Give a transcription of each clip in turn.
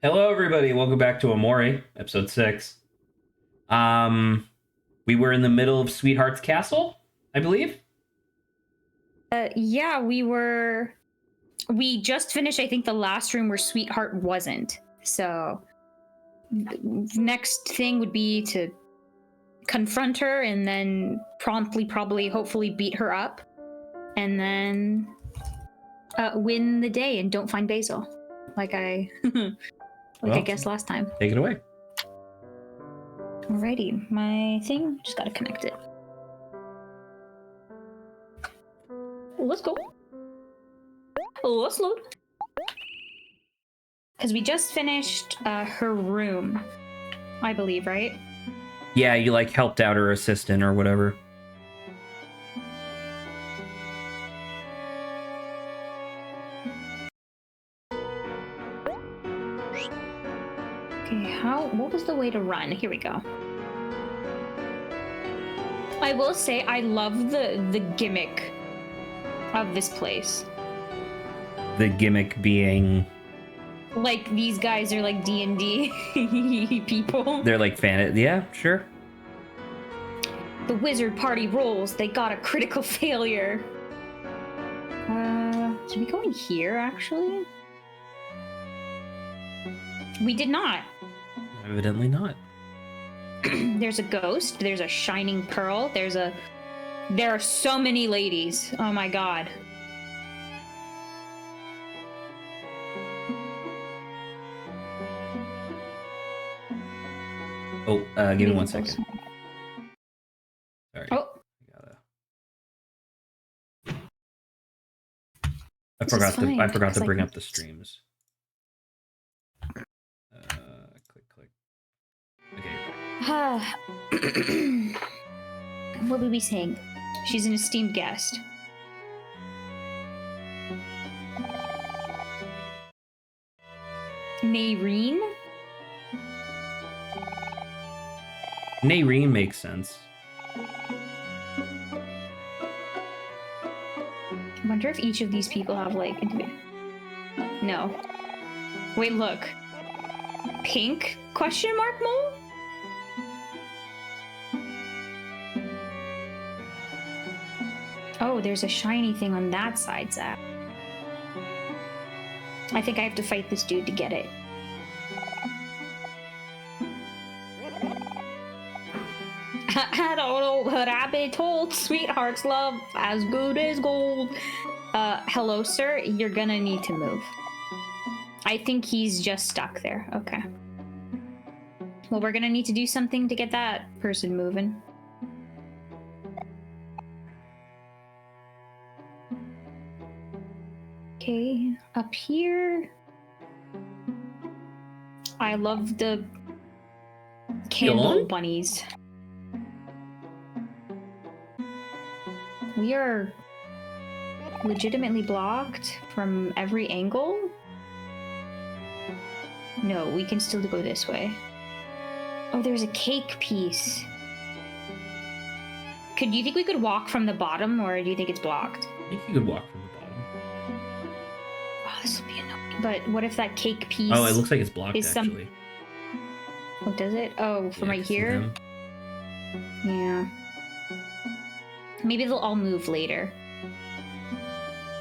Hello, everybody. Welcome back to OMORI, episode 6. We were in the middle of Sweetheart's Castle, I believe. Yeah, we just finished, I think, the last room where Sweetheart wasn't. So next thing would be to confront her and then promptly, probably, hopefully beat her up. And then win the day and don't find Basil. Like I guessed last time. Take it away. Alrighty, my thing, just gotta connect it. Let's go. Let's load. Because we just finished her room, I believe, right? Yeah, you like helped out her assistant or whatever. Okay, what was the way to run? Here we go. I will say I love the gimmick of this place. The gimmick being... Like, these guys are like D&D people. They're like yeah, sure. The wizard party rolls. They got a critical failure. Should we go in here, actually? We did not. Evidently not. There's a ghost. There's a shining pearl. There are so many ladies. Oh my god. Oh, give me 1 second. Sorry. Oh. I forgot to bring up the streams. Click. Okay. What would we saying? She's an esteemed guest. Nairine? Nairine makes sense. I wonder if each of these people have, like... No. Wait, look. Pink? Question mark mole? Oh, there's a shiny thing on that side, Zach. I think I have to fight this dude to get it. I don't know, but I've been told Sweetheart's love as good as gold. Hello, sir. You're gonna need to move. I think he's just stuck there. Okay. Well, we're gonna need to do something to get that person moving. Okay, up here. I love the candle bunnies. We are legitimately blocked from every angle. No, we can still go this way. Oh, there's a cake piece. Do you think we could walk from the bottom, or do you think it's blocked? I think you could walk from the bottom. Oh, this will be annoying. But what if that cake piece... Oh, it looks like it's blocked, actually. Oh, does it? Oh, from right here? Yeah. Maybe they'll all move later.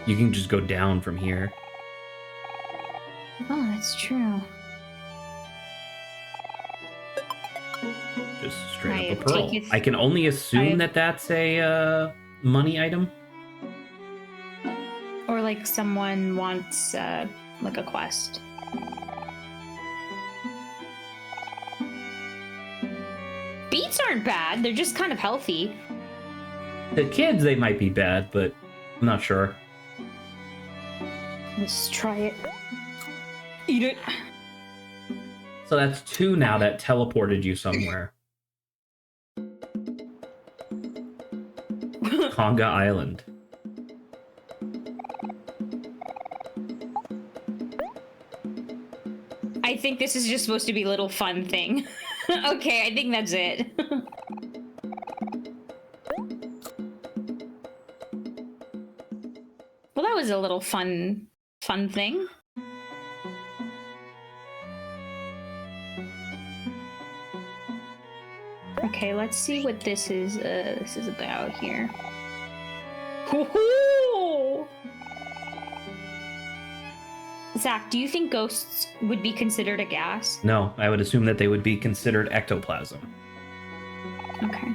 You can just go down from here. Oh, that's true. Just straight up a pearl. I can only assume that that's a money item. Or like someone wants like a quest. Beets aren't bad. They're just kind of healthy. The kids, they might be bad, but I'm not sure. Let's try it. Eat it. So that's 2 now that teleported you somewhere. Conga Island. I think this is just supposed to be a little fun thing. Okay, I think that's it. Well, that was a little fun thing. Okay, let's see what this is about here. Woohoo! Zach, do you think ghosts would be considered a gas? No, I would assume that they would be considered ectoplasm. Okay.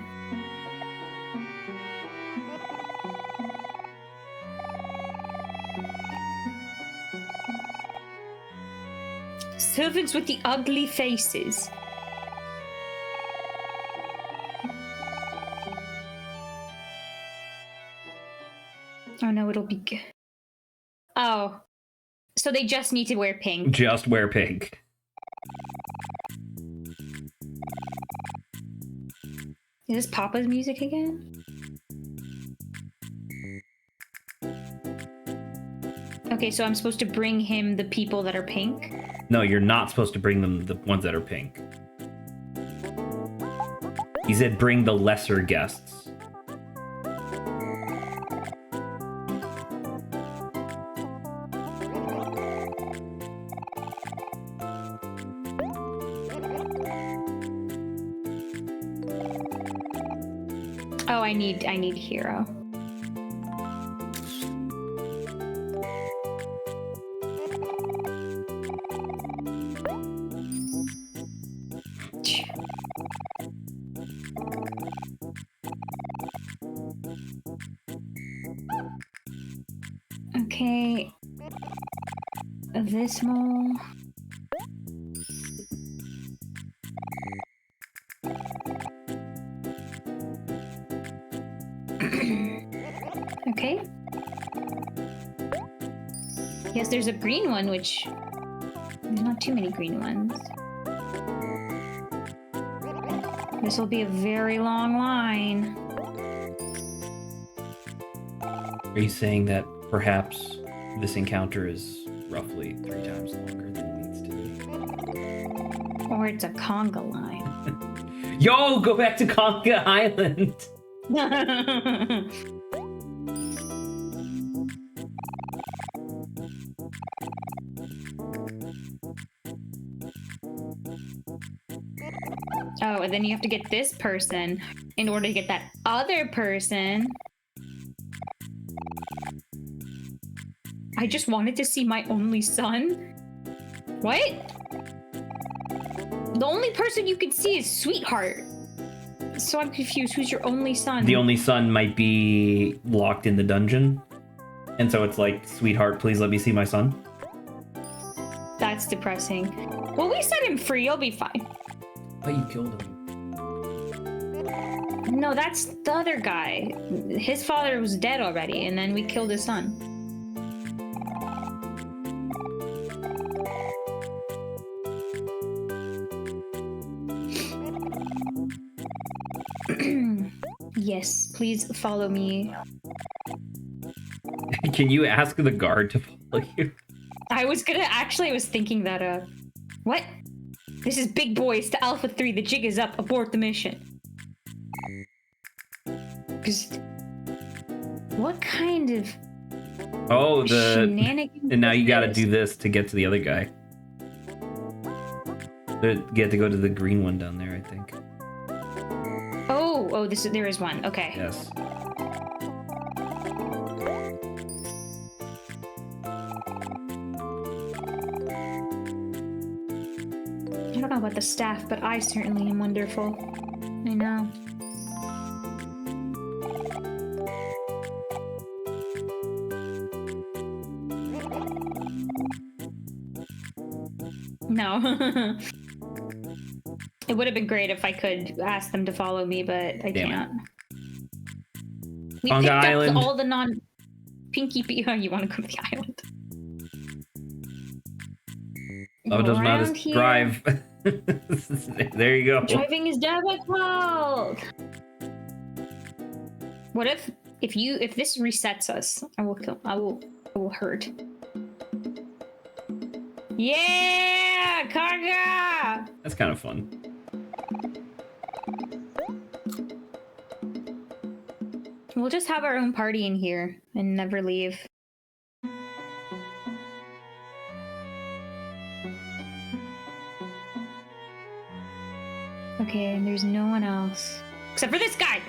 Servants with the ugly faces. Oh no, it'll be good. Oh. So they just need to wear pink. Just wear pink. Is this Papa's music again? Okay, so I'm supposed to bring him the people that are pink? No, you're not supposed to bring them the ones that are pink. He said bring the lesser guests. Oh, I need hero. Okay. This mole. Okay. Yes, there's a green one, which there's not too many green ones. This will be a very long line. Are you saying that perhaps this encounter is roughly 3 times longer than it needs to be? Or it's a conga line. Yo, go back to Conga Island! Oh, and then you have to get this person in order to get that other person. I just wanted to see my only son. What? The only person you can see is Sweetheart. So I'm confused. Who's your only son? The only son might be locked in the dungeon. And so it's like, sweetheart, please let me see my son. That's depressing. Well, we set him free. He'll be fine. But you killed him. No, that's the other guy. His father was dead already, and then we killed his son. Yes, please follow me. Can you ask the guard to follow you? I was thinking that, what? This is Big Boys to Alpha 3. The jig is up. Abort the mission. Because what kind of shenanigans? And now you gotta do this to get to the other guy. You have to go to the green one down there, I think. Oh, there is one. Okay. Yes. I don't know about the staff, but I certainly am wonderful. I know. No. It would have been great if I could ask them to follow me, but I can't. We Conga picked Island. up all the non-pinky Oh, you want to go to the island? Oh, it doesn't matter. Just drive. There you go. Driving is difficult. What if this resets us? I will hurt. Yeah, Conga! That's kind of fun. We'll just have our own party in here and never leave. Okay, and there's no one else. Except for this guy!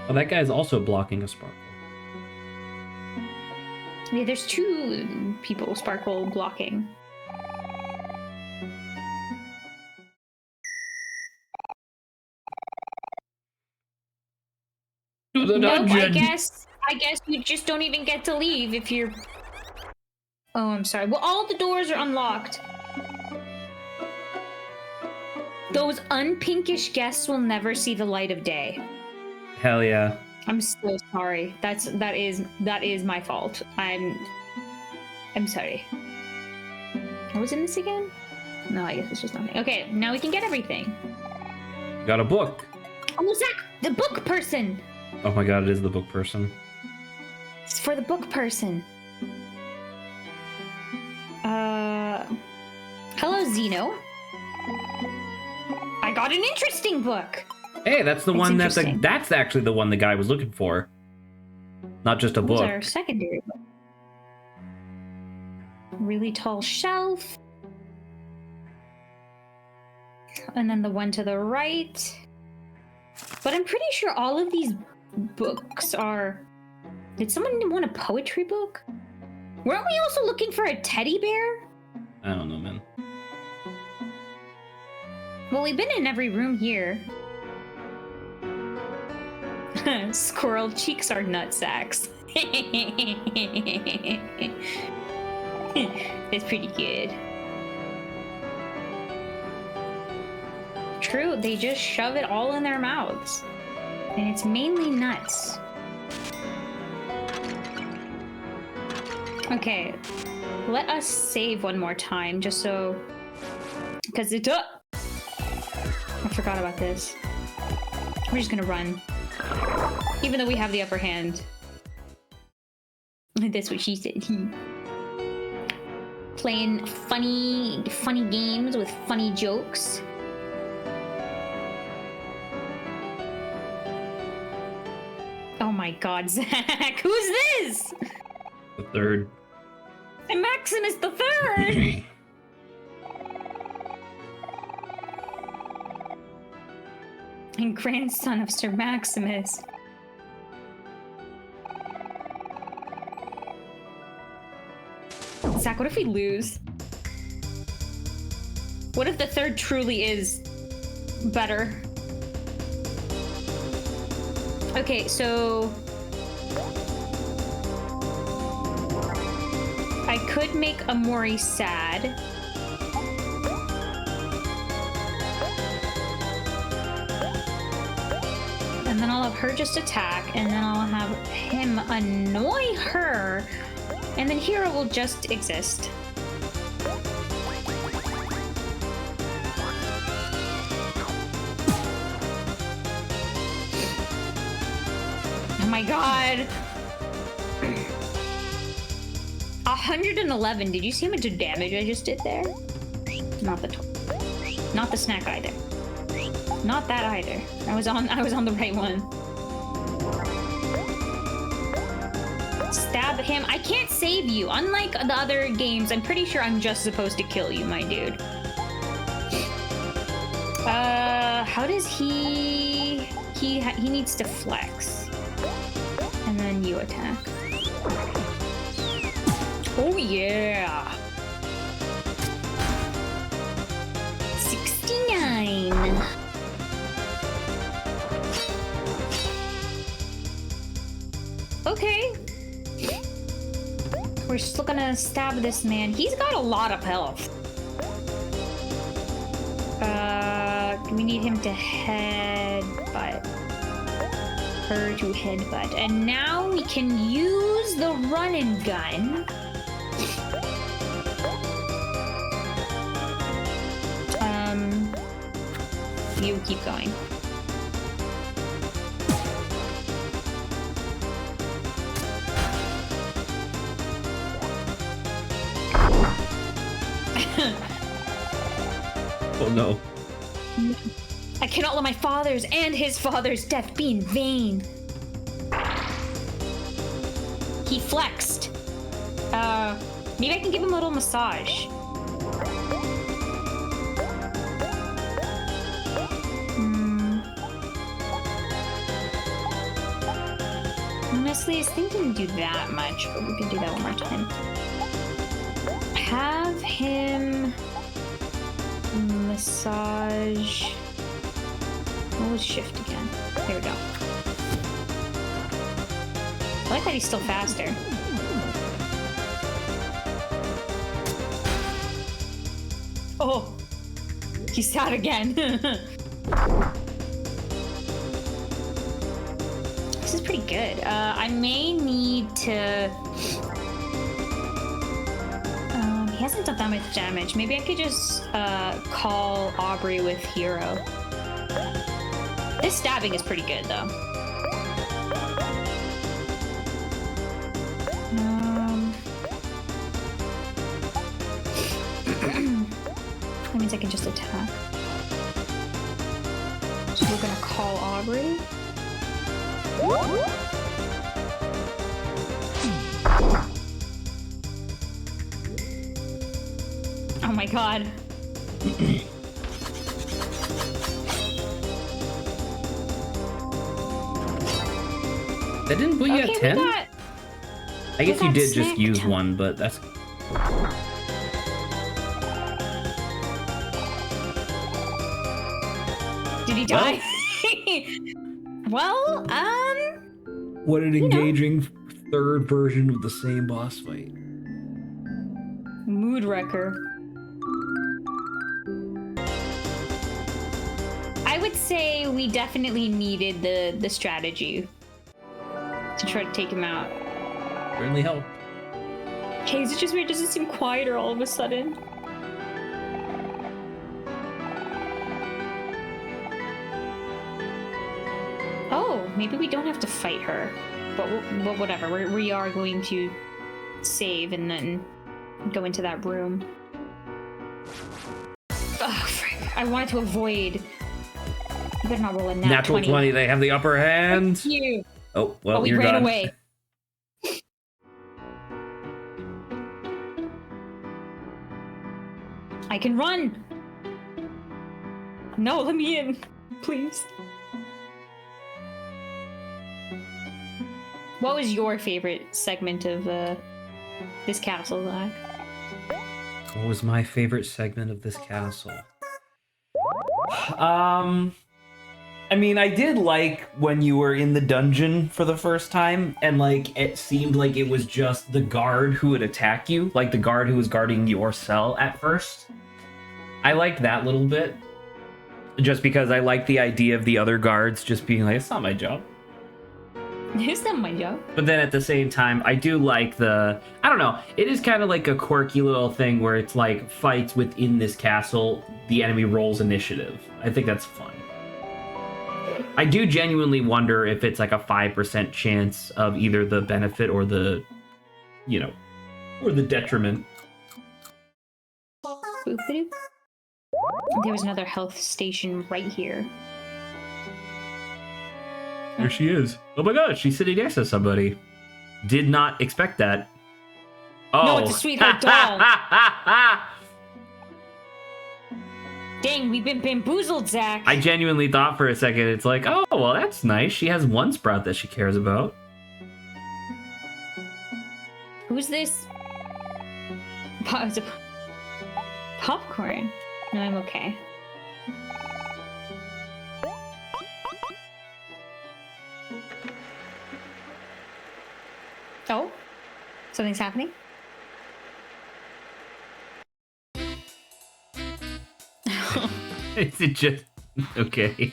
Oh, that guy's also blocking a sparkle. Yeah, there's two people sparkle blocking. To the Nope, dungeon! I guess you just don't even get to leave if you're... Oh, I'm sorry. Well, all the doors are unlocked. Those unpinkish guests will never see the light of day. Hell yeah. I'm so sorry. That is my fault. I'm sorry. What was in this again? No, I guess it's just nothing. Okay, now we can get everything. Got a book. Oh, Zach, the book person. Oh my god, it is the book person. It's for the book person. Hello, Zeno. I got an interesting book. Hey, that's the one that's actually the one the guy was looking for. Not just a book. What's our secondary book? Really tall shelf. And then the one to the right. But I'm pretty sure all of these books are... Did someone want a poetry book? Weren't we also looking for a teddy bear? I don't know, man. Well, we've been in every room here. Squirrel cheeks are nut sacks. It's pretty good. True, they just shove it all in their mouths. And it's mainly nuts. Okay, let us save one more time, just so... Because it's up! I forgot about this. We're just gonna run. Even though we have the upper hand. That's what she said. Playing funny games with funny jokes. Oh my god, Zach! Who's this? The third. And Maximus the Third! And grandson of Sir Maximus. Zach, what if we lose? What if the third truly is better? Okay, so... I could make OMORI sad. And then I'll have her just attack, and then I'll have him annoy her, and then Hero will just exist. Oh my god! 111. Did you see how much damage I just did there? Not the snack either. Not that either. I was on the right one. Stab him. I can't save you. Unlike the other games, I'm pretty sure I'm just supposed to kill you, my dude. How does he needs to flex. And then you attack. Oh yeah. 69. Okay. We're still gonna stab this man. He's got a lot of health. We need him to headbutt. Her to headbutt. And now we can use the run and gun. You keep going. Oh no. I cannot let my father's and his father's death be in vain. He flexed. Maybe I can give him a little massage. Honestly, I was thinking to do that much, but we can do that one more time. Have him massage. What was shift again? There we go. I like that he's still faster. Oh, he's sad again. This is pretty good. I may need to. He hasn't done that much damage. Maybe I could just call Aubrey with Hero. This stabbing is pretty good though. That means I can just attack. So we're gonna call Aubrey. Oh my god. That didn't put you at 10? I guess you did just use 1, one, but that's... Did he die? Well, What an engaging third version of the same boss fight. Mood wrecker. I would say we definitely needed the strategy to try to take him out. Certainly helped. Okay, is it just weird? Does it seem quieter all of a sudden? Oh, maybe we don't have to fight her. But whatever, we are going to save and then go into that room. Oh, frick. I wanted to avoid. You better not roll a natural 20. They have the upper hand. Thank you. Oh, well, we you're ran done. away. I can run. No, let me in, please. What was your favorite segment of this castle, Zach? What was my favorite segment of this castle? I mean, I did like when you were in the dungeon for the first time, and like it seemed like it was just the guard who would attack you, like the guard who was guarding your cell at first. I liked that little bit, just because I liked the idea of the other guards just being like, it's not my job. It's not my job. But then at the same time, I do like I don't know, it is kind of like a quirky little thing where it's like fights within this castle, the enemy rolls initiative. I think that's fun. I do genuinely wonder if it's like a 5% chance of either the benefit or the, you know, or the detriment. Boop-a-doop. There was another health station right here. There she is. Oh my god, she's sitting next to somebody. Did not expect that. Oh. No, it's a sweetheart doll. Dang, we've been bamboozled, Zach. I genuinely thought for a second, it's like, oh, well, that's nice. She has one sprout that she cares about. Who's this? Popcorn. No, I'm okay. Oh? Something's happening? Is it just... Okay.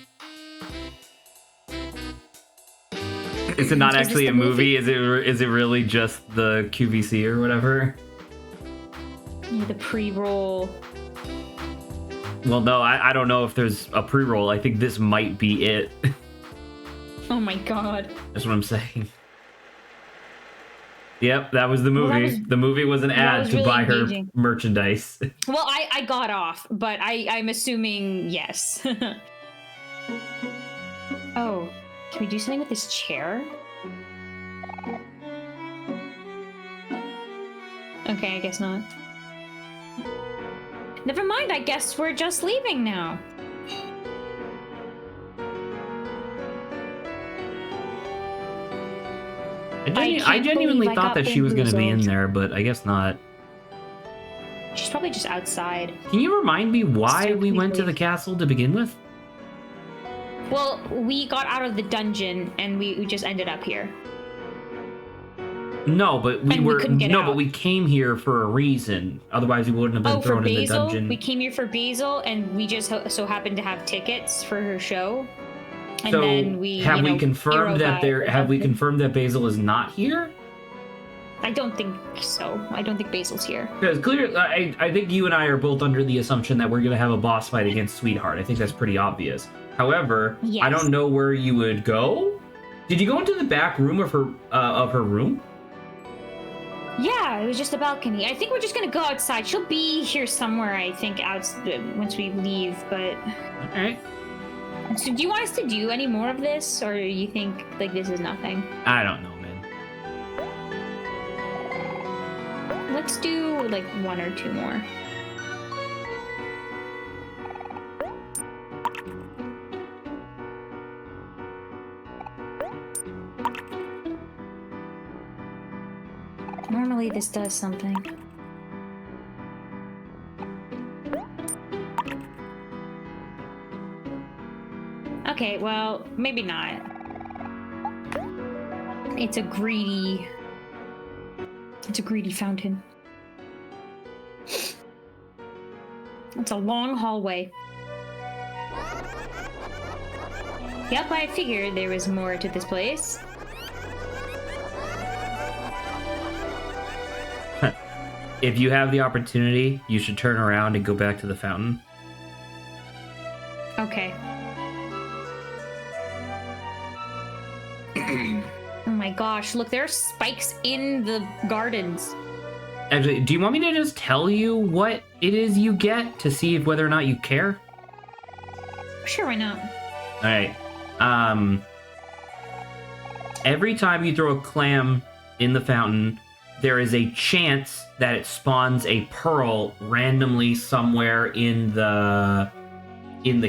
Is it not actually a movie? Is it really just the QVC or whatever? Yeah, the pre-roll. Well, no, I don't know if there's a pre-roll. I think this might be it. Oh my god. That's what I'm saying. Yep, that was the movie. The movie was an ad to really buy engaging. her merchandise. Well, I got off, but I'm assuming yes. Oh, can we do something with this chair? Okay, I guess not. Never mind, I guess we're just leaving now. I genuinely believe I thought got that she was going to be in bamboozled. there, but I guess not. She's probably just outside. Can you remind me why we went to the leave. castle to begin with? Well, we got out of the dungeon and we just ended up here. No, but And we couldn't get but out. we came here for a reason. Otherwise, we wouldn't have been Oh, for thrown in the Basil? dungeon. We came here for Basil, and we just so happened to have tickets for her show. And So then we have we confirmed that we confirmed that Basil is not here? I don't think so. I don't think Basil's here. Because clearly, I think you and I are both under the assumption that we're going to have a boss fight against Sweetheart. I think that's pretty obvious. However, Yes. I don't know where you would go. Did you go into the back room of her room? Yeah, it was just a balcony. I think we're just gonna go outside. She'll be here somewhere, I think, once we leave, but... All right. So do you want us to do any more of this, or you think, like, this is nothing? I don't know, man. Let's do, like, 1 or 2 more. Normally this does something. Okay, well, maybe not. It's a greedy fountain. It's a long hallway. Yep, I figured there was more to this place. If you have the opportunity, you should turn around and go back to the fountain. Okay. Oh my gosh, look, there are spikes in the gardens. Actually, do you want me to just tell you what it is you get to see if whether or not you care? Sure, why not? All right. Every time you throw a clam in the fountain, there is a chance that it spawns a pearl randomly somewhere in the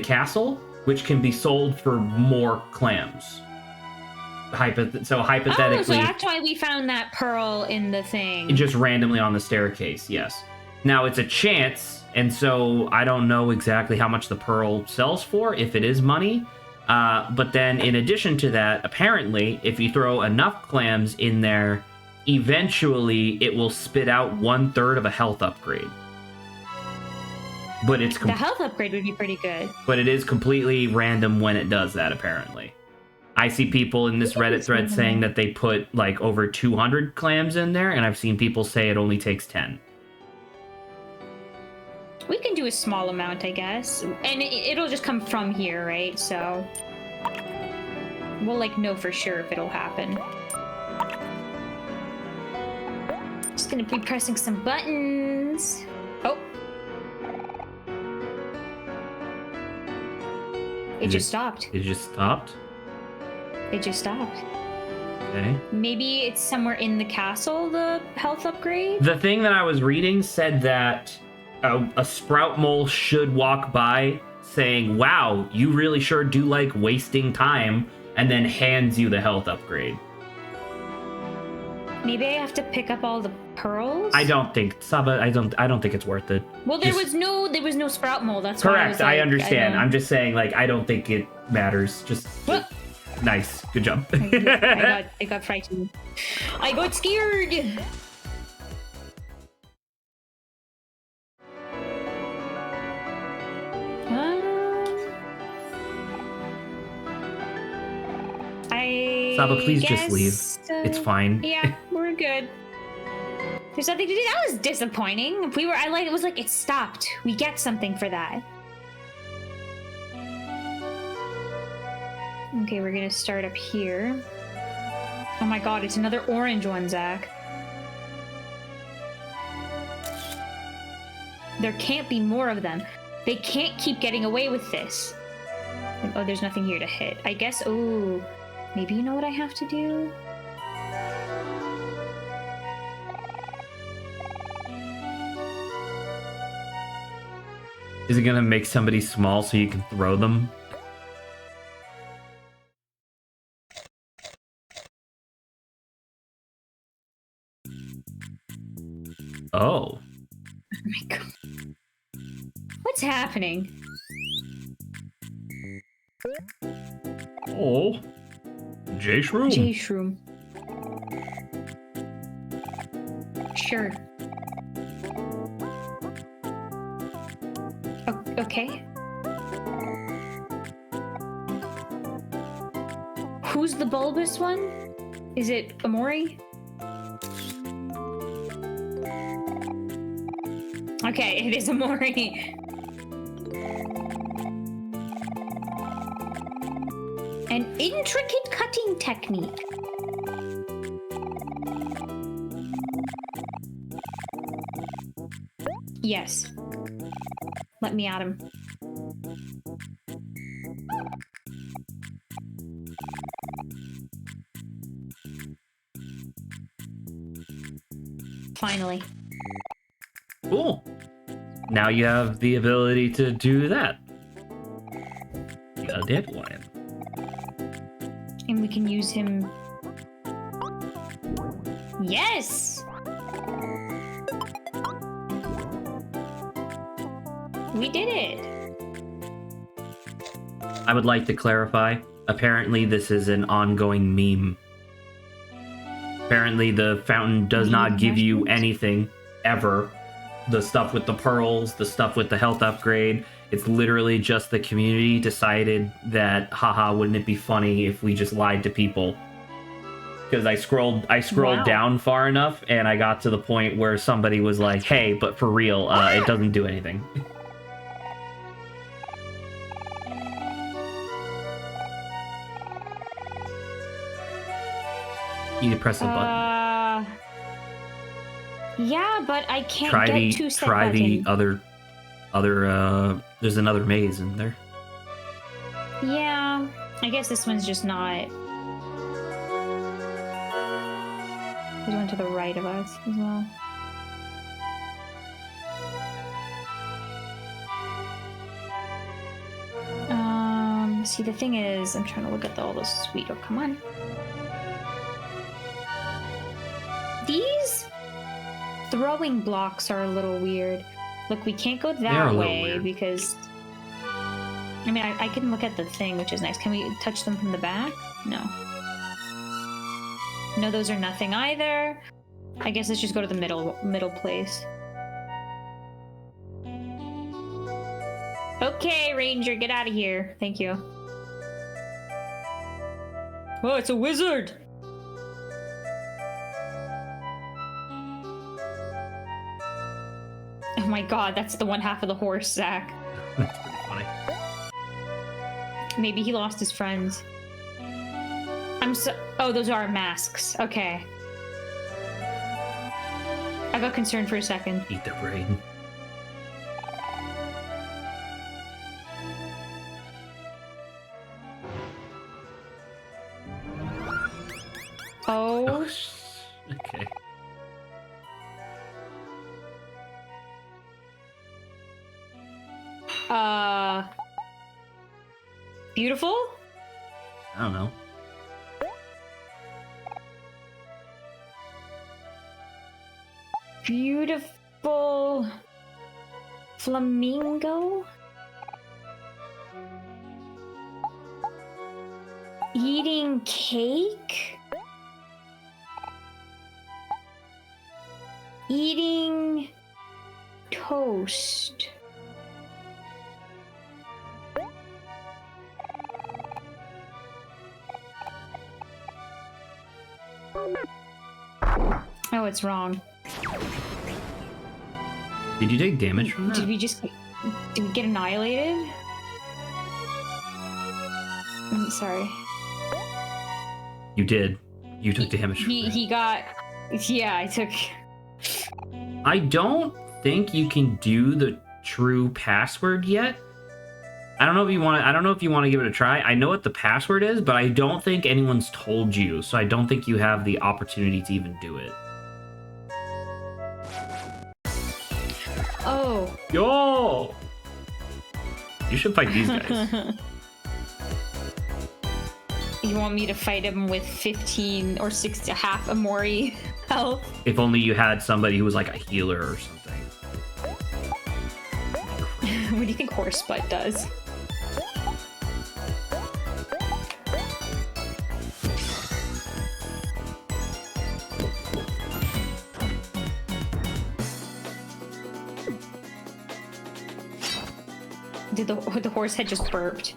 castle, which can be sold for more clams. So hypothetically, Oh, so that's why we found that pearl in the thing. just randomly on the staircase, yes. Now it's a chance, and so I don't know exactly how much the pearl sells for, if it is money. But then in addition to that, apparently, if you throw enough clams in there, eventually it will spit out 1/3 of a health upgrade. But it's The health upgrade would be pretty good. but it is completely random when it does that, apparently. I see people in this Reddit thread saying that they put like over 200 clams in there, and I've seen people say it only takes 10. We can do a small amount, I guess. And it'll just come from here, right? So we'll like know for sure if it'll happen. Just gonna be pressing some buttons. Oh. It just stopped. It just stopped? It just stopped. Okay. Maybe it's somewhere in the castle, the health upgrade? The thing that I was reading said that a sprout mole should walk by saying, "Wow, you really sure do like wasting time," and then hands you the health upgrade. Maybe I have to pick up all the pearls? I don't think Saba. I don't think it's worth it. Well, there Just- was no sprout mole. That's why Correct. I understand. don't- I'm just saying, like, I don't think it matters. Just What? nice. Good job. I got frightened. I got scared. Saba, please just guess, leave. It's fine. Yeah, we're good. There's nothing to do. That was disappointing. It was like it stopped. We get something for that. Okay, we're gonna start up here. Oh my god, it's another orange one, Zach. There can't be more of them. They can't keep getting away with this. Like, oh, there's nothing here to hit. I guess, oh, maybe you know what I have to do? Is it gonna make somebody small so you can throw them? Oh. Oh my god. What's happening? Oh. J Shroom. J Shroom. Sure. Okay. Who's the bulbous one? Is it OMORI? Okay, it is OMORI. An intricate cutting technique. Yes. Let me at him. Finally. Cool. Now you have the ability to do that. You got a dandelion. And we can use him. Yes! We did it! I would like to clarify. Apparently, this is an ongoing meme. Apparently, the fountain does not give you anything, ever. The stuff with the pearls, the stuff with the health upgrade. It's literally just the community decided that, haha, wouldn't it be funny if we just lied to people? Because I scrolled Wow. down far enough, and I got to the point where somebody was like, hey, but for real, it doesn't do anything. You need to press the button. Yeah, but I can't Try get the to set try the button. other there's another maze in there. Yeah, I guess this one's just not. There's one to the right of us as well. See, the thing is, I'm trying to look at all those sweet. Oh, come on. These throwing blocks are a little weird. Look, we can't go that way because. I mean, I can look at the thing, which is nice. Can we touch them from the back? No. No, those are nothing either. I guess let's just go to the middle place. Okay, Ranger, get out of here. Thank you. Oh, it's a wizard! Oh my god, that's the one half of the horse, Zach. That's pretty funny. Maybe he lost his friends. Oh, those are masks. Okay. I got concerned for a second. Eat the brain. Oh. Okay. Beautiful? I don't know. Beautiful flamingo? Eating cake? Eating toast. Oh, it's wrong. Did you take damage from that? Did we get annihilated? I'm sorry. You did. You took damage from that. He got. Yeah, I took. I don't think you can do the true password yet. I don't know if you want to give it a try. I know what the password is, but I don't think anyone's told you, so I don't think you have the opportunity to even do it. Oh. Yo! You should fight these guys. You want me to fight him with 15 or 6 to half Omori health? If only you had somebody who was like a healer or something. What do you think horse butt does? Did the horse head just burped?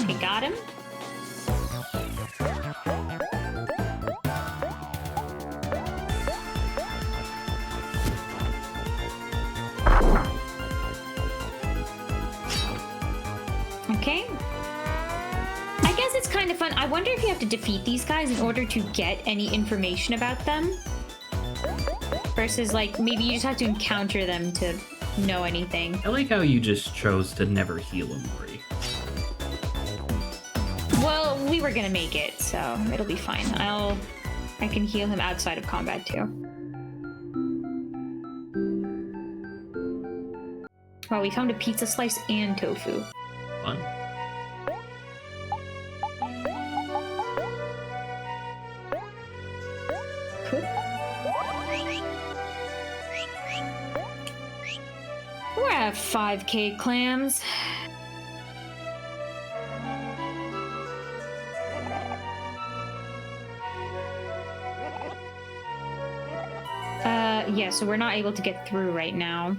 Okay, got him. Okay. I guess it's kind of fun. I wonder if you have to defeat these guys in order to get any information about them. Versus, like, maybe you just have to encounter them to know anything. I like how you just chose to never heal Omori. Well, we were gonna make it, so it'll be fine. I can heal him outside of combat too. Wow, we found a pizza slice and tofu. Fun. Cool. We're at 5K clams. Yeah, so we're not able to get through right now.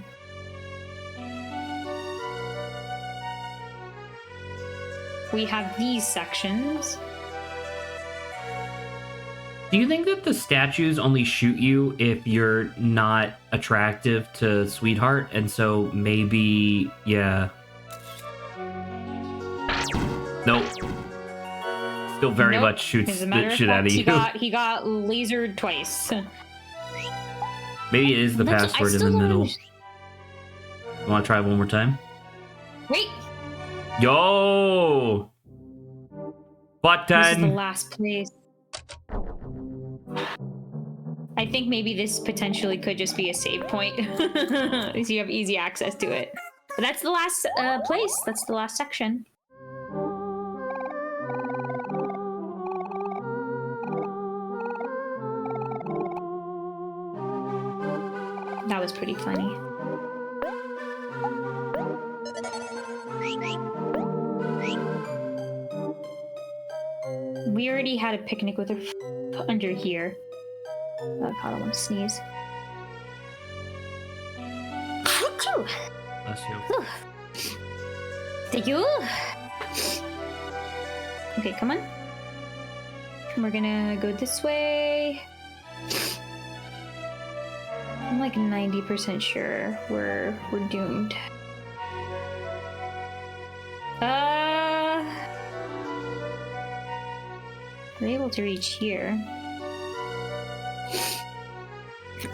We have these sections. Do you think that the statues only shoot you if you're not attractive to Sweetheart? And so maybe, yeah. Nope. Still very much shoots the shit out of you. He got lasered twice. Maybe it is the password in the middle. You want to try it one more time? Wait! Yo! Button! This is the last place. I think maybe this potentially could just be a save point. So you have easy access to it. But that's the last place. That's the last section. That was pretty funny. We already had a picnic with her under here. Oh god, I want to sneeze. Bless you. Thank you. Okay, come on. We're gonna go this way. I'm like 90% sure we're doomed. We're able to reach here.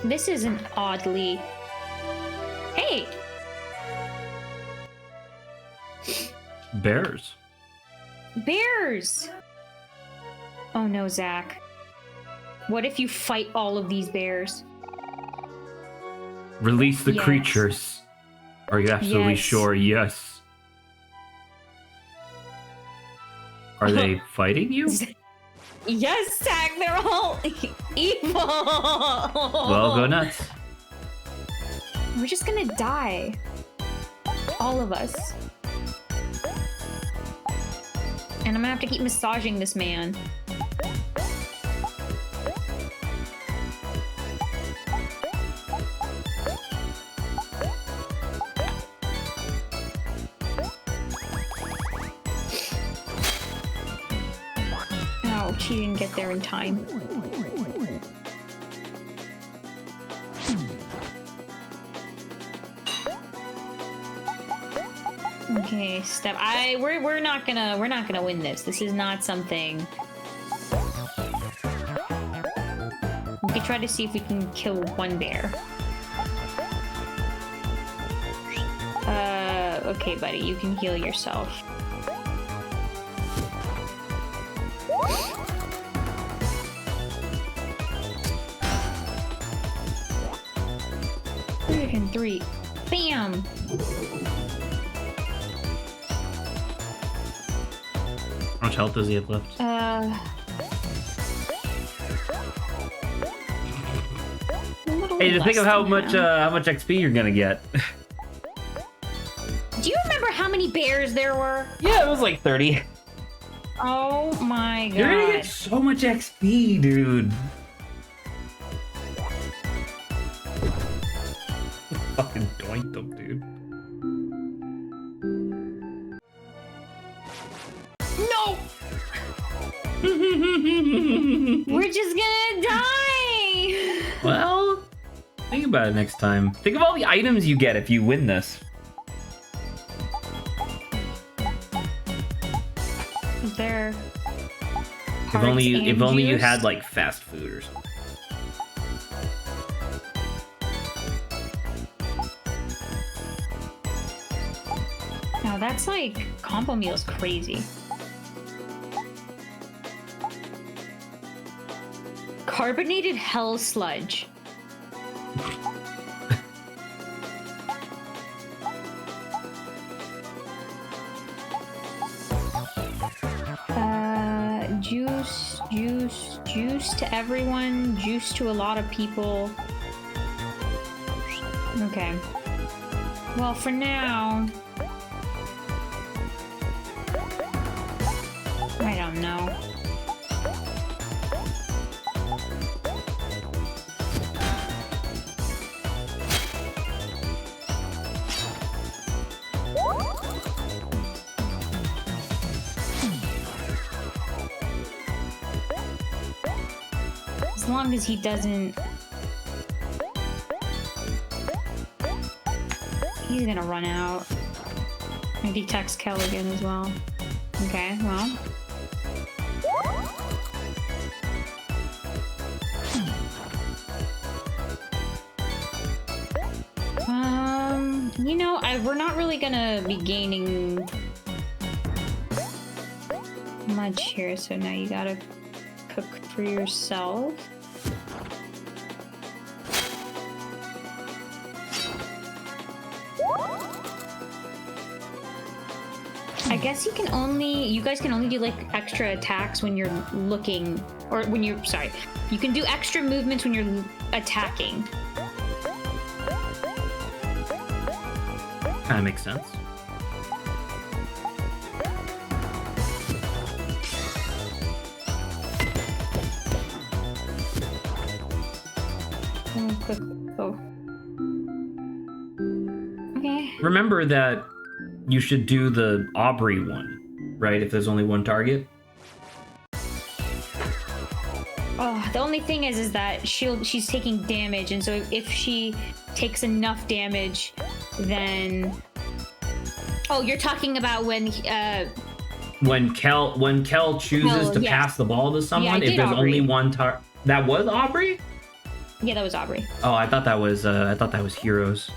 This is an oddly... Hey! Bears. Bears! Oh no, Zach. What if you fight all of these bears? Release the Yes. creatures. Are you absolutely Yes. sure? Yes. Are they fighting you? Yes, Zach, they're all evil! Well, go nuts. We're just gonna die. All of us. And I'm gonna have to keep massaging this man. Ouch, he didn't get there in time. Okay, step. We're not gonna win this. This is not something. We could try to see if we can kill one bear. Okay, buddy, you can heal yourself. In 3. Bam! How much health does he have left? Hey, just think of how much XP you're gonna get. Do you remember how many bears there were? Yeah, it was like 30. Oh my god. You're gonna get so much XP, dude. Fucking doinked them, dude. No! We're just gonna die! Well, think about it next time. Think of all the items you get if you win this. There. If only you had like fast food or something. No, that's like combo meal's crazy. Carbonated hell sludge. Juice to everyone, juice to a lot of people. Okay. Well, for now, I don't know. As long as he doesn't... He's gonna run out. Maybe text Kel again as well. Okay, well. You know, we're not really gonna be gaining much here, so now you gotta cook for yourself. I guess you guys can only do like extra attacks when you're looking, or when you're, sorry, you can do extra movements when you're attacking. Kind of makes sense. Oh. Okay. Remember that you should do the Aubrey one, right? If there's only one target. Oh, the only thing is that she's taking damage, and so if she takes enough damage, then... Oh, you're talking about when Kel chooses to pass the ball to someone, if there's only one target. That was Aubrey? Yeah, that was Aubrey. Oh, I thought that was Heroes.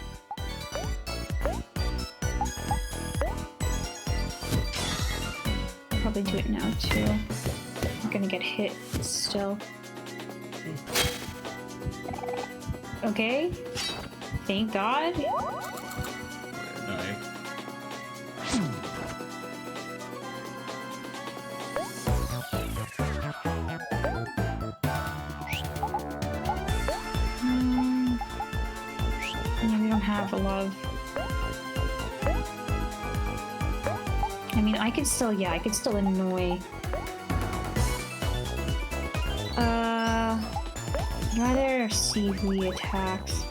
I'll probably do it now too. I'm gonna get hit still. Okay. Thank God. Yeah, we don't have a lot of... I mean, I could still annoy... I'd rather see who he attacks.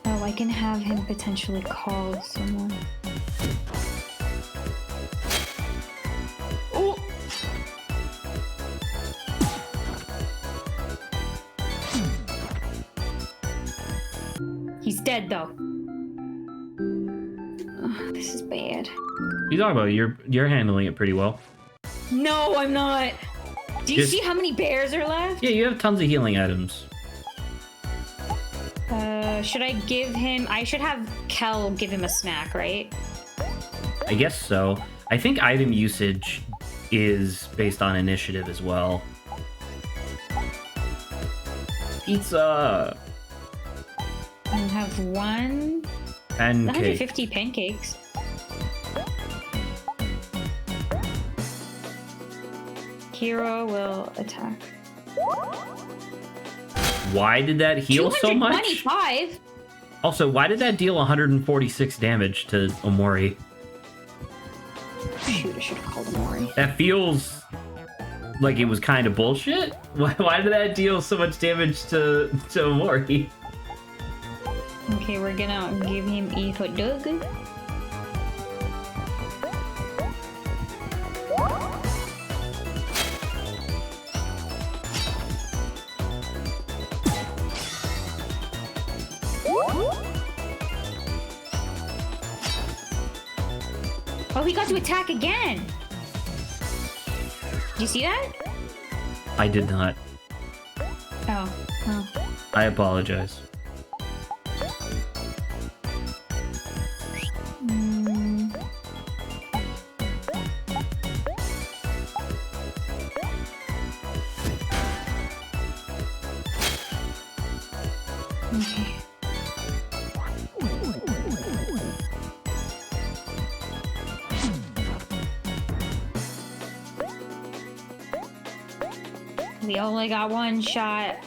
Oh, I can have him potentially call someone. He's dead though. Oh, this is bad. You talking about you're handling it pretty well. No, I'm not. Do you see how many bears are left? Yeah, you have tons of healing items. Should I give him... I should have Kel give him a snack, right? I guess so. I think item usage is based on initiative as well. Pizza! I have one... Pancake. 150 pancakes. Hero will attack. Why did that heal so much? 225? Also, why did that deal 146 damage to Omori? Shoot, I should have called Omori. That feels like it was kind of bullshit. Why did that deal so much damage to Omori? Okay, we're gonna give him a hot dog. Oh, he got to attack again! Did you see that? I did not. Oh. I apologize. Okay. We only got one shot.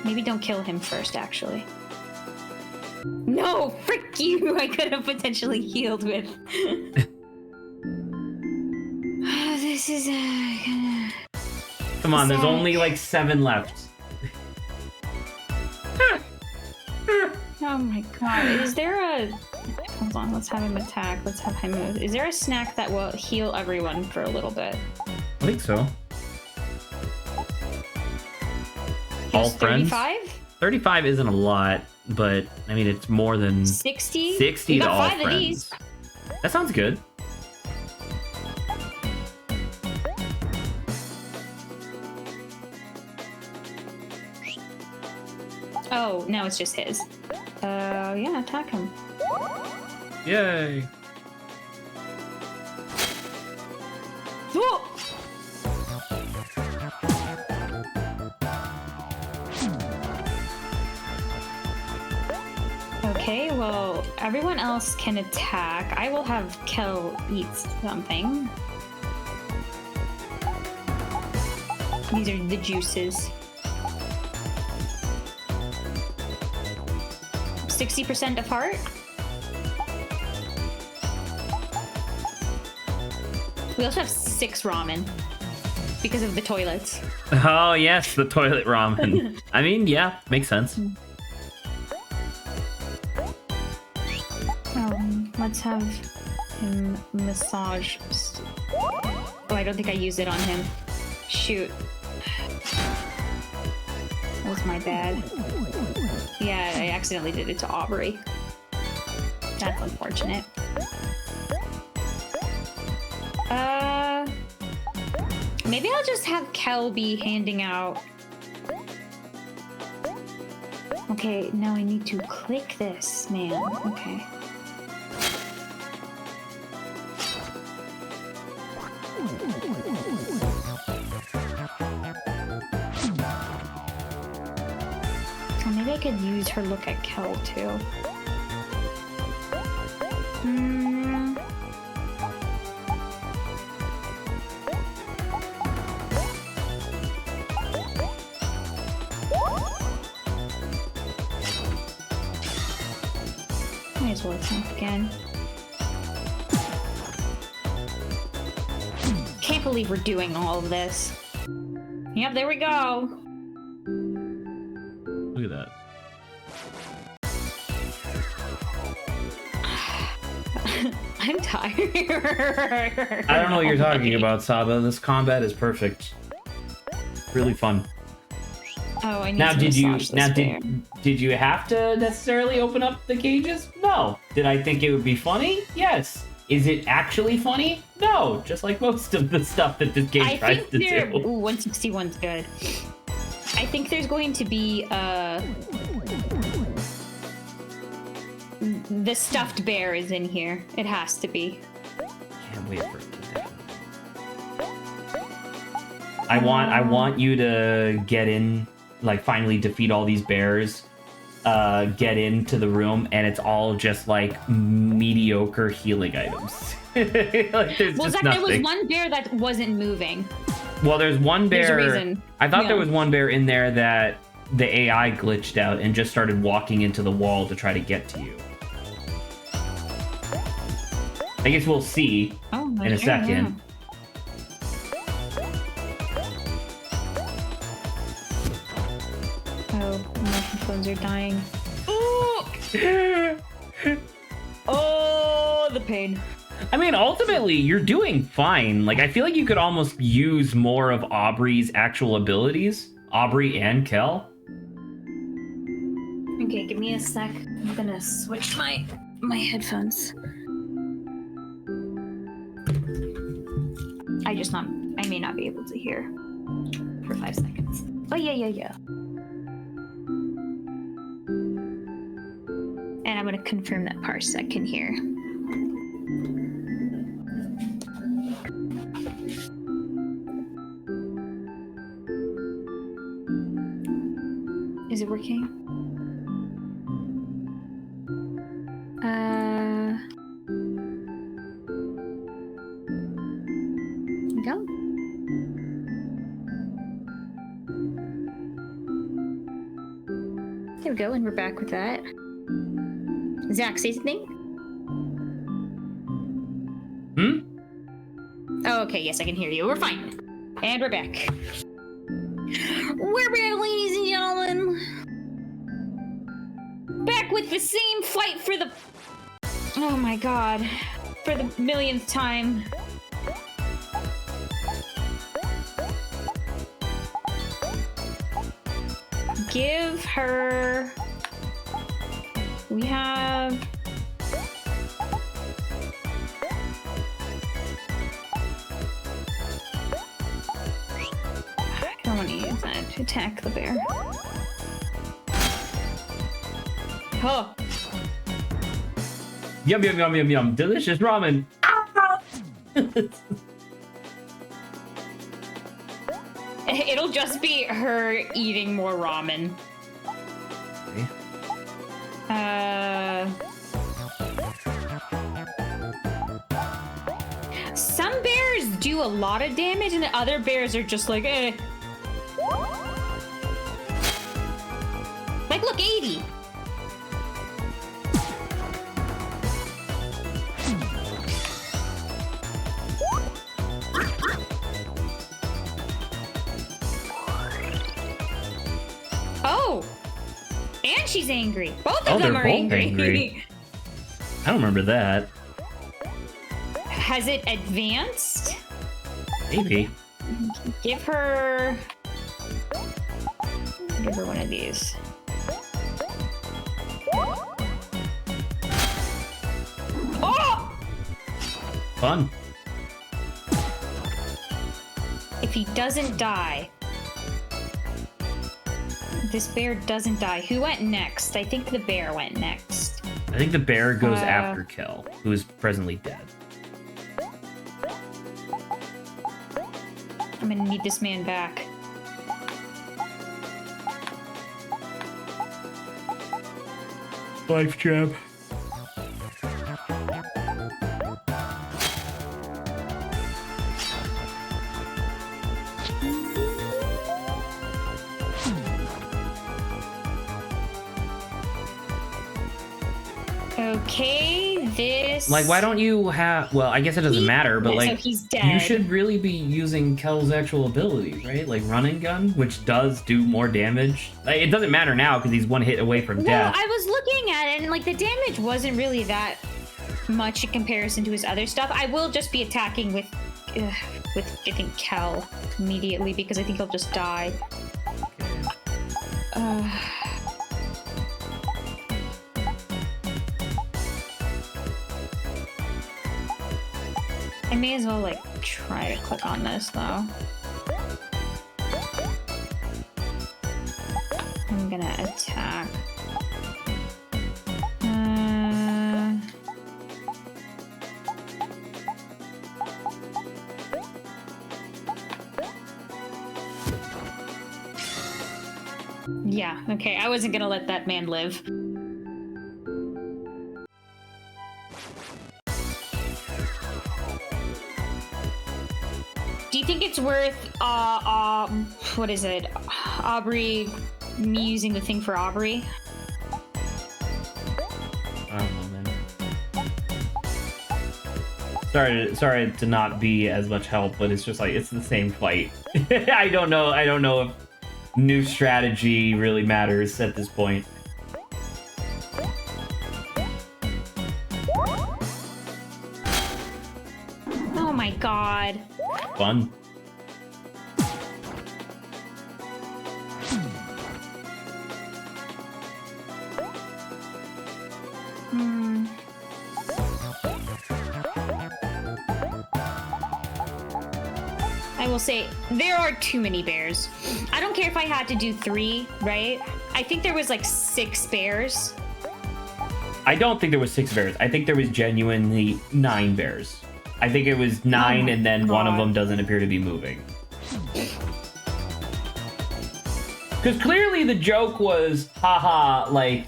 Maybe don't kill him first, actually. No! Frick you! I could have potentially healed with. This is Come on, there's Sad. only like 7 left. Oh my god. Is there a... Hold on, let's have him attack. Let's have him move. Is there a snack that will heal everyone for a little bit? I think so. All Heals friends? 35? 35 isn't a lot, but I mean, it's more than 60? 60 You to got all 5 of friends. these. That sounds good. Oh, no, it's just his. Yeah, attack him. Yay. Whoa! Okay, well, everyone else can attack. I will have Kel eat something. These are the juices. 60% of heart. We also have 6 ramen because of the toilets. Oh, yes, the toilet ramen. I mean, yeah, makes sense. Let's have him massage. Oh, I don't think I used it on him. Shoot. That was my bad. Yeah, I accidentally did it to Aubrey. That's unfortunate. Maybe I'll just have Kel be handing out. Okay, now I need to click this, man. Okay. Oh, maybe I could use her look at Kel too. Might as well attack again. Can't believe we're doing all of this. Yep, there we go. Look at that. I'm tired. I don't know what you're talking about, Saba. This combat is perfect. Really fun. Oh, I need Now, to massage this bear. did you have to necessarily open up the cages? No. Did I think it would be funny? Yes. Is it actually funny? No, just like most of the stuff that this game tries to do. Ooh, 161's good. I think there's going to be the stuffed bear is in here. It has to be. Can't wait for it to happen. I want you to get in, like finally defeat all these bears, get into the room, and it's all just like mediocre healing items. Like, there's well, just Zach, nothing. there was one bear that wasn't moving. Well, there's one bear. There's a reason. I thought there was one bear in there that the AI glitched out and just started walking into the wall to try to get to you. I guess we'll see in a second. Oh, my headphones are dying. Oh, the pain. I mean, ultimately, you're doing fine. Like, I feel like you could almost use more of Aubrey's actual abilities. Aubrey and Kel. Okay, give me a sec. I'm gonna switch my headphones. I may not be able to hear for 5 seconds. Oh, yeah. And I'm gonna confirm that Parsec can hear. Is it working? Go. There we go, and we're back with that. Zach, say something? Oh, okay, yes, I can hear you. We're fine. And we're back. We're back, ladies and gentlemen. Back with the same fight for the... Oh my god. For the millionth time. Give her... We have... I don't want to use that to attack the bear. Oh! Yum, yum, yum, yum, yum. Delicious ramen. It'll just be her eating more ramen. Okay. Some bears do a lot of damage, and the other bears are just like, eh. Like, look, 80. Oh! And she's angry. Both of them are angry. I don't remember that. Has it advanced? Maybe. Give her one of these. Oh! Fun. If he doesn't die, this bear doesn't die. Who went next? I think the bear went next. I think the bear goes after Kel, who is presently dead. I'm gonna need this man back. Life trap. Okay, this... Like, why don't you have... Well, I guess it doesn't matter, but, like, so he's dead. You should really be using Kel's actual abilities, right? Like, run and gun, which does do more damage. Like, it doesn't matter now, because he's one hit away from death. I was looking at it, and, like, the damage wasn't really that much in comparison to his other stuff. I will just be attacking with I think, Kel immediately, because I think he'll just die. may as well, like, try to click on this, though. I'm gonna attack. Yeah, okay, I wasn't gonna let that man live. Do you think it's worth, what is it? Aubrey, me using the thing for Aubrey? I don't know, man. Sorry to not be as much help, but it's just like, it's the same fight. I don't know if new strategy really matters at this point. Oh my god. Fun. I will say, there are too many bears. I don't care if I had to do 3, right? I think there was like 6 bears. I don't think there was 6 bears. I think there was genuinely 9 bears. I think it was 9 and then God. one of them doesn't appear to be moving. Because clearly the joke was, haha, like,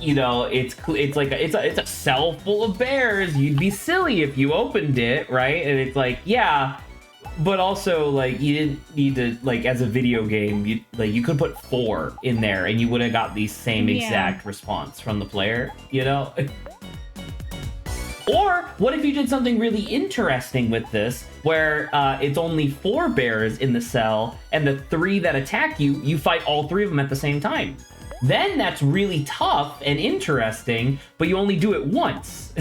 you know, it's like it's a cell full of bears. You'd be silly if you opened it, right? And it's like, yeah, but also like you didn't need to, like, as a video game, you could put 4 in there and you would have got the same exact response from the player, you know? Or what if you did something really interesting with this, where it's only 4 bears in the cell, and the 3 that attack you, you fight all 3 of them at the same time. Then that's really tough and interesting, but you only do it once.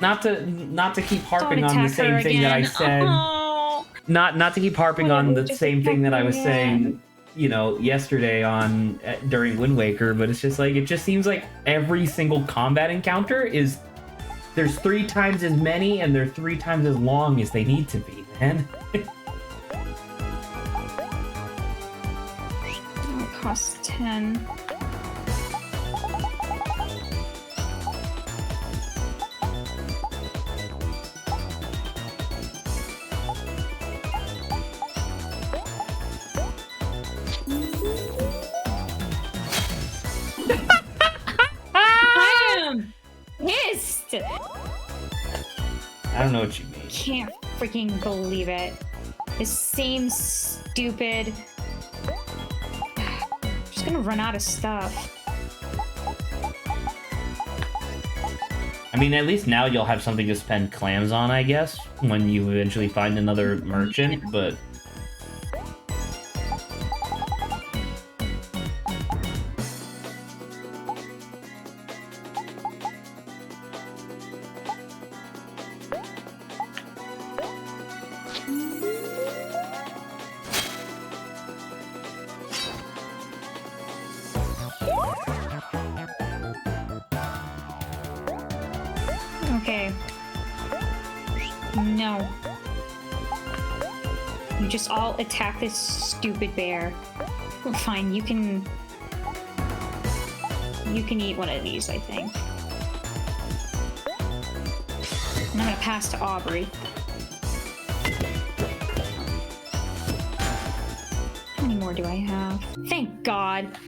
Not to keep harping on the same thing that I said. Oh. Not to keep harping on the same thing that I was saying, you know, yesterday on during Wind Waker, but it's just like, it just seems like every single combat encounter is, there's 3 times as many and they're 3 times as long as they need to be, man. It costs 10. Pissed. I don't know what you mean. Can't freaking believe it. The same stupid. I'm just gonna run out of stuff. I mean, at least now you'll have something to spend clams on, I guess, when you eventually find another merchant, but... Okay. No. You just all attack this stupid bear. Well, fine, you can eat one of these, I think. And I'm gonna pass to Aubrey. How many more do I have? Thank God.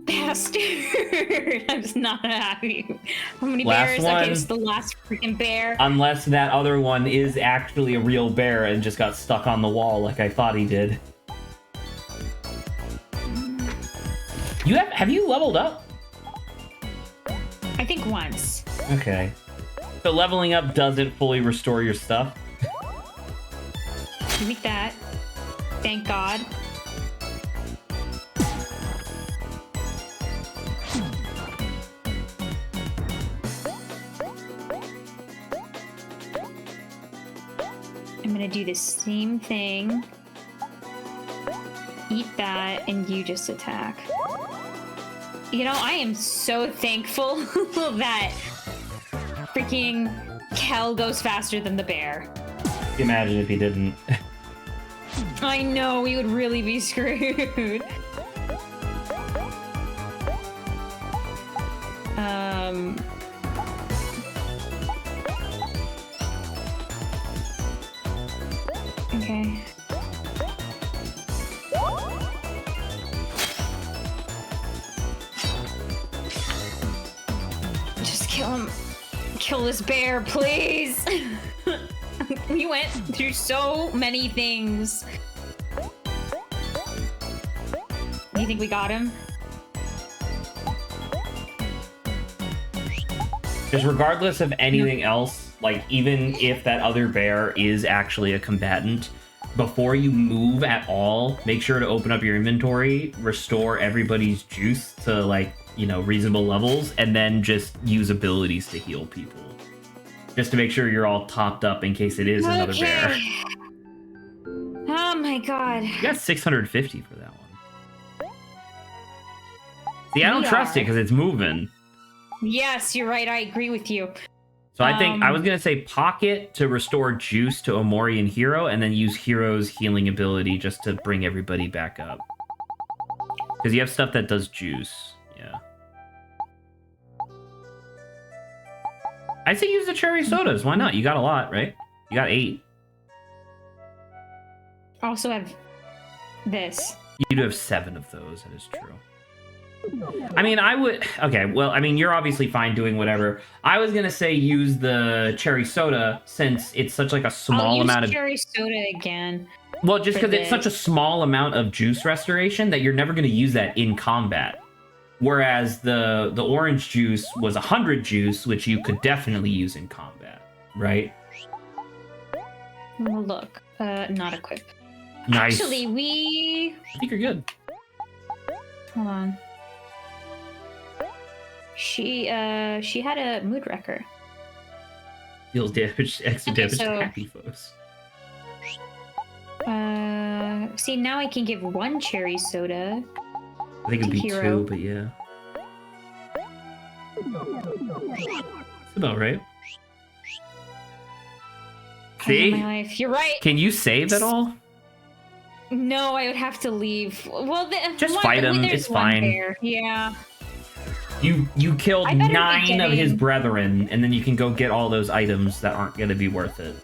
Bastard! I'm just not happy. How many Last bears? one. Okay, it's the last freaking bear. Unless that other one is actually a real bear and just got stuck on the wall like I thought he did. Have you leveled up? I think once. Okay. So leveling up doesn't fully restore your stuff? You eat that. Thank God. I'm gonna do the same thing. Eat that, and you just attack. You know, I am so thankful that freaking Kel goes faster than the bear. Imagine if he didn't. I know, we would really be screwed. Okay. Just kill him. Kill this bear, please. We went through so many things. You think we got him? Because regardless of anything else, like even if that other bear is actually a combatant, before you move at all, make sure to open up your inventory, restore everybody's juice to like, you know, reasonable levels, and then just use abilities to heal people. Just to make sure you're all topped up in case it is another bear. Oh my god. You got 650 for that one. See, I don't trust it because it's moving. Yes, you're right. I agree with you. So I think I was going to say pocket to restore juice to Omori and Hero, and then use Hero's healing ability just to bring everybody back up. Because you have stuff that does juice. Yeah. I'd say use the cherry sodas. Why not? You got a lot, right? You got 8. I also have this. You do have 7 of those. That is true. I mean, I would... Okay, well, I mean, you're obviously fine doing whatever. I was going to say use the cherry soda since it's such like a small amount of... cherry soda again. Well, just because it's such a small amount of juice restoration that you're never going to use that in combat. Whereas the orange juice was 100 juice, which you could definitely use in combat, right? Well, look, not equip. Nice. Actually, I think you're good. Hold on. She had a mood wrecker. Deals damage, extra damage so... to happy foes. See, now I can give 1 cherry soda. I think it'd be Hero. 2, but yeah. That's about right. See? My life. You're right. Can you save at all? No, I would have to leave. Well, just fight him. It's fine. There. Yeah. You killed 9 of his getting... brethren, and then you can go get all those items that aren't going to be worth it.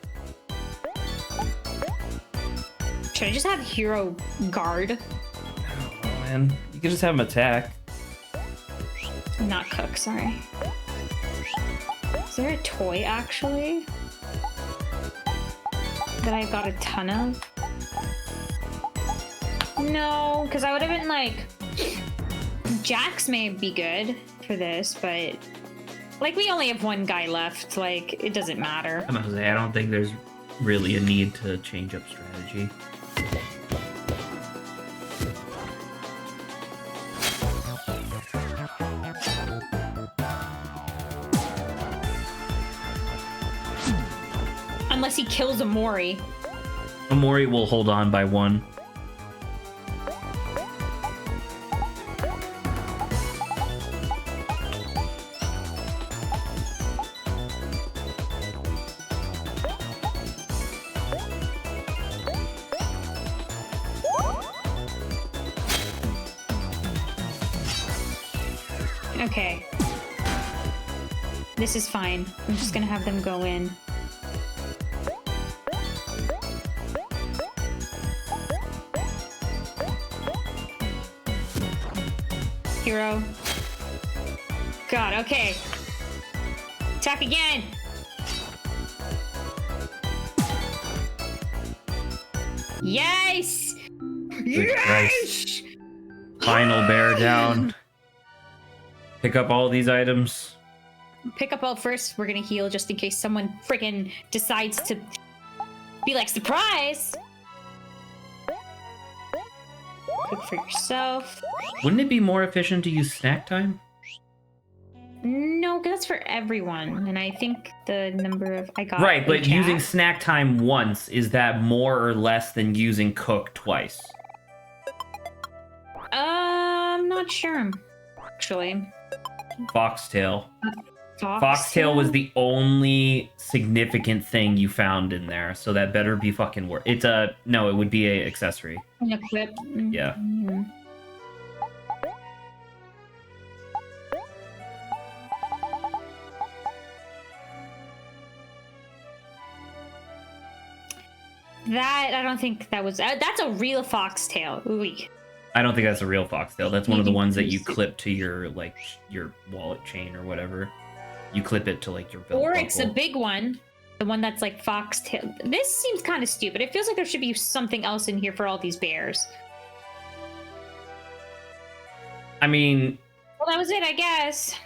Should I just have Hero guard? Oh, man. You can just have him attack. Not cook, sorry. Is there a toy, actually? That I got a ton of? No, because I would have been like... Jax may be good for this, but... Like, we only have 1 guy left. Like, it doesn't matter. I'm gonna say, I don't think there's really a need to change up strategy. Unless he kills Omori. Omori will hold on by 1. Okay. This is fine. I'm just gonna have them go in. Hero. God, okay. Attack again! Yes! Yes! Final bear down. Pick up all these items. Pick up all first. We're gonna heal just in case someone freaking decides to be like, surprise! Cook for yourself. Wouldn't it be more efficient to use snack time? No, because that's for everyone. And I think the number of I got. Right, but using snack time once, is that more or less than using cook twice? I'm not sure. actually. Foxtail. Foxtail was the only significant thing you found in there, so that better be fucking worth. It's a no. It would be a accessory. An equip. Yeah. Mm-hmm. That I don't think that was. That's a real foxtail. Ooh. I don't think that's a real foxtail. That's one of the ones that you clip to your like your wallet chain or whatever. You clip it to like your belt Or buckle. it's a big one, the one that's like foxtail. This seems kind of stupid. It feels like there should be something else in here for all these bears. I mean, well, that was it, I guess.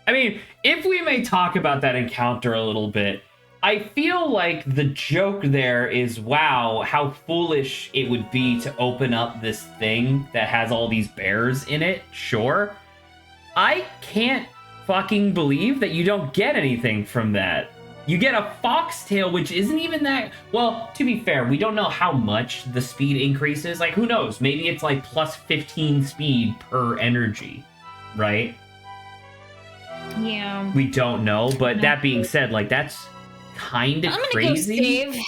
I mean, if we may talk about that encounter a little bit, I feel like the joke there is, wow, how foolish it would be to open up this thing that has all these bears in it. Sure. I can't fucking believe that you don't get anything from that. You get a foxtail, which isn't even that... Well, to be fair, we don't know how much the speed increases. Like, who knows? Maybe it's like plus 15 speed per energy, right? Yeah. We don't know, but that being said, like, that's kind of crazy. I'm gonna go save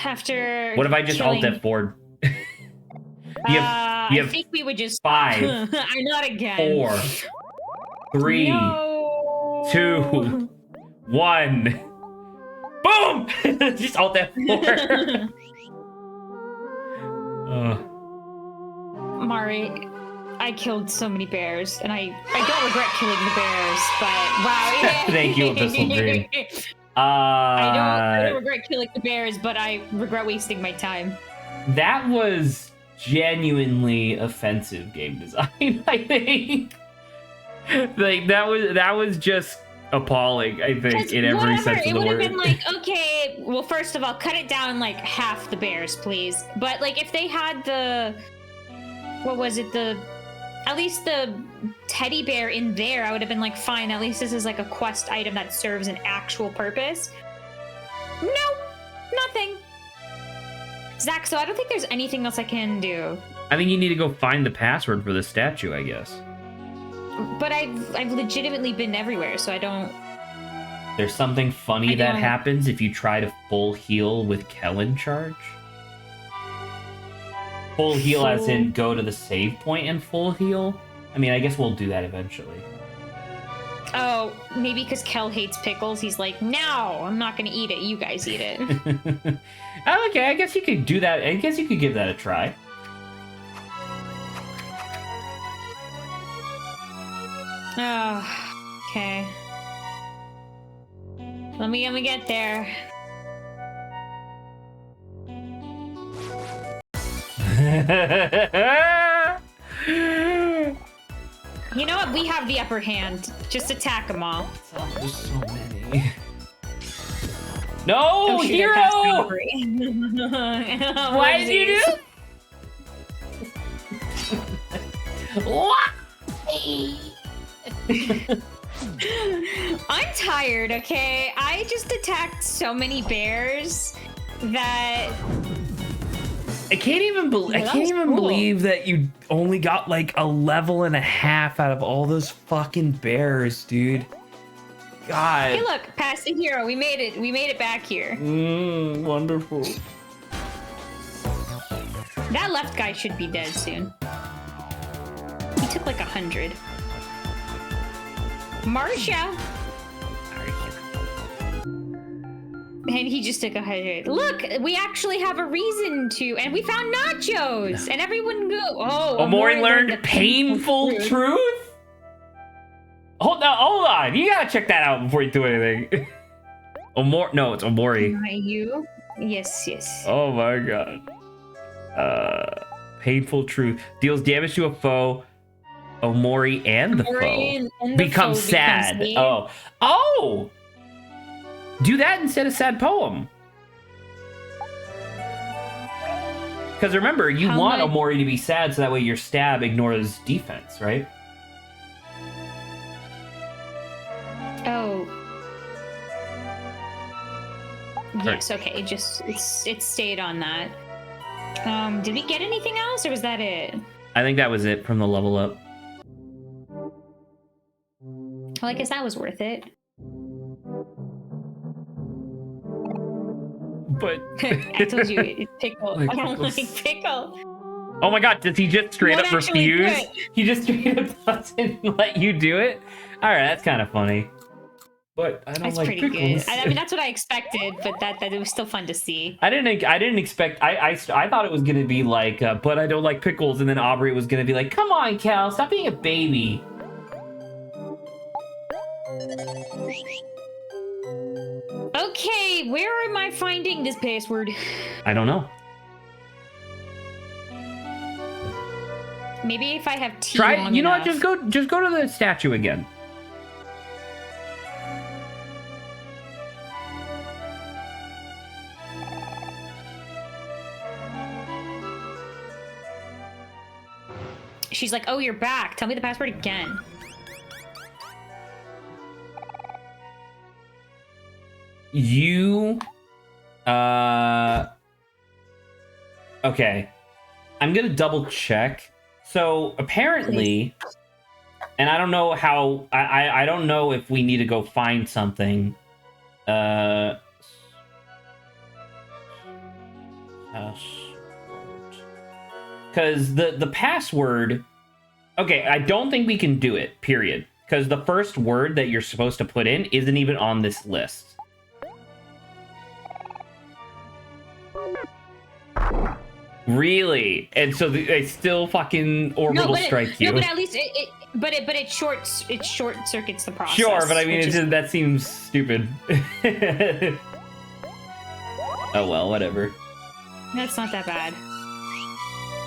after. What if I just alt F4? I think we would just 5. I'm not again. 4, 3, No. 2, 1. Boom! Just alt F4. Mari, I killed so many bears, and I don't regret killing the bears, but wow. Yeah. Thank you, Abyssal Dream. I don't regret killing the bears, but I regret wasting my time. That was genuinely offensive game design, I think. Like that was just appalling, I think, in every sense of the word. It would have been like, okay, well, first of all, cut it down like half the bears, please. But like if they had the what was it, at least the teddy bear in there, I would have been like, fine, at least this is like a quest item that serves an actual purpose. Nope, nothing. Zach, so I don't think there's anything else I can do. I think you need to go find the password for the statue, I guess. But I've legitimately been everywhere, so I don't... There's something funny that happens if you try to full heal with Kellen charge. Full heal as in go to the save point and full heal? I mean, I guess we'll do that eventually. Oh, maybe because Kel hates pickles, he's like, no, I'm not gonna eat it, you guys eat it. Okay, I guess you could do that. I guess you could give that a try. Oh, okay. Let me get there. You know what? We have the upper hand. Just attack them all. There's so many. No, oh, shoot, hero! Why did you do? Why? I'm tired, okay? I just attacked so many bears that I can't even believe that you only got like a level and a half out of all those fucking bears, dude. God. Hey, look, past the hero. We made it. We made it back here. Wonderful. That left guy should be dead soon. He took like 100. Marcia. And he just took 100. Look, we actually have a reason to, and we found nachos, and everyone go. Oh, OMORI learned painful truth. Hold on. You gotta check that out before you do anything. No, it's OMORI. You? Yes. Oh my god. Painful truth deals damage to a foe. OMORI and the foe become sad. Oh. Do that instead of sad poem. Because remember, you want OMORI to be sad so that way your stab ignores defense, right? Oh. Yes, okay. It stayed on that. Did we get anything else or was that it? I think that was it from the level up. Well, I guess that was worth it. But I told you, it's pickle. Like I don't pickles. like pickle. oh my god, does he just straight Won't up actually do refuse? it. He just straight up doesn't let you do it? Alright, that's kind of funny. But I don't That's like pretty pickles. good. I mean, that's what I expected, but that it was still fun to see. I didn't expect. I thought it was gonna be like, but I don't like pickles, and then Aubrey was gonna be like, "Come on, Cal, stop being a baby." Okay, where am I finding this password? I don't know. Maybe if I have tea. Try. long You know what? enough. Just go to the statue again. She's like, "Oh, you're back. Tell me the password again." You. Okay. I'm gonna double check. So apparently, and I don't know how. I don't know if we need to go find something. Because the password. Okay, I don't think we can do it. Period. Because the first word that you're supposed to put in isn't even on this list. Really? And so they still fucking orbital strike you. No, but at least it short circuits the process. Sure, but I mean, that seems stupid. Oh well, whatever. That's not that bad.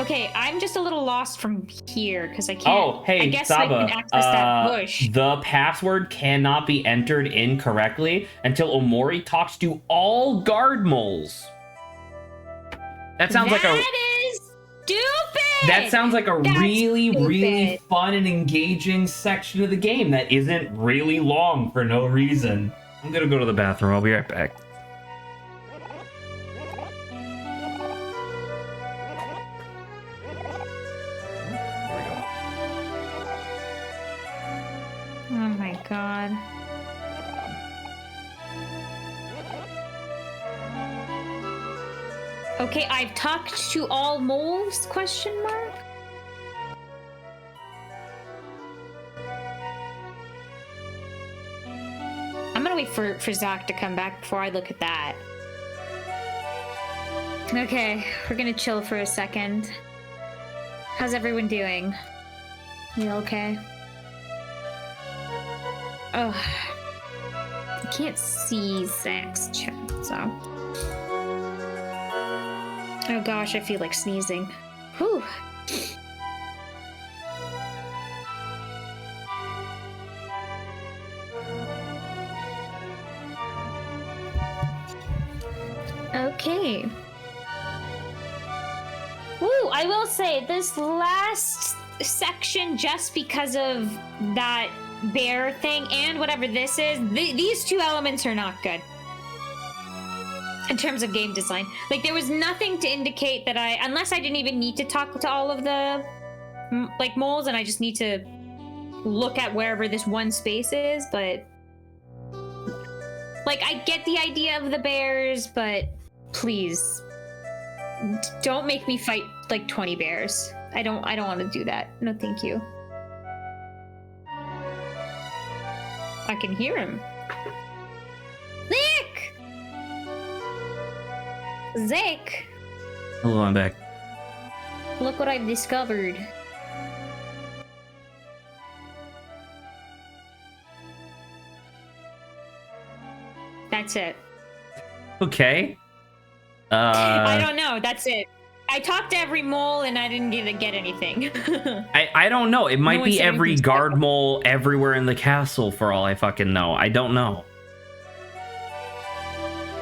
Okay, I'm just a little lost from here because I can't. Oh, hey, I guess Saba, I can access that bush. The password cannot be entered incorrectly until Omori talks to all guard moles. That sounds like a. That is stupid. That sounds like a That's really, stupid. really fun and engaging section of the game that isn't really long for no reason. I'm gonna go to the bathroom. I'll be right back. Oh my god. Okay, I've talked to all moles? Question mark. I'm gonna wait for Zach to come back before I look at that. Okay, we're gonna chill for a second. How's everyone doing? You okay? Oh, I can't see Zach's chat, so. Oh gosh, I feel like sneezing. Whew. Okay. Woo, I will say this last section, just because of that bear thing and whatever this is, these two elements are not good in terms of game design. Like, there was nothing to indicate that unless I didn't even need to talk to all of the like moles, and I just need to look at wherever this one space is. But like, I get the idea of the bears, but please don't make me fight like 20 bears. I don't want to do that. No, thank you. I can hear him. Nick! Zach! Hello, I'm back. Look what I've discovered. That's it. Okay. I don't know. That's it. I talked to every mole and I didn't get anything. I don't know. It might one be said every anything guard mole everywhere in the castle for all I fucking know. I don't know.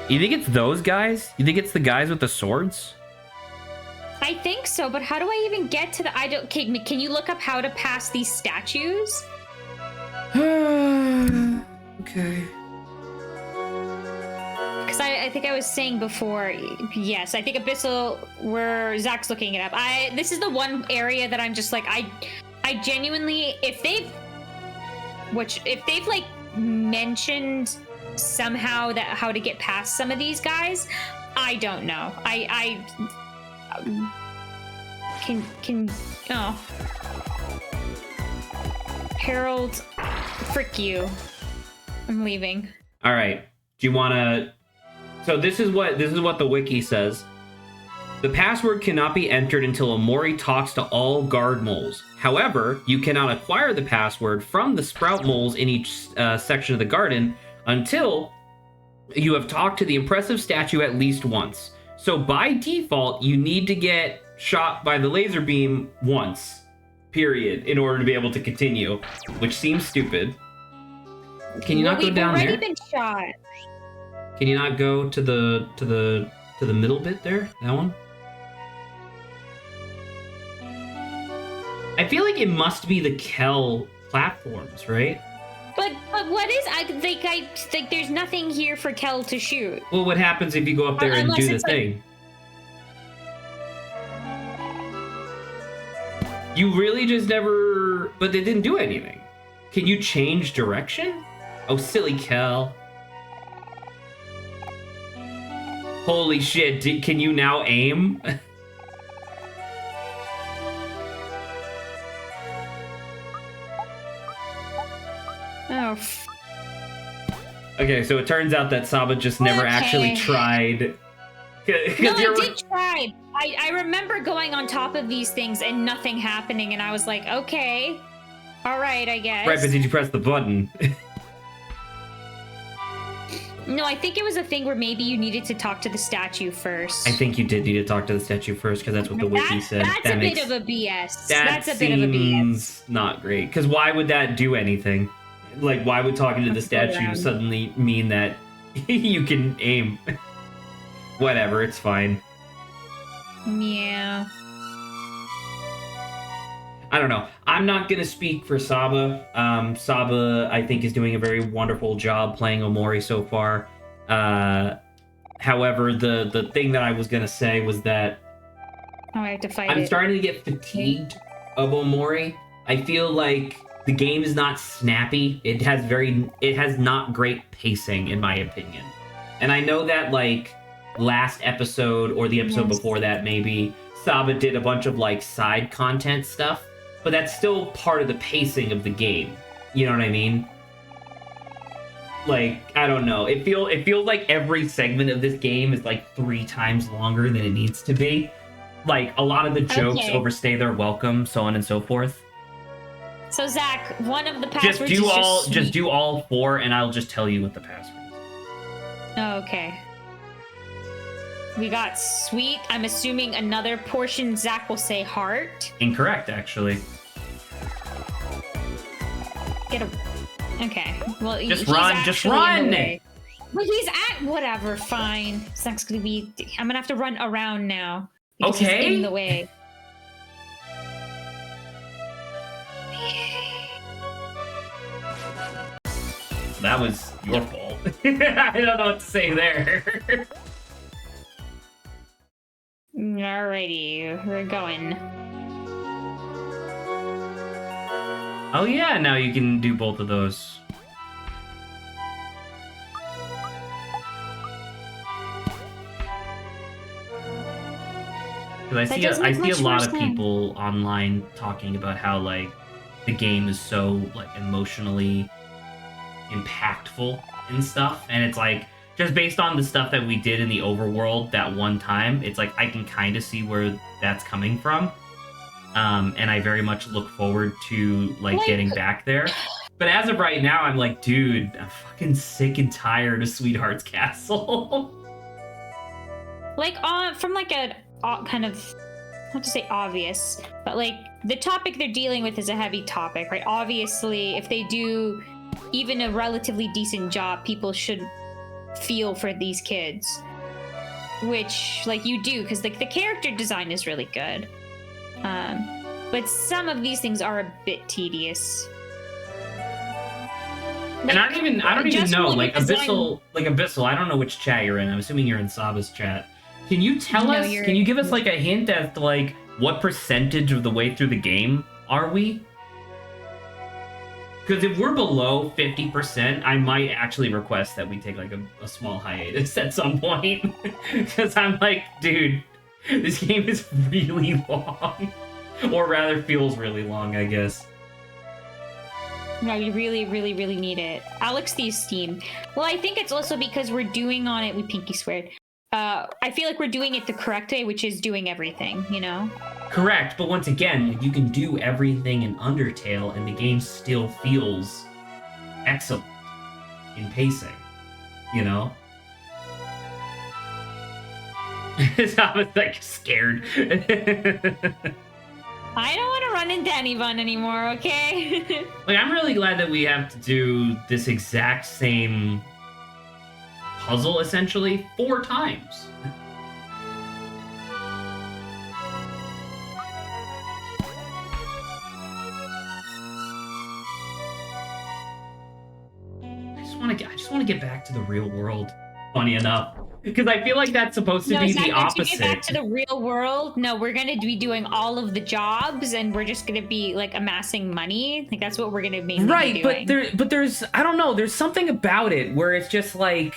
You think it's those guys? You think it's the guys with the swords? I think so, but how do I even get to the... Can you look up how to pass these statues? Okay. because I think I was saying before, yes, I think Abyssal, where Zach's looking it up. This is the one area that I'm just like, I genuinely, if they've like mentioned somehow that how to get past some of these guys, I don't know. I can oh, Harold, frick you. I'm leaving. All right. Do you want to? So this is what the wiki says. The password cannot be entered until OMORI talks to all guard moles. However, you cannot acquire the password from the sprout moles in each section of the garden until you have talked to the impressive statue at least once. So by default, you need to get shot by the laser beam once, period, in order to be able to continue, which seems stupid. Can you not go down there? We've already been shot. Can you not go to the middle bit there? That one? I feel like it must be the Kel platforms, right? But what is I think there's nothing here for Kel to shoot. Well, what happens if you go up there and do the thing? You really just never... But they didn't do anything. Can you change direction? Oh, silly Kel. Holy shit, can you now aim? Oh. Okay, so it turns out that Saba just never actually tried. No, I did try. I remember going on top of these things and nothing happening, and I was like, okay. All right, I guess. Right, but did you press the button? No, I think it was a thing where maybe you needed to talk to the statue first. I think you did need to talk to the statue first, because that's what the wiki said. That's a bit of a BS. That's a bit of a BS. Not great, because why would that do anything? Like, why would talking to the statue suddenly mean that you can aim? Whatever, it's fine. Yeah. I don't know. I'm not going to speak for Saba. Saba, I think, is doing a very wonderful job playing OMORI so far. However, the thing that I was going to say was that I have to fight I'm starting to get fatigued of OMORI. I feel like the game is not snappy. It has not great pacing, in my opinion. And I know that, like, last episode, or the episode before that, maybe, Saba did a bunch of, like, side content stuff. But that's still part of the pacing of the game. You know what I mean? Like, I don't know. It feels like every segment of this game is like 3 times longer than it needs to be. Like, a lot of the jokes overstay their welcome, so on and so forth. So Zach, one of the passwords just do all 4, and I'll just tell you what the password is. Oh, okay. We got sweet. I'm assuming another portion Zach will say heart. Incorrect, actually. Okay. Well, just run. Well, he's at whatever. Fine. Zach's gonna be. I'm gonna have to run around now. Okay. He's in the way. That was your fault. I don't know what to say there. Alrighty, we're going. Oh yeah, now you can do both of those. Because I see a lot of people online talking about how, like, the game is so, like, emotionally impactful and stuff, and it's like, just based on the stuff that we did in the overworld that one time, it's like I can kind of see where that's coming from. And I very much look forward to, like, getting back there. But as of right now, I'm like, dude, I'm fucking sick and tired of Sweetheart's Castle. Like, from, like, a kind of, not to say obvious, but, like, the topic they're dealing with is a heavy topic, right? Obviously, if they do even a relatively decent job, people should feel for these kids. Which, like, you do, because, like, the character design is really good. But some of these things are a bit tedious. And I don't even know, like design... Abyssal, I don't know which chat you're in. I'm assuming you're in Saba's chat. Can you tell No, us, you're can you give us in- like a hint as to like what percentage of the way through the game are we? Because if we're below 50%, I might actually request that we take like a small hiatus at some point. Because I'm like, dude, this game is really long. Or rather, feels really long, I guess. No, you really, really, really need it. Alex the Steam. Well, I think it's also because we're doing on it with Pinky Squared. I feel like we're doing it the correct way, which is doing everything, you know? Correct, but once again, you can do everything in Undertale and the game still feels excellent in pacing, you know? I was like scared. I don't want to run into anyone anymore, okay? Like, I'm really glad that we have to do this exact same puzzle, essentially, 4 times. I just want to get back to the real world, funny enough. Because I feel like that's supposed to be the opposite. To get back to the real world, no, we're gonna be doing all of the jobs, and we're just gonna be like amassing money. Like that's what we're gonna be right, doing. but there's I don't know. There's something about it where it's just like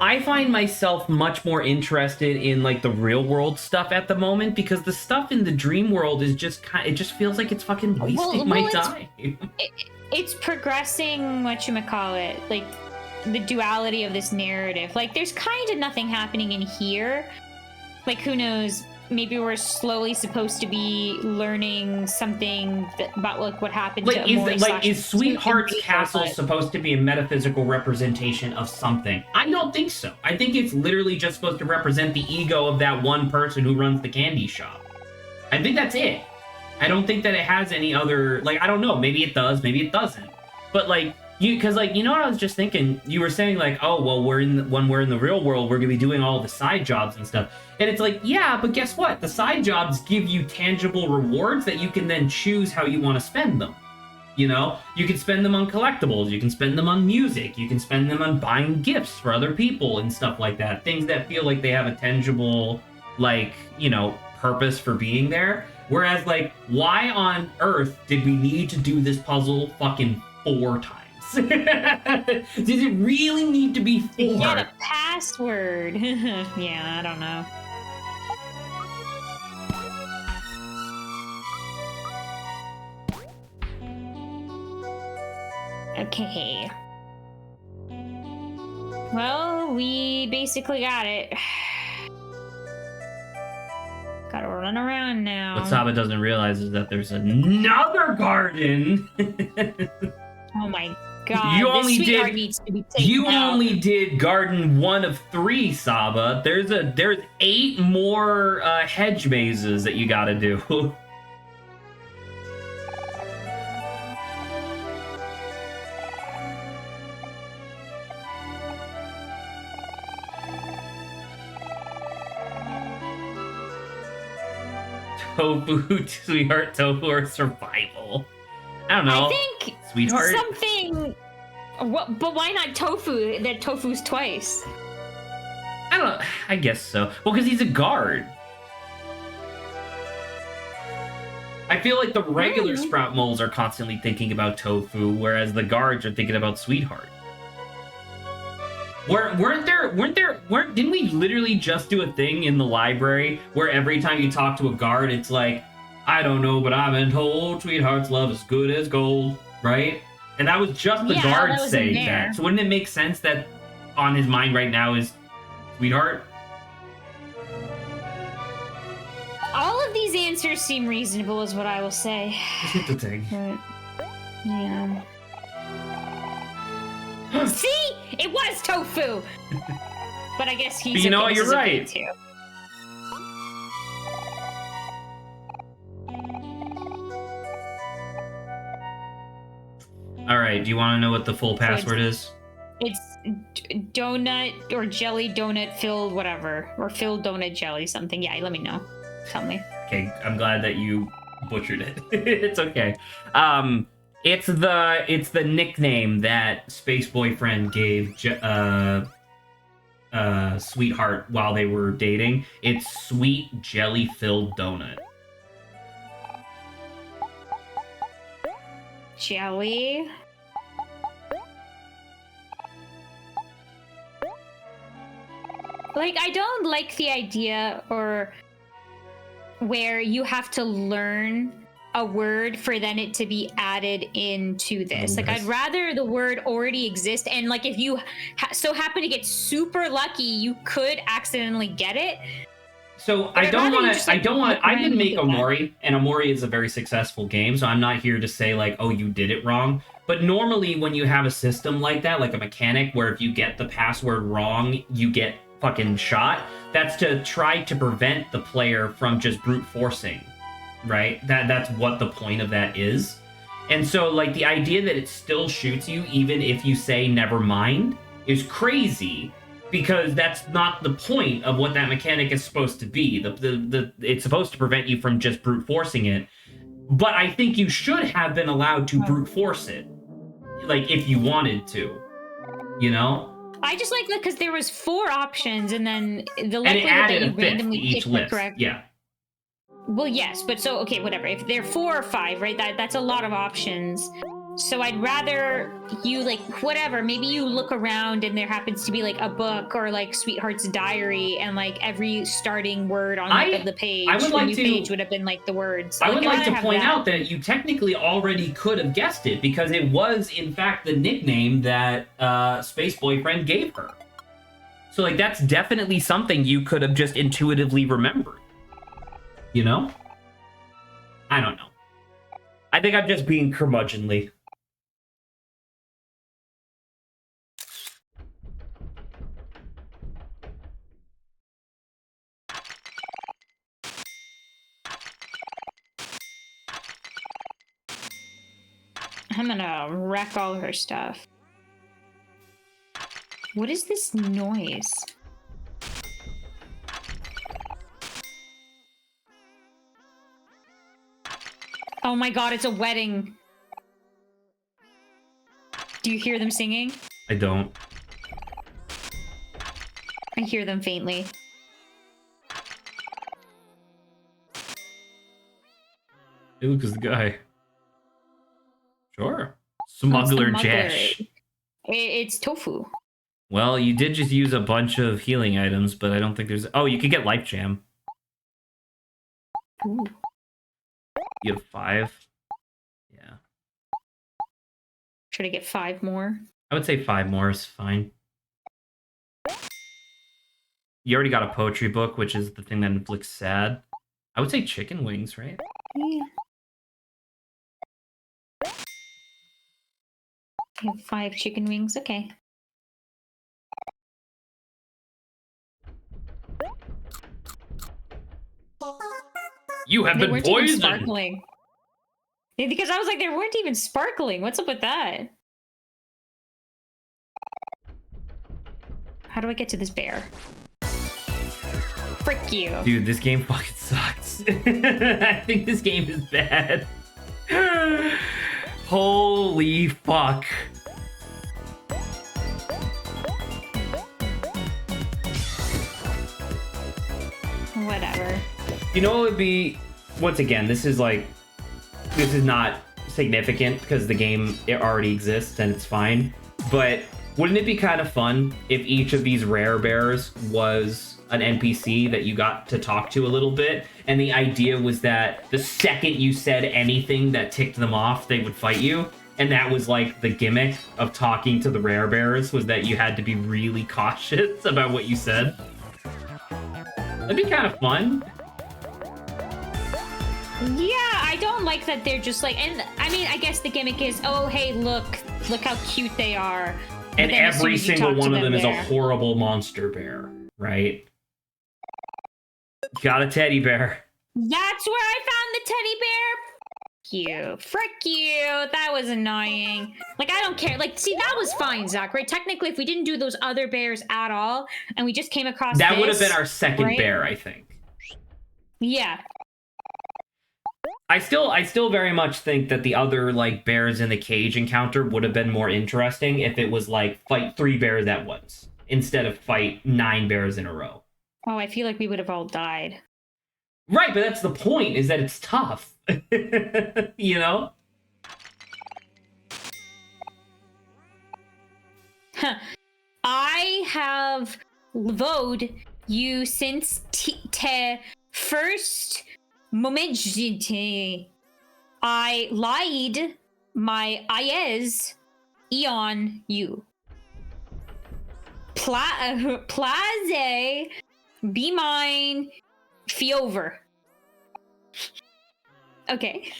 I find myself much more interested in like the real world stuff at the moment because the stuff in the dream world is just it just feels like it's fucking wasting my time. It's progressing. Whatchamacallit, like. The duality of this narrative. Like, there's kind of nothing happening in here. Like, who knows? Maybe we're slowly supposed to be learning something about like what happened to OMORI. Is Sweetheart's Castle supposed to be a metaphysical representation of something? I don't think so. I think it's literally just supposed to represent the ego of that one person who runs the candy shop. I think that's it. I don't think that it has any other, like, I don't know. Maybe it does, maybe it doesn't. But, like, because, like, you know what I was just thinking? You were saying, like, oh, well, when we're in the real world, we're going to be doing all the side jobs and stuff. And it's like, yeah, but guess what? The side jobs give you tangible rewards that you can then choose how you want to spend them. You know? You can spend them on collectibles. You can spend them on music. You can spend them on buying gifts for other people and stuff like that. Things that feel like they have a tangible, like, you know, purpose for being there. Whereas, like, why on earth did we need to do this puzzle fucking 4 times? Does it really need to be 4? Get a password. Yeah, I don't know. Okay. Well, we basically got it. Gotta run around now. What Saba doesn't realize is that there's another garden. Oh my god! You only did. Needs to be taken out. Only did garden 1 of 3, Saba. There's 8 more hedge mazes that you gotta do. Tofu, sweetheart, tofu, or survival. I don't know. I think sweetheart. Something. What? But why not tofu? That tofu's twice. I don't know. I guess so. Well, because he's a guard. I feel like the regular sprout moles are constantly thinking about tofu, whereas the guards are thinking about sweetheart. Didn't we literally just do a thing in the library where every time you talk to a guard, it's like, I don't know, but I've been told sweetheart's love is good as gold, right? And that was just the guard saying that. So wouldn't it make sense that on his mind right now is sweetheart? All of these answers seem reasonable, is what I will say. That's the thing. Yeah. See? It was tofu! But I guess he's. But you know what? You're right. Too. All right. Do you want to know what the full password is? It's donut or jelly donut filled whatever, or filled donut jelly something. Yeah, let me know. Tell me. Okay, I'm glad that you butchered it. It's okay. It's the nickname that Space Boyfriend gave Sweetheart while they were dating. It's sweet jelly filled donut. Jelly. Like, I don't like the idea or where you have to learn a word for then it to be added into this. Like, I'd rather the word already exist, and like if you so happen to get super lucky, you could accidentally get it. So But I don't want to. I like, don't want. I didn't make look at that. OMORI, and OMORI is a very successful game. So I'm not here to say like, oh, you did it wrong. But normally, when you have a system like that, like a mechanic, where if you get the password wrong, you get fucking shot. That's to try to prevent the player from just brute forcing, right? That's what the point of that is. And so, like, the idea that it still shoots you even if you say never mind is crazy. Because that's not the point of what that mechanic is supposed to be. It's supposed to prevent you from just brute forcing it. But I think you should have been allowed to brute force it, like if you wanted to, you know. I just like that because there was 4 options, and then the And it likelihood added that a you fifth randomly to each pick the list. correct. Yeah. Well, yes, but so okay, whatever. If they're 4 or 5, right? That's a lot of options. So I'd rather you like whatever. Maybe you look around and there happens to be like a book or like Sweetheart's diary, and like every starting word on the page, I would like new to- page would have been like the words. So, I would I'd like rather to have point that. out that you technically already could have guessed it because it was, in fact, the nickname that Space Boyfriend gave her. So, like, that's definitely something you could have just intuitively remembered. You know? I don't know. I think I'm just being curmudgeonly. I'm gonna wreck all her stuff. What is this noise? Oh my god, it's a wedding. Do you hear them singing? I don't. I hear them faintly. Hey, look, it's the guy. Sure. Smuggler Jesh. It's tofu. Well, you did just use a bunch of healing items, but I don't think there's... Oh, you could get Life Jam. Ooh. You have 5. Yeah. Should I get 5 more? I would say 5 more is fine. You already got a poetry book, which is the thing that looks sad. I would say chicken wings, right? Yeah. I have 5 chicken wings. Okay. You have They been weren't even poisoned! sparkling. Yeah, because I was like, they weren't even sparkling. What's up with that? How do I get to this bear? Frick you. Dude, this game fucking sucks. I think this game is bad. Holy fuck. Whatever. You know what would be... Once again, this is not significant because the game, it already exists and it's fine. But wouldn't it be kind of fun if each of these rare bears was an NPC that you got to talk to a little bit? And the idea was that the second you said anything that ticked them off, they would fight you. And that was like the gimmick of talking to the rare bears, was that you had to be really cautious about what you said. That'd be kind of fun. Yeah, I don't like that they're just like, and I mean, I guess the gimmick is, oh, hey, look how cute they are. But And then as soon every as you single talk to one of them is a they're- horrible monster bear, right? Got a teddy bear. That's where I found the teddy bear. Frick you. That was annoying. Like, I don't care. Like, see, that was fine, Zach, right? Technically, if we didn't do those other bears at all, and we just came across That would have this, been our second right? bear, I think. Yeah. I still very much think that the other like bears in the cage encounter would have been more interesting if it was like fight 3 bears at once instead of fight 9 bears in a row. Oh, I feel like we would have all died. Right, but that's the point, is that it's tough. You know? I have voted you since te first moment. I lied my eyes on you. Plaze, be mine, Fiover. Okay.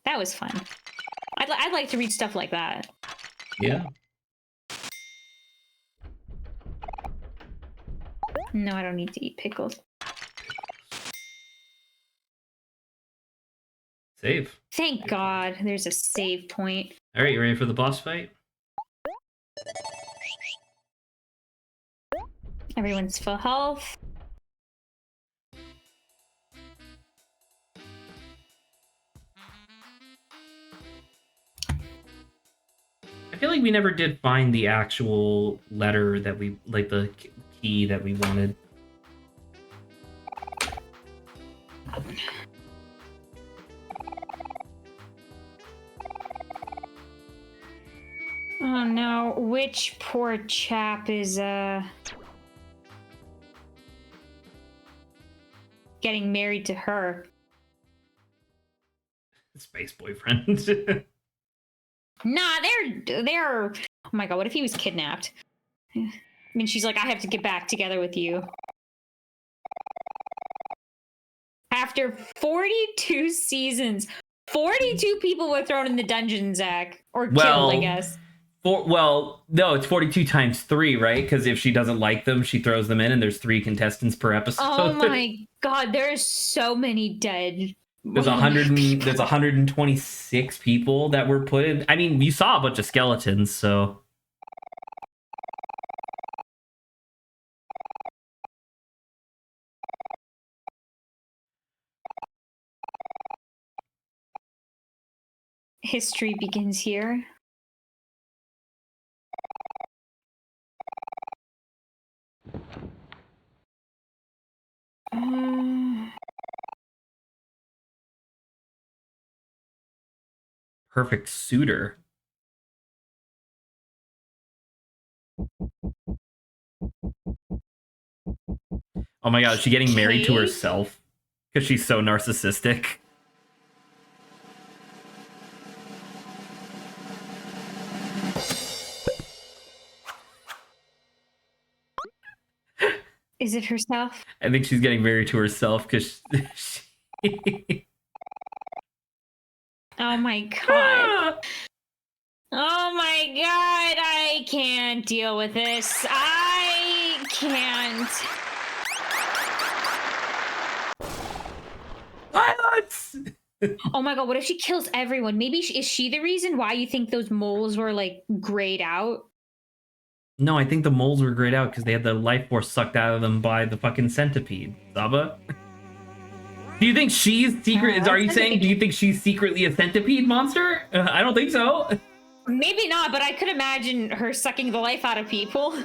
That was fun. I'd like to read stuff like that. Yeah. No, I don't need to eat pickles. Save. Thank God there's a save point. All right, you ready for the boss fight? Everyone's full health. I feel like we never did find the actual letter that we, like the key that we wanted. Oh no, which poor chap is getting married to her? Space boyfriend. Nah, they're oh my God, what if he was kidnapped? I mean, she's like, I have to get back together with you. After 42 seasons, 42 people were thrown in the dungeon, Zach. Or killed, I guess. Well, no, it's 42 times 3, right? Because if she doesn't like them, she throws them in, and there's 3 contestants per episode. Oh my God, there's so many dead. There's 126 people that were put in. I mean, you saw a bunch of skeletons, so. History begins here. Perfect suitor. Oh my God, is she getting married to herself? Because she's so narcissistic. Is it herself? I think she's getting married to herself because Oh my God. Oh my God, I can't deal with this. I can't. Violence! Oh my God, what if she kills everyone? Maybe is she the reason why you think those moles were like grayed out? No, I think the moles were grayed out because they had the life force sucked out of them by the fucking centipede. Zaba? Do you think she's secret? Are you saying, do you think she's secretly a centipede monster? I don't think so. Maybe not, but I could imagine her sucking the life out of people.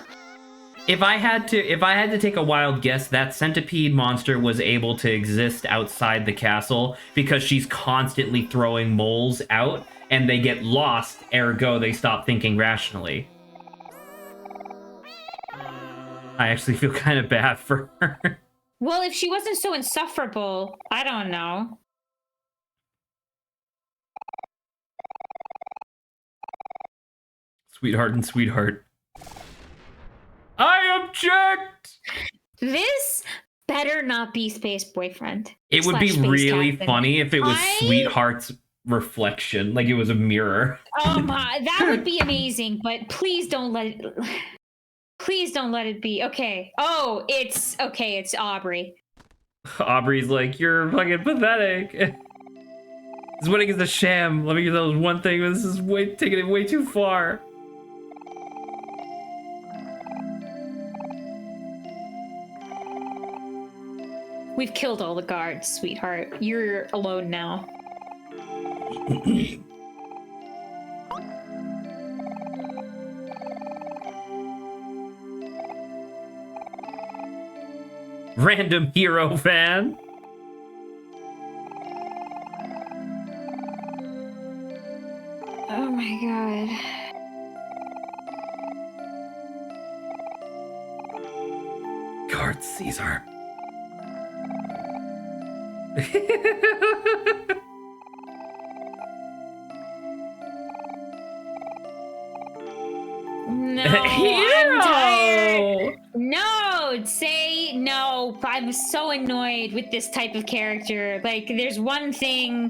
If I had to take a wild guess, that centipede monster was able to exist outside the castle because she's constantly throwing moles out and they get lost, ergo they stop thinking rationally. I actually feel kind of bad for her. Well, if she wasn't so insufferable, I don't know. Sweetheart and sweetheart. I object! This better not be Space Boyfriend. It would be really funny if it was Sweetheart's reflection, like it was a mirror. Oh my, that would be amazing, but please don't let it... Please don't let it be. Okay. Oh, it's Aubrey. Aubrey's like, you're fucking pathetic. This wedding is a sham. Let me get that one thing, but this is taking it way too far. We've killed all the guards, sweetheart. You're alone now. Random hero fan. Oh my god. Guard Caesar. No, Hero! I'm tired. No, say no. I'm so annoyed with this type of character. Like, there's one thing,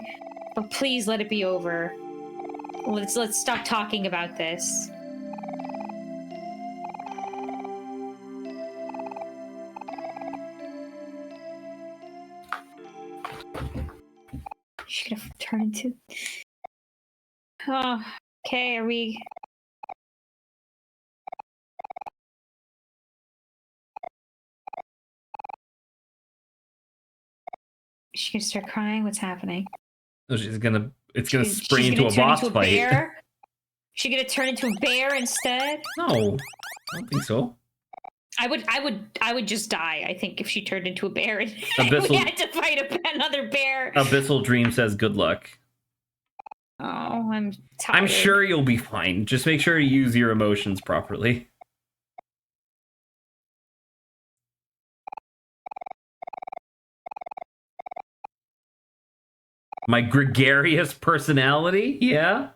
but please let it be over. Let's stop talking about this. She's gonna turn into. Oh, okay. Are we? She's gonna start crying. What's happening? So it's gonna spring into a turn boss into fight. Bear? She's gonna turn into a bear instead? No, I don't think so. I would just die, I think, if she turned into a bear and Abyssal- we had to fight another bear. Abyssal Dream says good luck. Oh, I'm tired. I'm sure you'll be fine. Just make sure to use your emotions properly. My gregarious personality? Yeah?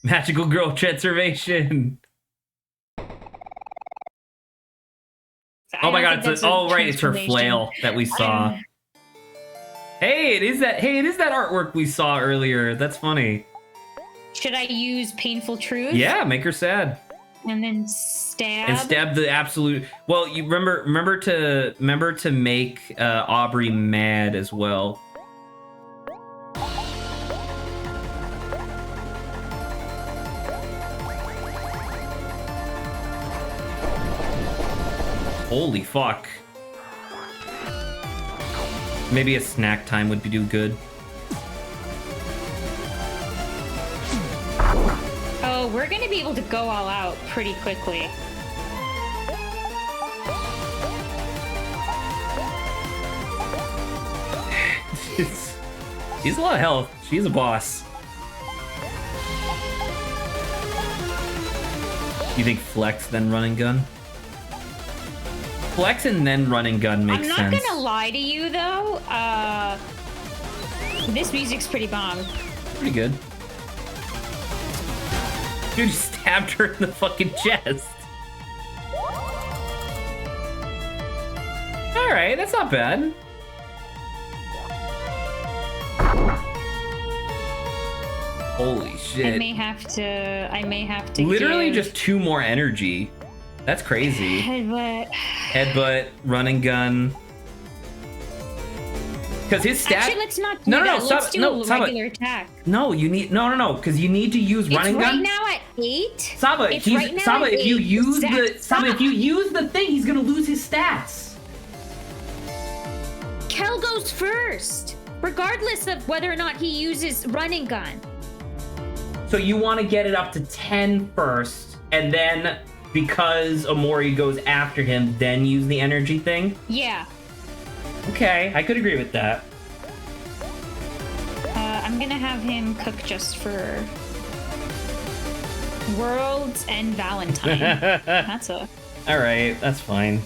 Magical girl transformation. Oh my god, it's right, it's her flail that we saw. Hey, it is that artwork we saw earlier. That's funny. Should I use Painful Truth? Yeah, make her sad. And then stab? And stab the absolute. Well, you remember to make Aubrey mad as well. Holy fuck. Maybe a snack time would do good. Oh, we're gonna be able to go all out pretty quickly. She's a lot of health. She's a boss. You think flex then run and gun? Flex and then run and gun makes sense. I'm not gonna lie to you though. This music's pretty bomb. Pretty good. Dude stabbed her in the fucking chest. Alright, that's not bad. Holy shit. I may have to Literally give... just 2 more energy. That's crazy. Headbutt, run and gun. Because his stat. Actually, let's not do that. Let's do a regular attack. No, you need no. Because you need to use run and gun. Right now at 8. Saba, if you use the thing, he's gonna lose his stats. Kel goes first, regardless of whether or not he uses run and gun. So you want to get it up to 10 first, and then because Omori goes after him, then use the energy thing? Yeah. Okay, I could agree with that. I'm gonna have him cook just for Worlds and Valentine. That's a... Alright, that's fine.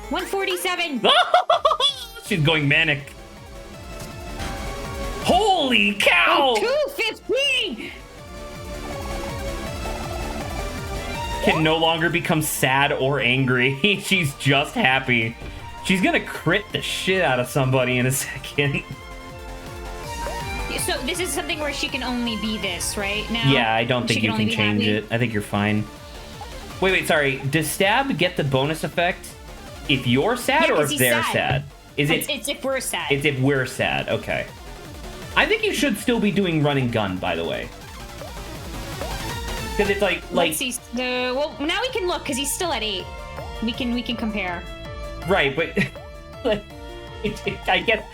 147! She's going manic. Holy cow! 215! Can no longer become sad or angry. She's just happy. She's gonna crit the shit out of somebody in a second. So this is something where she can only be this, right? Now? Yeah, I don't think you can change it. I think you're fine. Wait, sorry. Does stab get the bonus effect if you're sad or if they're sad? It's if we're sad. It's if we're sad. Okay. I think you should still be doing run and gun, by the way. Because it's like Let's see. Well, now we can look because he's still at 8. We can compare. right, but like, I guess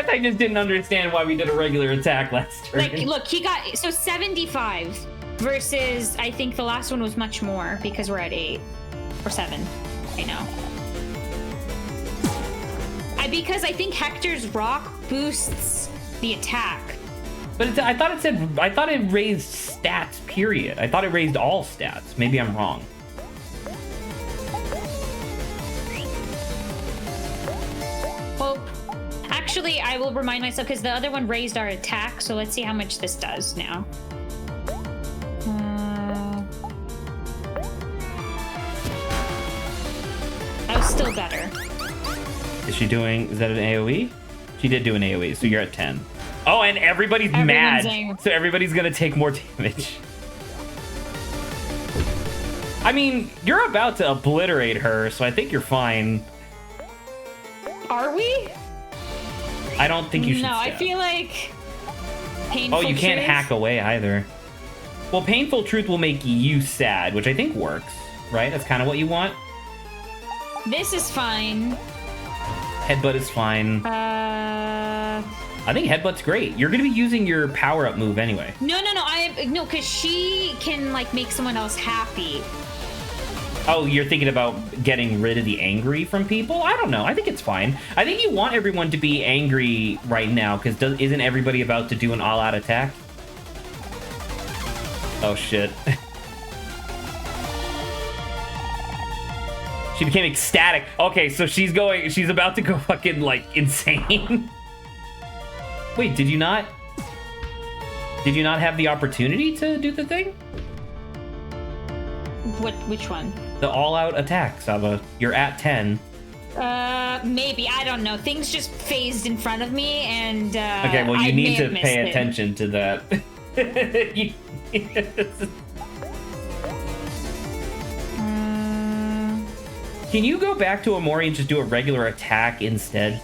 I just didn't understand why we did a regular attack last turn. Like, look, he got 75 versus I think the last one was much more because we're at 8 or 7. I know. Because I think Hector's rock boosts the attack. But I thought it raised stats. Period. I thought it raised all stats. Maybe I'm wrong. Well, actually, I will remind myself because the other one raised our attack. So let's see how much this does now. That was still better. Is that an AoE? She did do an AoE, so you're at 10. Oh, and everybody's mad. So everybody's gonna take more damage. I mean, you're about to obliterate her, so I think you're fine. Are we? I don't think you should. No, stab. I feel like painful. Oh, you can't hack away either. Well, painful truth will make you sad, which I think works, right? That's kind of what you want. This is fine. Headbutt is fine. I think Headbutt's great. You're gonna be using your power-up move anyway. No, because she can like make someone else happy. Oh, you're thinking about getting rid of the angry from people? I don't know. I think it's fine. I think you want everyone to be angry right now, because isn't everybody about to do an all-out attack? Oh, shit. She became ecstatic. Okay, so she's about to go fucking, like, insane. Wait, did you not have the opportunity to do the thing? Which one? The all-out attack, Saba. You're at 10. Maybe. I don't know. Things just phased in front of me, and, okay, well, you need to pay attention to that. Can you go back to Omori and just do a regular attack instead?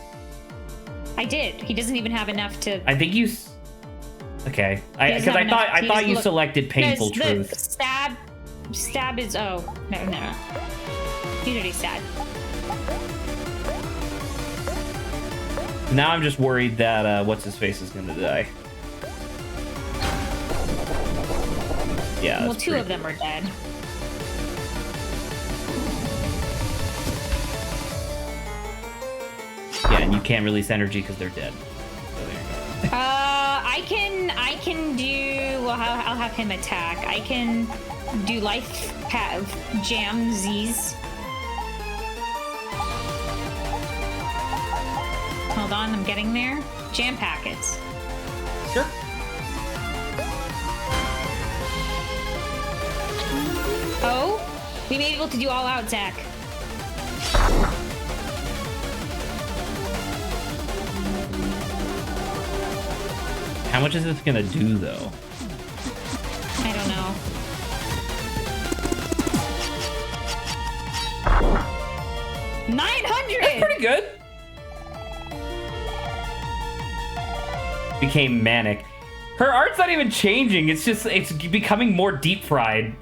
I did. He doesn't even have enough to... I think you... Okay. Because I thought you selected Painful Truth. Stab is... Oh. No. He's already sad. Now I'm just worried that What's-His-Face is going to die. Yeah. Well, 2 of them are dead. Yeah, and you can't release energy because they're dead. So there you go. I can do... Well, I'll have him attack. I can do life jam Z's. Hold on, I'm getting there. Jam packets. Sure. Oh, we may be able to do all out, Zach. How much is this gonna do, though? I don't know. $900! That's pretty good. Became manic. Her art's not even changing. It's becoming more deep fried.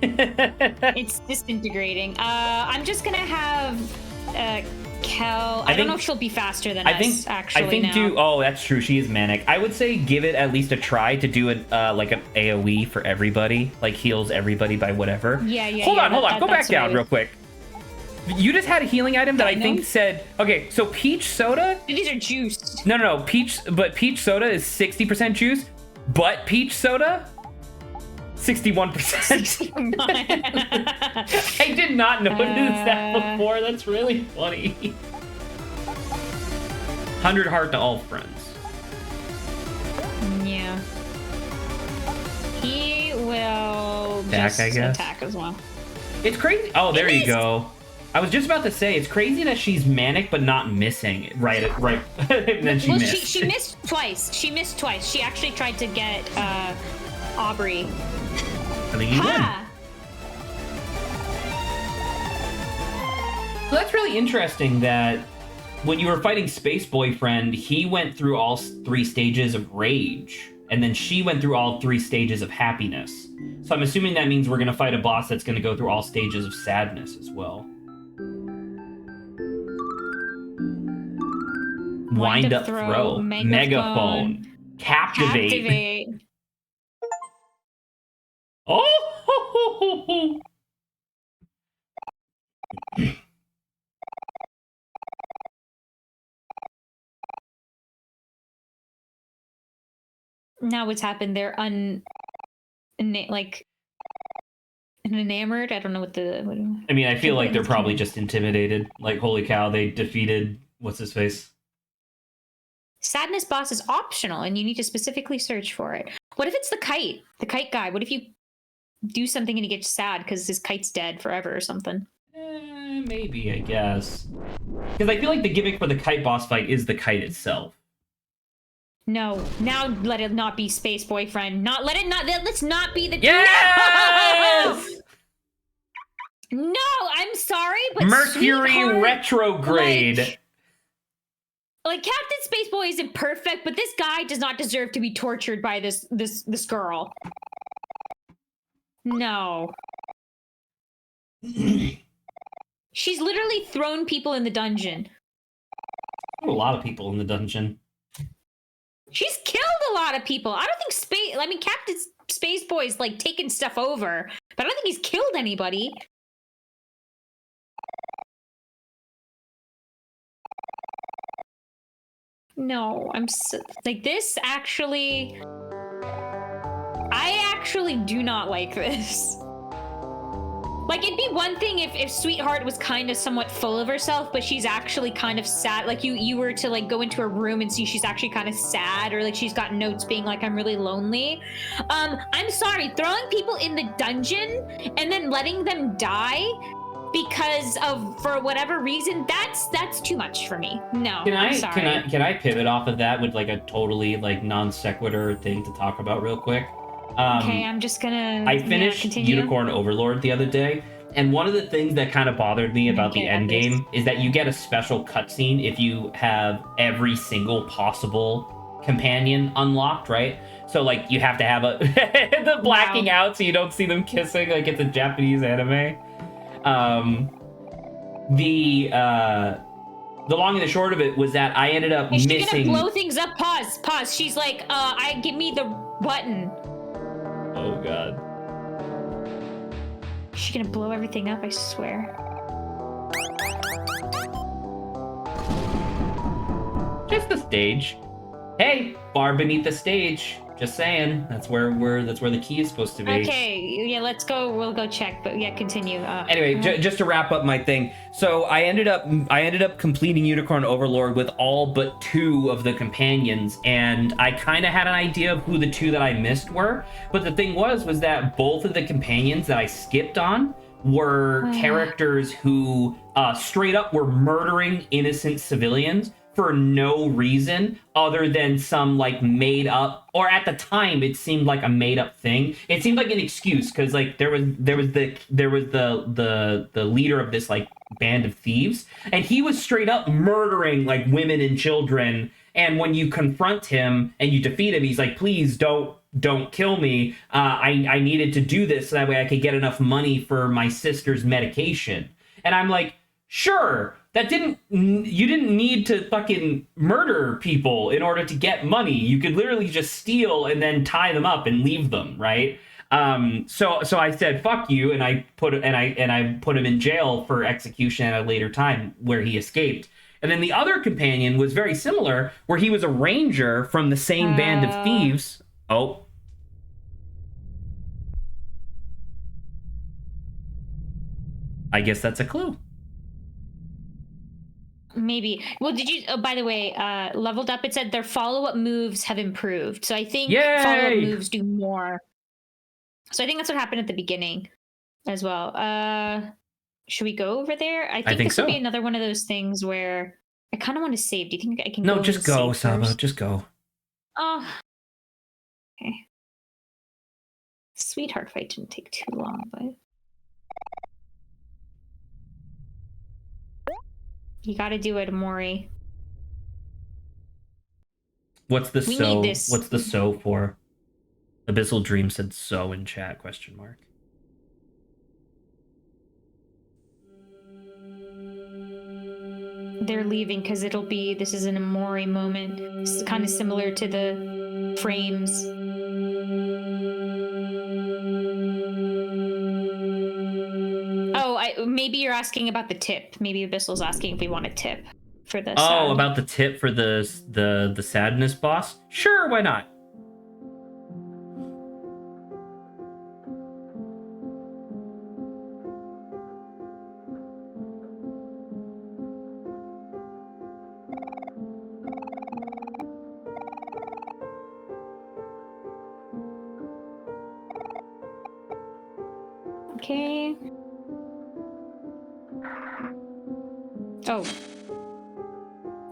It's disintegrating. I'm just gonna have Kel. I don't know if she'll be faster than us. Actually, Oh, that's true. She is manic. I would say give it at least a try to do it like an AOE for everybody, like heals everybody by whatever. Yeah. Hold on. Go back down real quick. You just had a healing item that I think said, okay, so peach soda. These are juice. No, peach soda is 60% juice, but peach soda 61%. I did not notice that before. That's really funny. 100 heart to all friends. Yeah. He will attack, I guess. Attack as well. It's crazy. Oh, there you go. I was just about to say, it's crazy that she's manic but not missing. Right. And then she missed. She missed twice. She actually tried to get Aubrey. I think you win. So that's really interesting that when you were fighting Space Boyfriend, he went through all 3 stages of rage. and then she went through all 3 stages of happiness. So I'm assuming that means we're going to fight a boss that's going to go through all stages of sadness as well. Wind up throw. Megaphone. Captivate. Oh! Now what's happened? They're enamored. I don't know what the. I mean, I feel like they're probably just intimidated. Like, holy cow, they defeated what's his face. Sadness boss is optional, and you need to specifically search for it. What if it's the kite guy? What if you do something and he gets sad because his kite's dead forever or something? Maybe, I guess. Because I feel like the gimmick for the kite boss fight is the kite itself. No, now let it not be Space Boyfriend. Let's not be the. Yes! No, I'm sorry, but Mercury retrograde. Like Captain Spaceboy isn't perfect, but this guy does not deserve to be tortured by this girl. No. She's literally thrown people in the dungeon. A lot of people in the dungeon. She's killed a lot of people. I don't think Captain Spaceboy's like taken stuff over, but I don't think he's killed anybody. No, this actually. I actually do not like this. Like, it'd be one thing if Sweetheart was kind of somewhat full of herself, but she's actually kind of sad. Like, you were to, like, go into her room and see she's actually kind of sad, or, like, she's got notes being like, I'm really lonely. I'm sorry, throwing people in the dungeon and then letting them die because for whatever reason, that's too much for me. No, I'm sorry. Can I pivot off of that with, like, a totally, like, non sequitur thing to talk about real quick? Okay, I'm just gonna. I finished Unicorn Overlord the other day, and one of the things that kind of bothered me about the end game is that you get a special cutscene if you have every single possible companion unlocked, right? So, like, you have to have the blacking out so you don't see them kissing, like it's a Japanese anime. The long and the short of it was that I ended up missing. She's gonna blow things up. Pause. She's like, give me the button. Oh god. She's gonna blow everything up, I swear. Just the stage. Hey, bar beneath the stage. Just saying. That's where the key is supposed to be. Okay, yeah, let's go. We'll go check. But yeah, continue. Anyway, just to wrap up my thing. So I ended up completing Unicorn Overlord with all but 2 of the companions, and I kind of had an idea of who the 2 that I missed were. But the thing was that both of the companions that I skipped on were characters who straight up were murdering innocent civilians for no reason other than some like made up, or at the time it seemed like a made up thing. It seemed like an excuse because like there was the leader of this like band of thieves, and he was straight up murdering like women and children. And when you confront him and you defeat him, he's like, please don't kill me. I needed to do this so that way I could get enough money for my sister's medication. And I'm like, sure, you didn't need to fucking murder people in order to get money. You could literally just steal and then tie them up and leave them, right? So I said, fuck you, and I put him in jail for execution at a later time where he escaped. And then the other companion was very similar, where he was a ranger from the same band of thieves. Oh. I guess that's a clue. Maybe. Well, did you? Oh, by the way, leveled up. It said their follow-up moves have improved. So I think follow-up moves do more. So I think that's what happened at the beginning, as well. Should we go over there? I think this so. Will be another one of those things where I kind of want to save. Do you think I can? No, just go, Saba. Just go. Oh. Okay. Sweetheart fight didn't take too long, but. You gotta do it, OMORI. What's the so? What's the so for? Abyssal Dream said so in chat, question mark. They're leaving because this is an OMORI moment. It's kind of similar to the frames. Oh, maybe you're asking about the tip. Maybe Abyssal's asking if we want a tip for the sad. About the tip for the sadness boss? Sure, why not? Okay. Oh.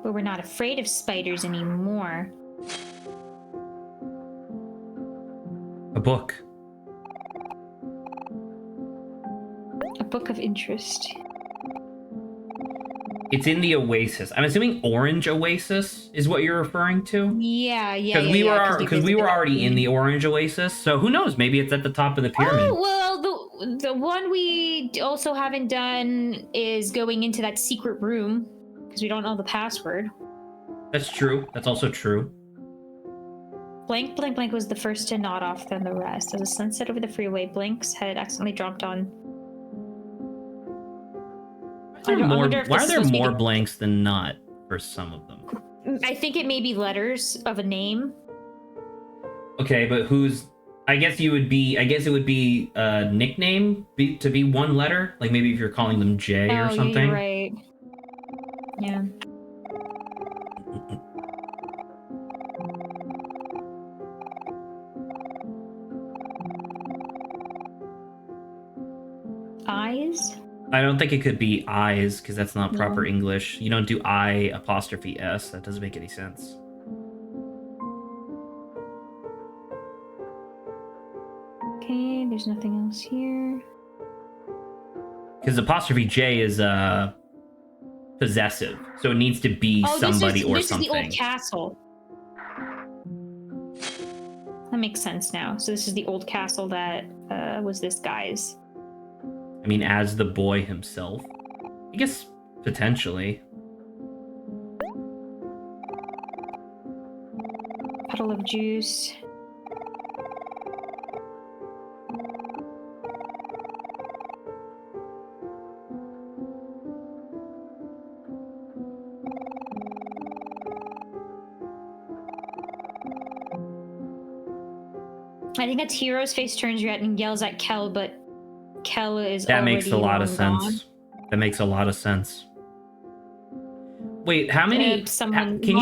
But we're not afraid of spiders anymore. A book. A book of interest. It's in the Oasis. I'm assuming Orange Oasis is what you're referring to? Yeah. Because we were already in the Orange Oasis, so who knows? Maybe it's at the top of the pyramid. Oh, well, the one we also haven't done is going into that secret room, because we don't know the password. That's true. That's also true. Blank, blank, blank was the first to nod off than the rest. As the sunset over the freeway, Blank's head accidentally dropped on. Why are there more blanks than not for some of them? I think it may be letters of a name. Okay, but who's... I guess it would be a nickname to be one letter? Like maybe if you're calling them J or something? You're right. Yeah. Eyes? I don't think it could be eyes, because that's not proper English. You don't do I''S. That doesn't make any sense. Okay, there's nothing else here. Because apostrophe J is possessive, so it needs to be somebody or something. This is the old castle. That makes sense now. So this is the old castle that was this guy's. I mean, as the boy himself. I guess, potentially. Puddle of juice. I think that's Hero's face turns red and yells at Kel, but Kel is that already makes a lot of sense. gone. That makes a lot of sense. Wait, how many? Can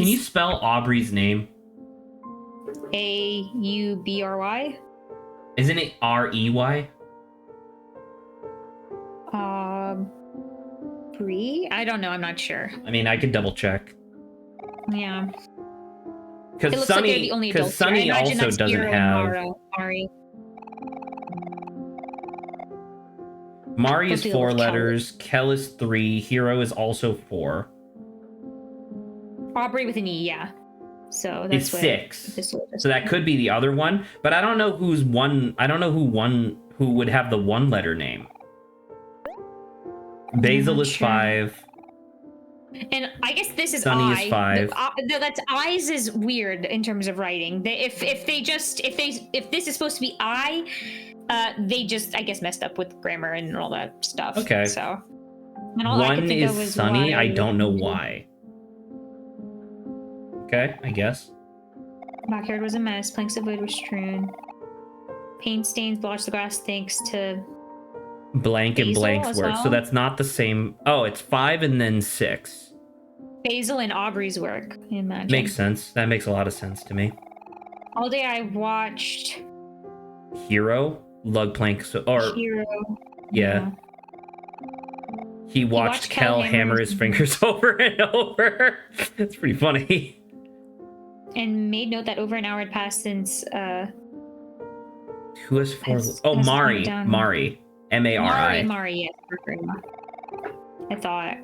you spell Aubrey's name? Aubry. Isn't it Rey? Bree? I don't know. I'm not sure. I mean, I could double check. Yeah. Because Sunny also doesn't have. Mari is 4 letters. Kel is 3. Hero is also 4. Aubrey with an E, yeah. So that's it's 6. So that could be the other one, but I don't know who's one. I don't know who would have the 1-letter name. Basil is 5. And I guess this is Sunny is 5. That's eyes is weird in terms of writing. If this is supposed to be I, they just I guess messed up with grammar and all that stuff. Okay. So and all I can 1 think is of is Sunny. why I don't know why. Okay, I guess. Backyard was a mess. Planks of wood were strewn. Paint stains blotched the grass thanks to Blank and Basil blank's as work. well? So that's not the same. Oh, it's 5 and then 6. Basil and Aubrey's work. I imagine. Makes sense. That makes a lot of sense to me. All day I watched Hero, lug plank, or Hero. yeah. He watched Kel hammer his fingers over and over. That's pretty funny. And made note that over an hour had passed since Who has 4? Oh, Mari. Mari. Mari. Mari, yes. I thought.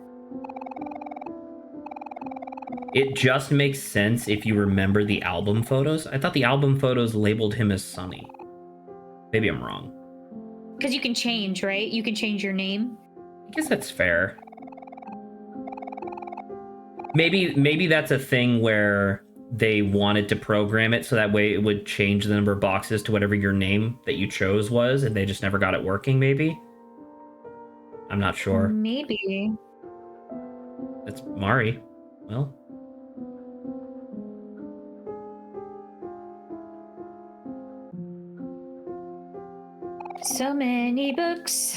It just makes sense if you remember the album photos. I thought the album photos labeled him as Sonny. Maybe I'm wrong. Because you can change, right? You can change your name. I guess that's fair. Maybe that's a thing where they wanted to program it so that way it would change the number of boxes to whatever your name that you chose was, and they just never got it working, maybe? I'm not sure. Maybe. It's Mari. Well. So many books.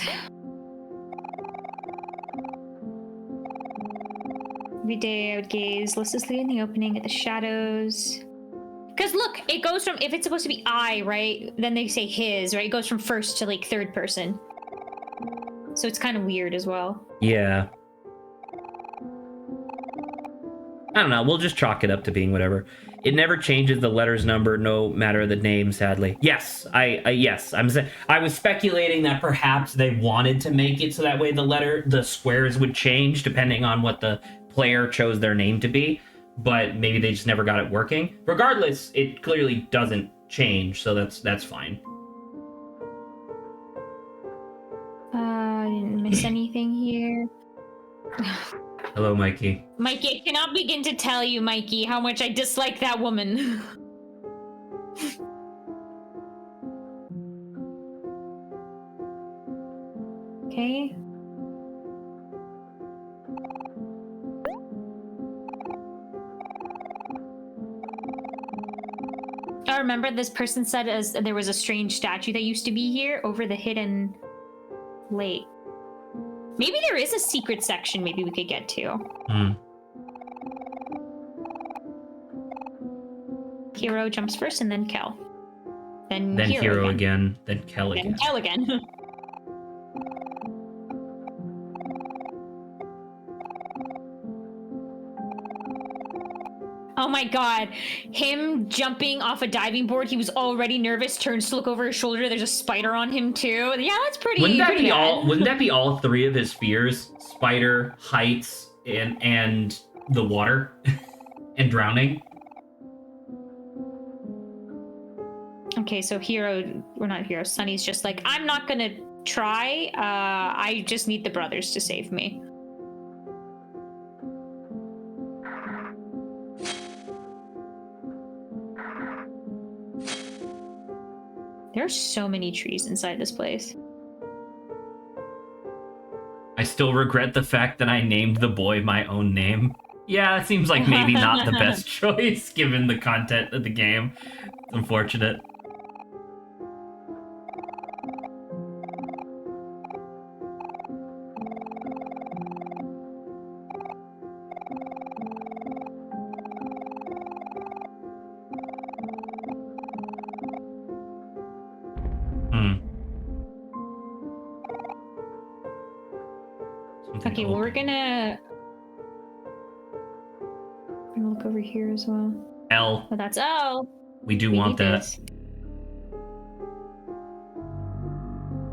Every day I would gaze listlessly in the opening at the shadows. Because look, it goes from, if it's supposed to be I, right? Then they say his, right? It goes from first to like third person. So it's kind of weird as well. Yeah. I don't know. We'll just chalk it up to being whatever. It never changes the letter's number, no matter the name. Sadly, yes. Yes. I was speculating that perhaps they wanted to make it so that way the squares would change depending on what the player chose their name to be. But maybe they just never got it working. Regardless, it clearly doesn't change, so that's fine. I didn't miss anything here. Hello, Mikey. Mikey, I cannot begin to tell you, Mikey, how much I dislike that woman. Okay. I remember this person said as there was a strange statue that used to be here over the hidden lake. Maybe there is a secret section maybe we could get to. Hero jumps first and then Kel. Then Hero again. Then Kel again. Then Kel again. Oh my god. Him jumping off a diving board, he was already nervous, turns to look over his shoulder, there's a spider on him too. Yeah, that's pretty Wouldn't bad. that be all three of his fears? Spider, heights, and the water and drowning? Okay, so Sunny's just like, I'm not gonna try. I just need the brothers to save me. There are so many trees inside this place. I still regret the fact that I named the boy my own name. Yeah, it seems like maybe not the best choice given the content of the game. It's unfortunate. Okay, well, we're gonna look over here as well. L. Oh, that's L. We do want that.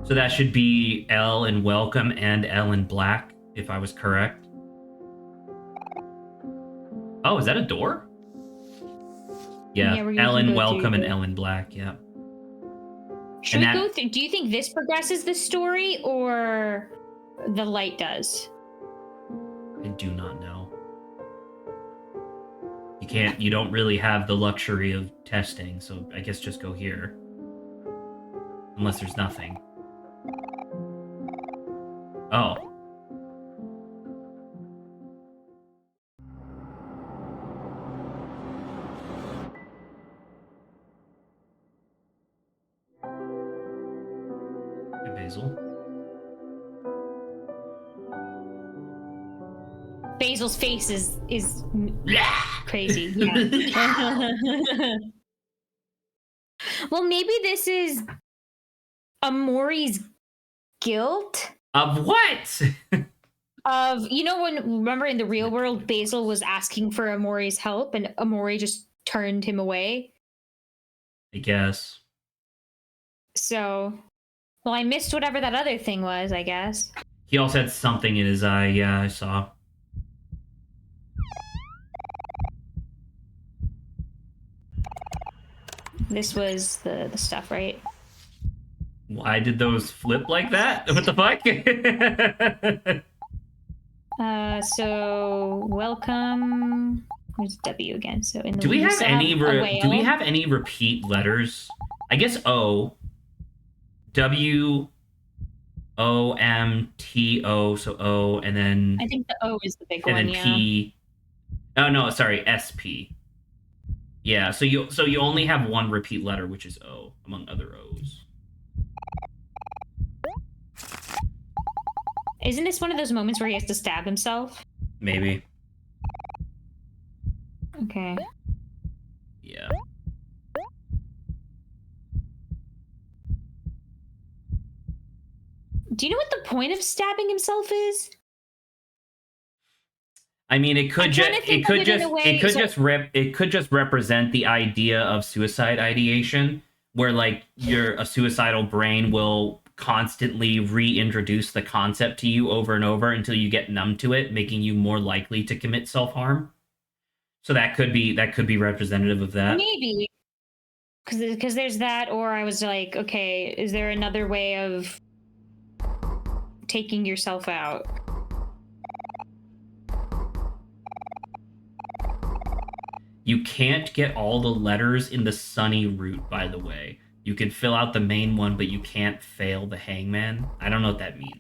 So that should be L in welcome and L in black, if I was correct. Oh, is that a door? Yeah, L in welcome and L in black, yeah. Should we go through? Do you think this progresses the story or the light does? I do not know. You don't really have the luxury of testing, so I guess just go here. Unless there's nothing. Oh. Hey, Basil. Basil's face is crazy. Yeah. Well, maybe this is OMORI's guilt. Of what? Remember in the real world, Basil was asking for OMORI's help and OMORI just turned him away? I guess. So, well, I missed whatever that other thing was, I guess. He also had something in his eye, yeah, I saw. This was the stuff, right? Why did those flip like that? What the fuck? So welcome. Where's W again? So in the Do we have still any have a whale. do we have any repeat letters? I guess O, W, O, M, T, O, so O, and then I think the O is the big and one, then yeah. P. Oh no, sorry, SP. Yeah, so you only have one repeat letter, which is O, among other O's. Isn't this one of those moments where he has to stab himself? Maybe. Okay. Yeah. Do you know what the point of stabbing himself is? I mean, it could just represent the idea of suicide ideation, where like a suicidal brain will constantly reintroduce the concept to you over and over until you get numb to it, making you more likely to commit self-harm. So that could be representative of that. Maybe. Because there's that, or I was like, okay, is there another way of taking yourself out? You can't get all the letters in the sunny route, by the way. You can fill out the main one, but you can't fail the hangman. I don't know what that means.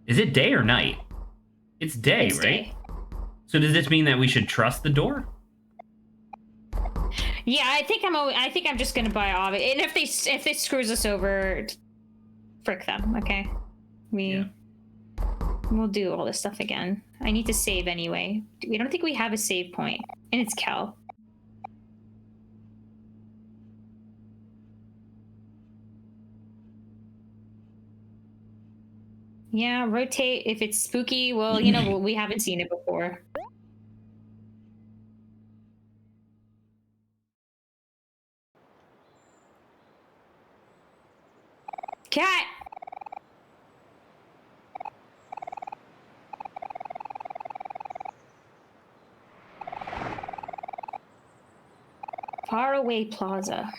Is it day or night? It's day, It's right? day. So does this mean that we should trust the door? Yeah, I think I'm just gonna buy Ovid. And if they screws us over, frick them. Okay, we'll do all this stuff again. I need to save anyway. We don't think we have a save point, and it's Kel. Yeah, rotate if it's spooky. Well, you know, we haven't seen it before. Cat! Faraway Plaza.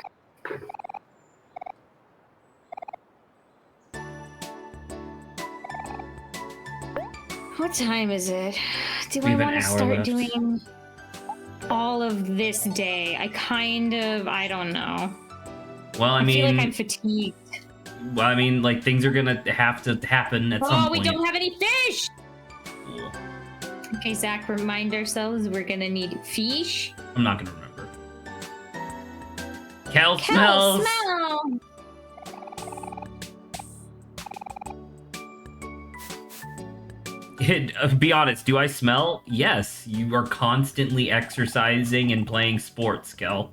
What time is it? Do I want to start doing all of this day? I don't know. Well, I mean, feel like I'm fatigued. Well, I mean, like things are gonna have to happen at some point. Oh, we don't have any fish. Cool. Okay, Zach, remind ourselves we're gonna need fish. I'm not gonna remember. Kel smells. Smell. Be honest, do I smell? Yes, you are constantly exercising and playing sports, Kel.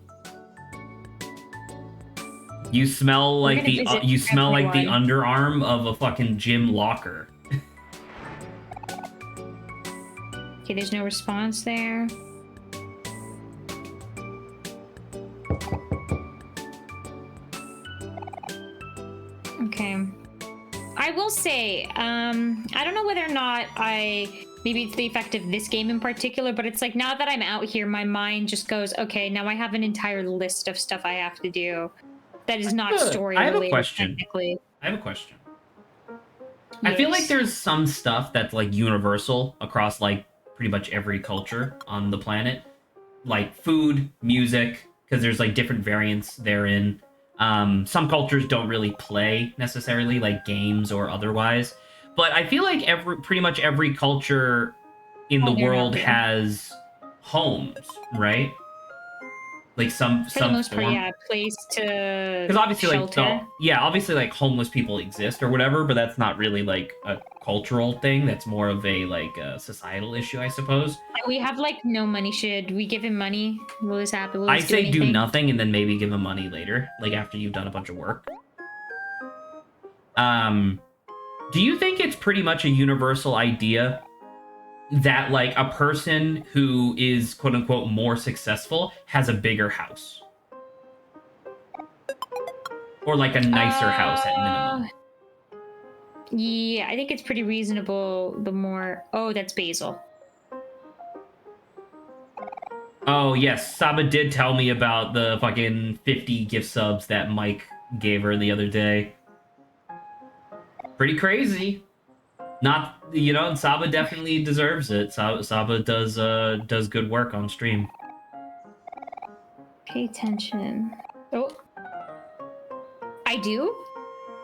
You smell like the underarm of a fucking gym locker. Okay, there's no response there. Okay. I will say, I don't know whether or not maybe it's the effect of this game in particular, but it's like now that I'm out here, my mind just goes, okay, now I have an entire list of stuff I have to do that is not story related. I have a question. Technically. I have a question. Yes. I feel like there's some stuff that's like universal across like pretty much every culture on the planet, like food, music, because there's like different variants therein. Some cultures don't really play necessarily, like games or otherwise, but I feel like pretty much every culture in the world has homes, right? Like some for the most part, yeah, place to because obviously shelter. Obviously like homeless people exist or whatever, but that's not really like a cultural thing. That's more of a like a societal issue, I suppose. We have like no money. Should we give him money? Will this happen? Will I say do nothing and then maybe give him money later, like after you've done a bunch of work. Do you think it's pretty much a universal idea that like a person who is quote unquote more successful has a bigger house? Or like a nicer house at minimum? Yeah, I think it's pretty reasonable the more... Oh, that's basil. Oh, yes, Saba did tell me about the fucking 50 gift subs that Mike gave her the other day. Pretty crazy. Not, and Saba definitely deserves it. Saba does good work on stream. Pay attention. Oh. I do?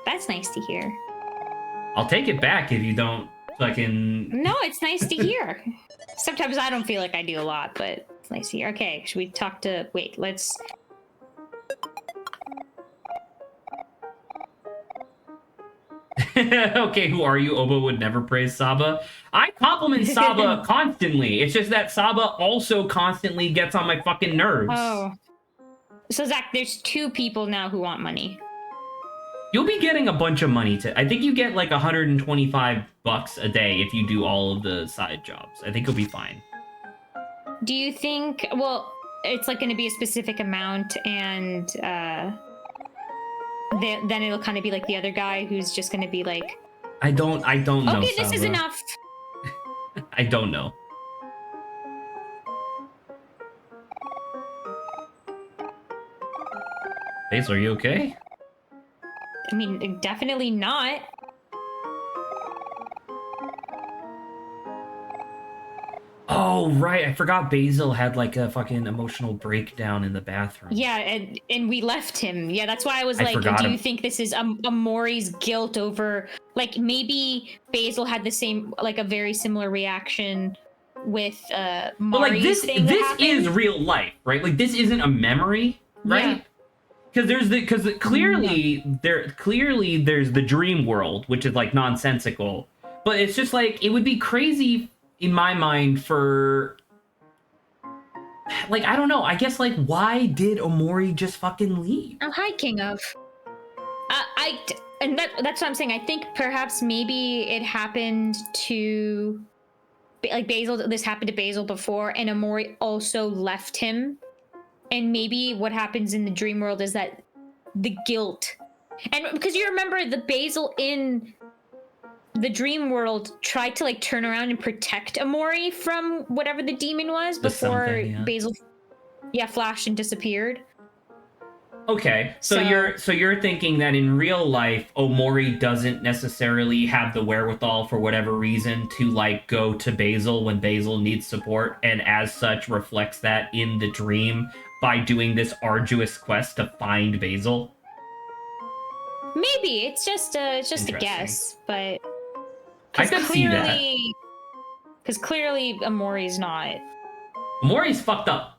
That's nice to hear. I'll take it back if you don't fucking... No, it's nice to hear. Sometimes I don't feel like I do a lot, but it's nice to hear. Okay, should we talk to... Wait, let's... Okay, who are you? Oba would never praise Saba. I compliment Saba constantly. It's just that Saba also constantly gets on my fucking nerves. Oh. So, Zach, there's 2 people now who want money. You'll be getting a bunch of money I think you get like $125 a day if you do all of the side jobs. I think you'll be fine. Do you think... Well, it's like going to be a specific amount, and then it'll kind of be like the other guy who's just going to be like... I don't know, Okay, this is Saba. enough. I don't know. Basil, are you okay? I mean, definitely not. Oh, right. I forgot Basil had like a fucking emotional breakdown in the bathroom. Yeah, and we left him. Yeah, that's why I was like, forgot do him. you think this is Omori's guilt over... Like, maybe Basil had the same, like, a very similar reaction with Mari's but like this is real life, right? Like this isn't a memory, right? Because clearly there's the dream world, which is like nonsensical. But it's just like it would be crazy in my mind for like I don't know. I guess like why did Omori just fucking leave? Oh, hi, King of. That's what I'm saying. I think perhaps maybe it happened to like Basil. This happened to Basil before, and Omori also left him. And maybe what happens in the dream world is that the guilt, and because you remember the Basil in the dream world tried to like turn around and protect Omori from whatever the demon was before Basil, flashed and disappeared. Okay, so you're thinking that in real life, Omori doesn't necessarily have the wherewithal for whatever reason to like go to Basil when Basil needs support, and as such reflects that in the dream by doing this arduous quest to find Basil. Maybe it's just a guess, but I could see that. Because clearly Omori's not. Omori's fucked up.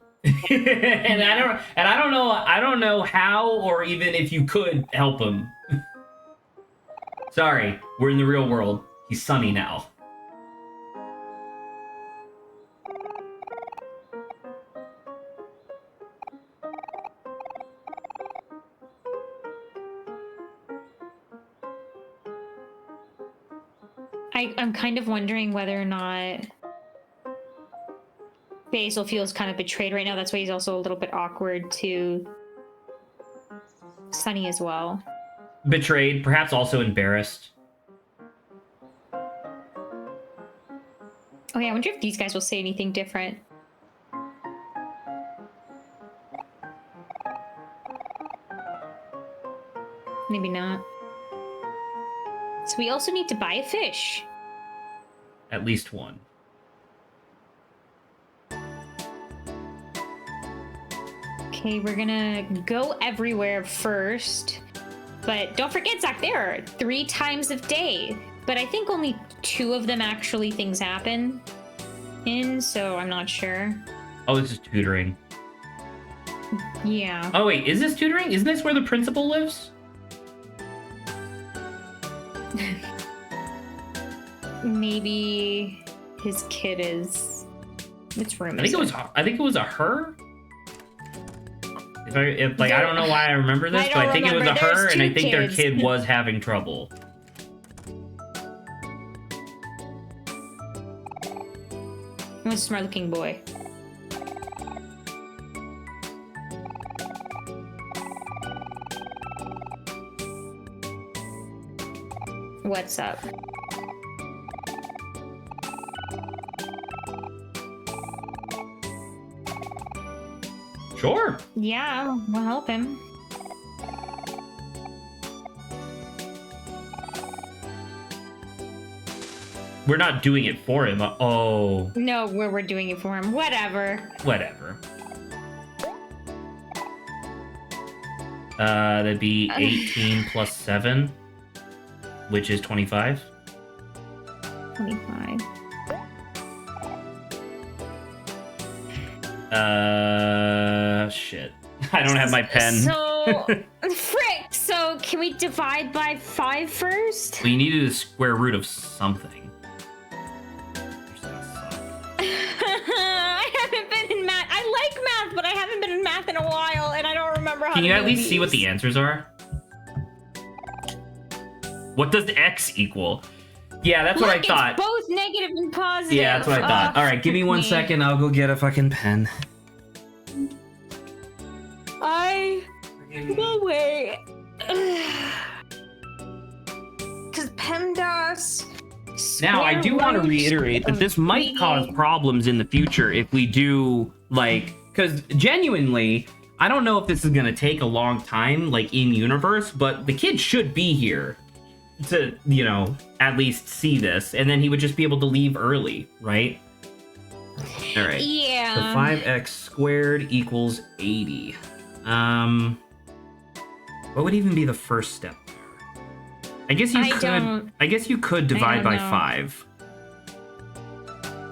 and I don't know how or even if you could help him. Sorry, we're in the real world. He's Sunny now. I'm kind of wondering whether or not Basil feels kind of betrayed right now. That's why he's also a little bit awkward to Sunny as well. Betrayed, perhaps also embarrassed. Oh yeah, I wonder if these guys will say anything different. Maybe not. So we also need to buy a fish. At least one. Okay, we're gonna go everywhere first. But don't forget, Zach, there are 3 times of day. But I think only 2 of them actually things happen in, so I'm not sure. Oh, this is tutoring. Yeah. Oh wait, is this tutoring? Isn't this where the principal lives? Maybe his kid is. Which room I think it was a her. If I don't know why I remember this, but I think it was a her, and I think their kid was having trouble. He's a smart-looking boy. What's up? Sure. Yeah, we'll help him. We're not doing it for him. Oh. No, we're doing it for him. Whatever. Whatever. That'd be 18 plus 7, which is 25. 25. Shit. I don't have my pen. So, frick! So, can we divide by 5 first? We needed a square root of something. I haven't been in math. I like math, but I haven't been in math in a while, and I don't remember how Can to you do at least see what these. the answers are? What does X equal? Yeah, that's what I Look, thought. It's both negative and positive. Yeah, that's what I thought. All right, give me 1 second. I'll go get a fucking pen. I will wait. Because PEMDAS. Now, I do want to reiterate that this might cause problems in the future if we do, like, because genuinely, I don't know if this is going to take a long time, like, in universe, but the kid should be here to, you know, at least see this, and then he would just be able to leave early, right? All right. Yeah. So 5x squared equals 80. What would even be the first step there? I guess you could divide by 5.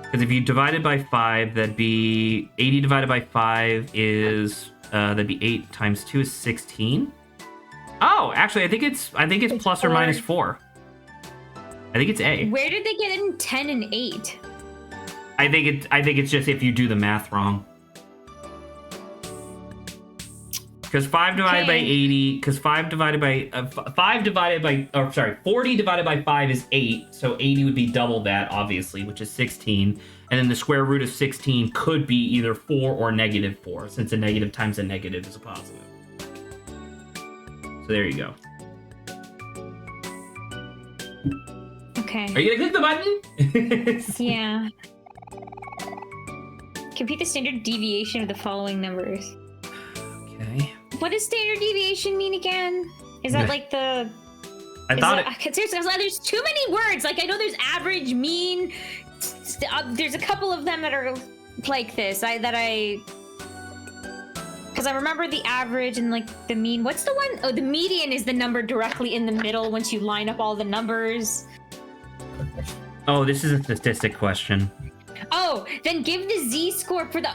Because if you divided by 5, that'd be 80 divided by 5 is that'd be 8 times 2 is 16. Oh, actually, I think it's plus or minus 4. I think it's A. Where did they get in 10 and 8? I think it's just if you do the math wrong. Because 5 divided by 80, because 40 divided by 5 is 8, so 80 would be double that, obviously, which is 16. And then the square root of 16 could be either 4 or negative 4, since a negative times a negative is a positive. So there you go. Okay. Are you gonna click the button? Yeah. Compute the standard deviation of the following numbers. Okay. What does standard deviation mean again? Is that like the... Seriously, there's too many words. Like, I know there's average, mean. There's a couple of them that are like this. Because I remember the average and, like, the mean. What's the one? Oh, the median is the number directly in the middle once you line up all the numbers. Oh, this is a statistic question. Oh, then give the z-score for the...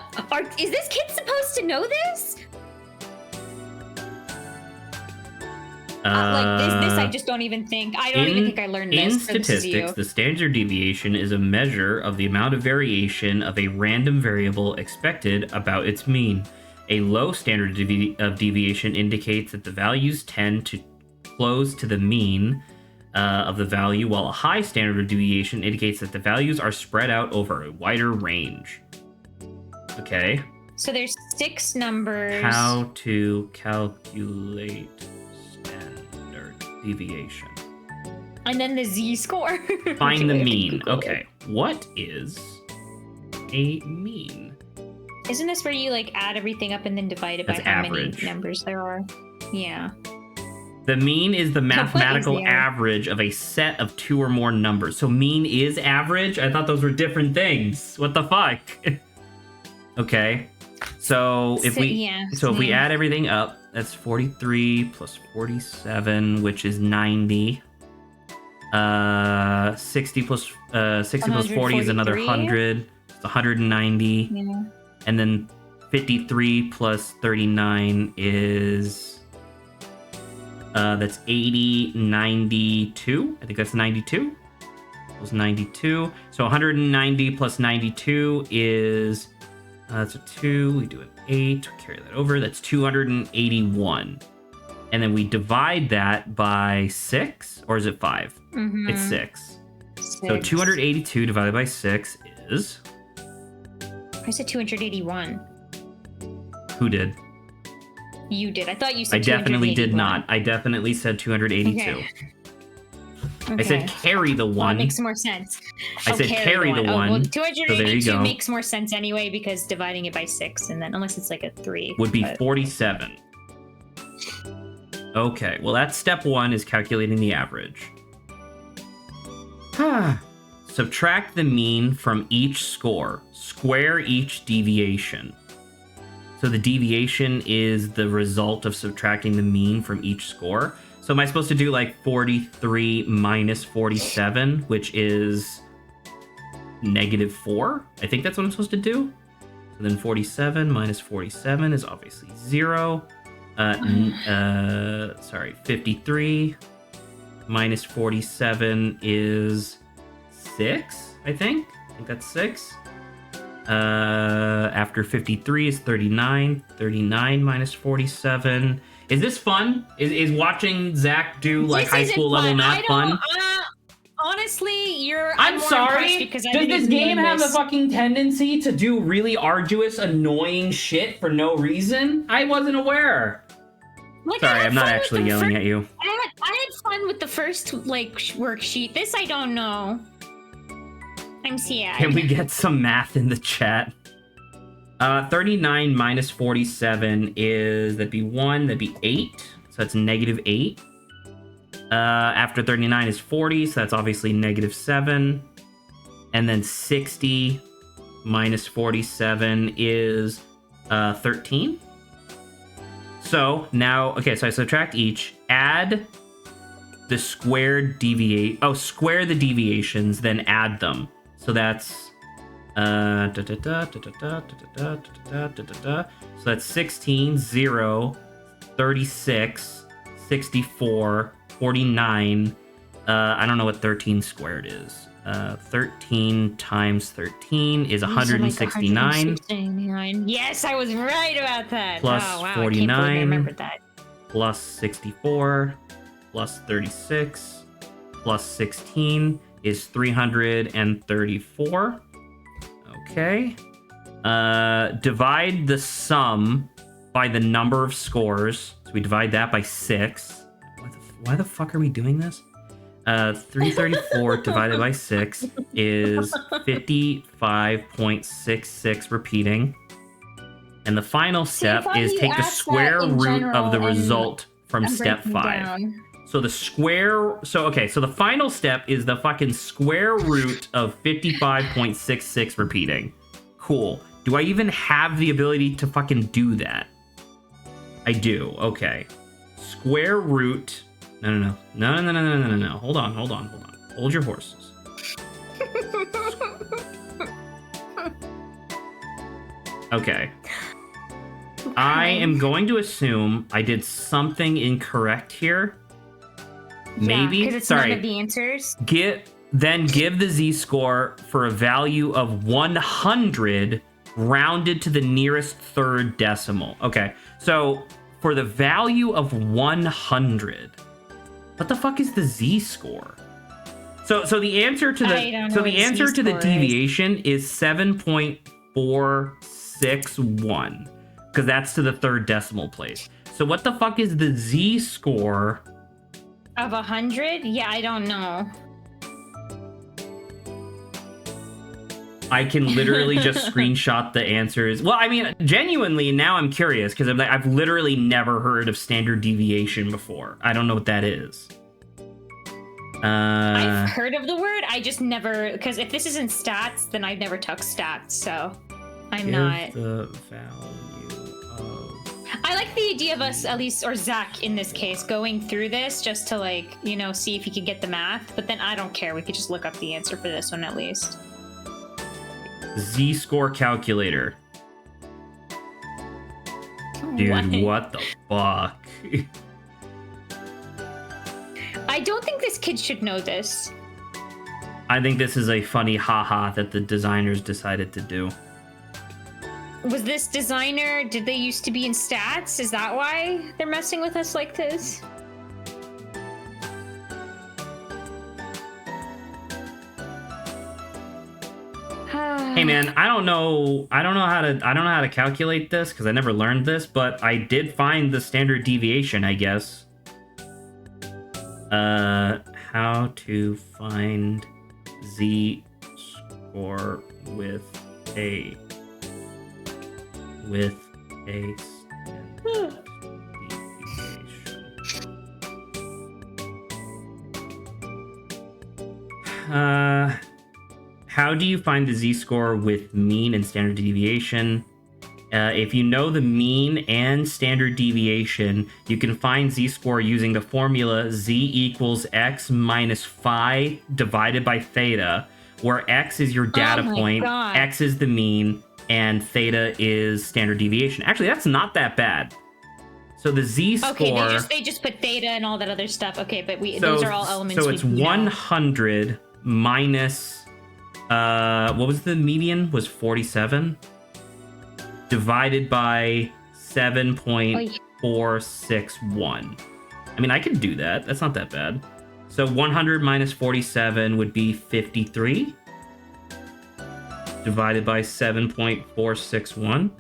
Is this kid supposed to know this? Like this I just don't even think. I don't even think I learned this. In statistics, the standard deviation is a measure of the amount of variation of a random variable expected about its mean. A low standard of deviation indicates that the values tend to close to the mean of the value, while a high standard of deviation indicates that the values are spread out over a wider range. Okay. So there's 6 numbers. How to calculate deviation. And then the z-score. Find the mean. Okay. What is a mean? Isn't this where you, like, add everything up and then divide it by That's how average. many numbers there are? Yeah. The mean is the mathematical average of a set of 2 or more numbers. So mean is average? I thought those were different things. What the fuck? Okay. So if we add everything up, that's 43 plus 47, which is 90. 60 plus 40 is another 100. It's 190. Yeah. And then 53 plus 39 is that's 80, 92. I think that's 92. It was 92. So 190 plus 92 is that's a 2. We do an 8. Carry that over. That's 281. And then we divide that by 6, or is it 5? Mm-hmm. It's 6. So 282 divided by 6 is... I said 281. Who did? You did. I thought you said I definitely 281. did not. I definitely said 282. I said carry the Well, one. that makes more sense. I said carry the one. Well, So there you 282 go. makes more sense anyway because dividing it by 6 and then unless it's like a 3 Would be but... 47. Okay, well that's step 1 is calculating the average. Subtract the mean from each score. Square each deviation. So the deviation is the result of subtracting the mean from each score. So am I supposed to do like 43 minus 47, which is -4? I think that's what I'm supposed to do. So then 47 minus 47 is obviously 0. 53 minus 47 is 6, I think. I think that's 6. After 53 is 39. 39 minus 47. Is this fun? Is watching Zach do like high school level math fun? Honestly, I'm more sorry. Because Does this game have a fucking tendency to do really arduous, annoying shit for no reason? I wasn't aware. Like, Sorry, I'm not actually yelling at you. I had fun with the first like worksheet. This I don't know. I'm sad. Can we get some math in the chat? 39 minus 47 is, that'd be 1, that'd be 8. So that's -8. After 39 is 40, so that's obviously -7. And then 60 minus 47 is 13. So now, okay, so I subtract each, add the squared square the deviations, then add them. So that's so that's 16, 0, 36, 64, 49. I don't know what 13 squared is. 13 times 13 is 169. 169. Yes, I was right about that. Plus oh, wow, 49. I can't believe I remembered that. Plus 64, plus 36, plus 16 is 334. Okay. Divide the sum by the number of scores. So we divide that by 6. Why the fuck are we doing this? 334 divided by 6 is 55.66 repeating. And the final step is take the square root of the result from step 5. So the square, so the final step is the fucking square root of 55.66 repeating. Cool. Do I even have the ability to fucking do that? I do. Okay. Square root. No. Hold on. Hold your horses. Okay. I am going to assume I did something incorrect here. Maybe. Because it's none of the answers. Then give the z-score for a value of 100 rounded to the nearest third decimal. Okay, so for the value of 100, what the fuck is the z-score? So the answer to the deviation is 7.461 because that's to the third decimal place. So what the fuck is the z-score of 100? Yeah, I don't know. I can literally just screenshot the answers. Well, I mean, genuinely, now I'm curious because I've literally never heard of standard deviation before. I don't know what that is. I've heard of the word. I just never, because if this isn't stats, then I've never took stats, so I'm not. The value of... I like the idea of us, at least, or Zach in this case, going through this just to, like, you know, see if he could get the math. But then I don't care. We could just look up the answer for this one at least. Z-score calculator. Dude, what the fuck? I don't think this kid should know this. I think this is a funny haha that the designers decided to do. Was this designer, did they used to be in stats? Is that why they're messing with us like this? Hey man, I don't know how to calculate this because I never learned this, but I did find the standard deviation, I guess. How how to find Z score with a standard deviation. How do you find the Z-score with mean and standard deviation? If you know the mean and standard deviation, you can find Z-score using the formula Z equals X minus phi divided by theta, where X is your data point, God. X is the mean, and theta is standard deviation. Actually, that's not that bad. So the Z-score... Okay, they just put theta and all that other stuff. Okay, but those are all elements. So it's 100 minus... what was the median? Was 47 divided by 7.461. I mean, I could do that. That's not that bad. So 100 minus 47 would be 53 divided by 7.461.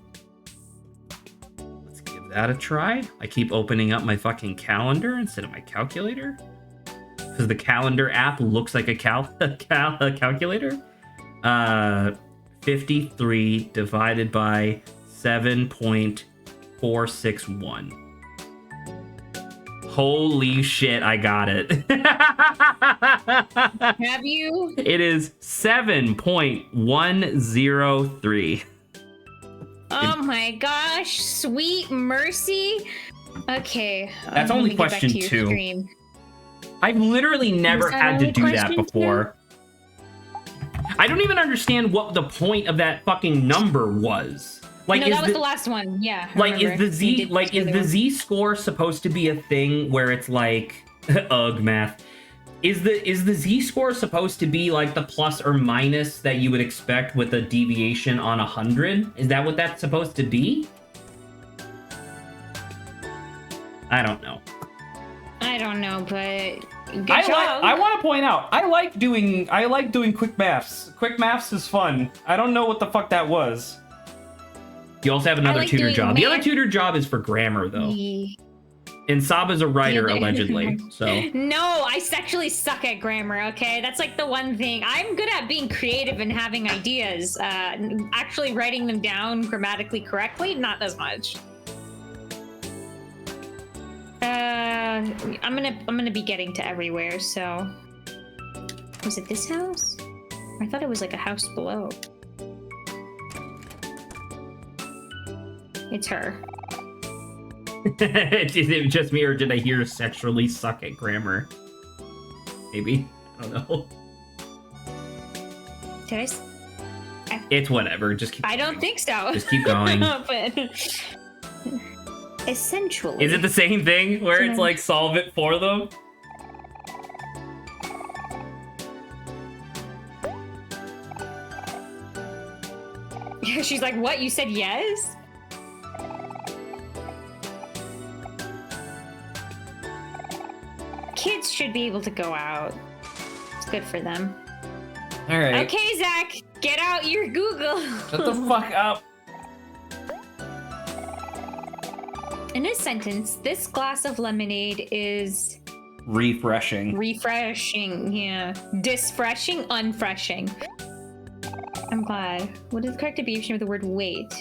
Let's give that a try. I keep opening up my fucking calendar instead of my calculator because the calendar app looks like a calculator. 53 divided by 7.461. Holy shit, I got it. Have you? It is 7.103. Oh my gosh, sweet mercy. Okay. That's only question 2. Stream. I've literally never had to do that before. I don't even understand what the point of that fucking number was. Like, no, that was the last one. Yeah. Like, is the Z score supposed to be a thing where it's like, ugh, math? Is the Z score supposed to be like the plus or minus that you would expect with a deviation on 100? Is that what that's supposed to be? I don't know. I don't know, but good job. I want to point out, I like doing quick maths. Quick maths is fun. I don't know what the fuck that was. You also have another tutor job. The other tutor job is for grammar, though. And Saba's a writer, allegedly. So no, I actually suck at grammar. Okay, that's like the one thing I'm good at, being creative and having ideas. Actually writing them down grammatically correctly, not as much. I'm gonna be getting to everywhere. So, was it this house? I thought it was like a house below. It's her. Is it just me, or did I hear sexually suck at grammar? Maybe. I don't know. Did It's whatever. Just keep I going. don't think so. Just keep going. But essentially. Is it the same thing where it's like solve it for them? She's like, what? You said yes? Kids should be able to go out. It's good for them. All right. Okay, Zach, get out your Google. Shut the fuck up. In this sentence, this glass of lemonade is Refreshing. refreshing. Yeah. Disfreshing, unfreshing. I'm glad. What is the correct abbreviation of the word wait?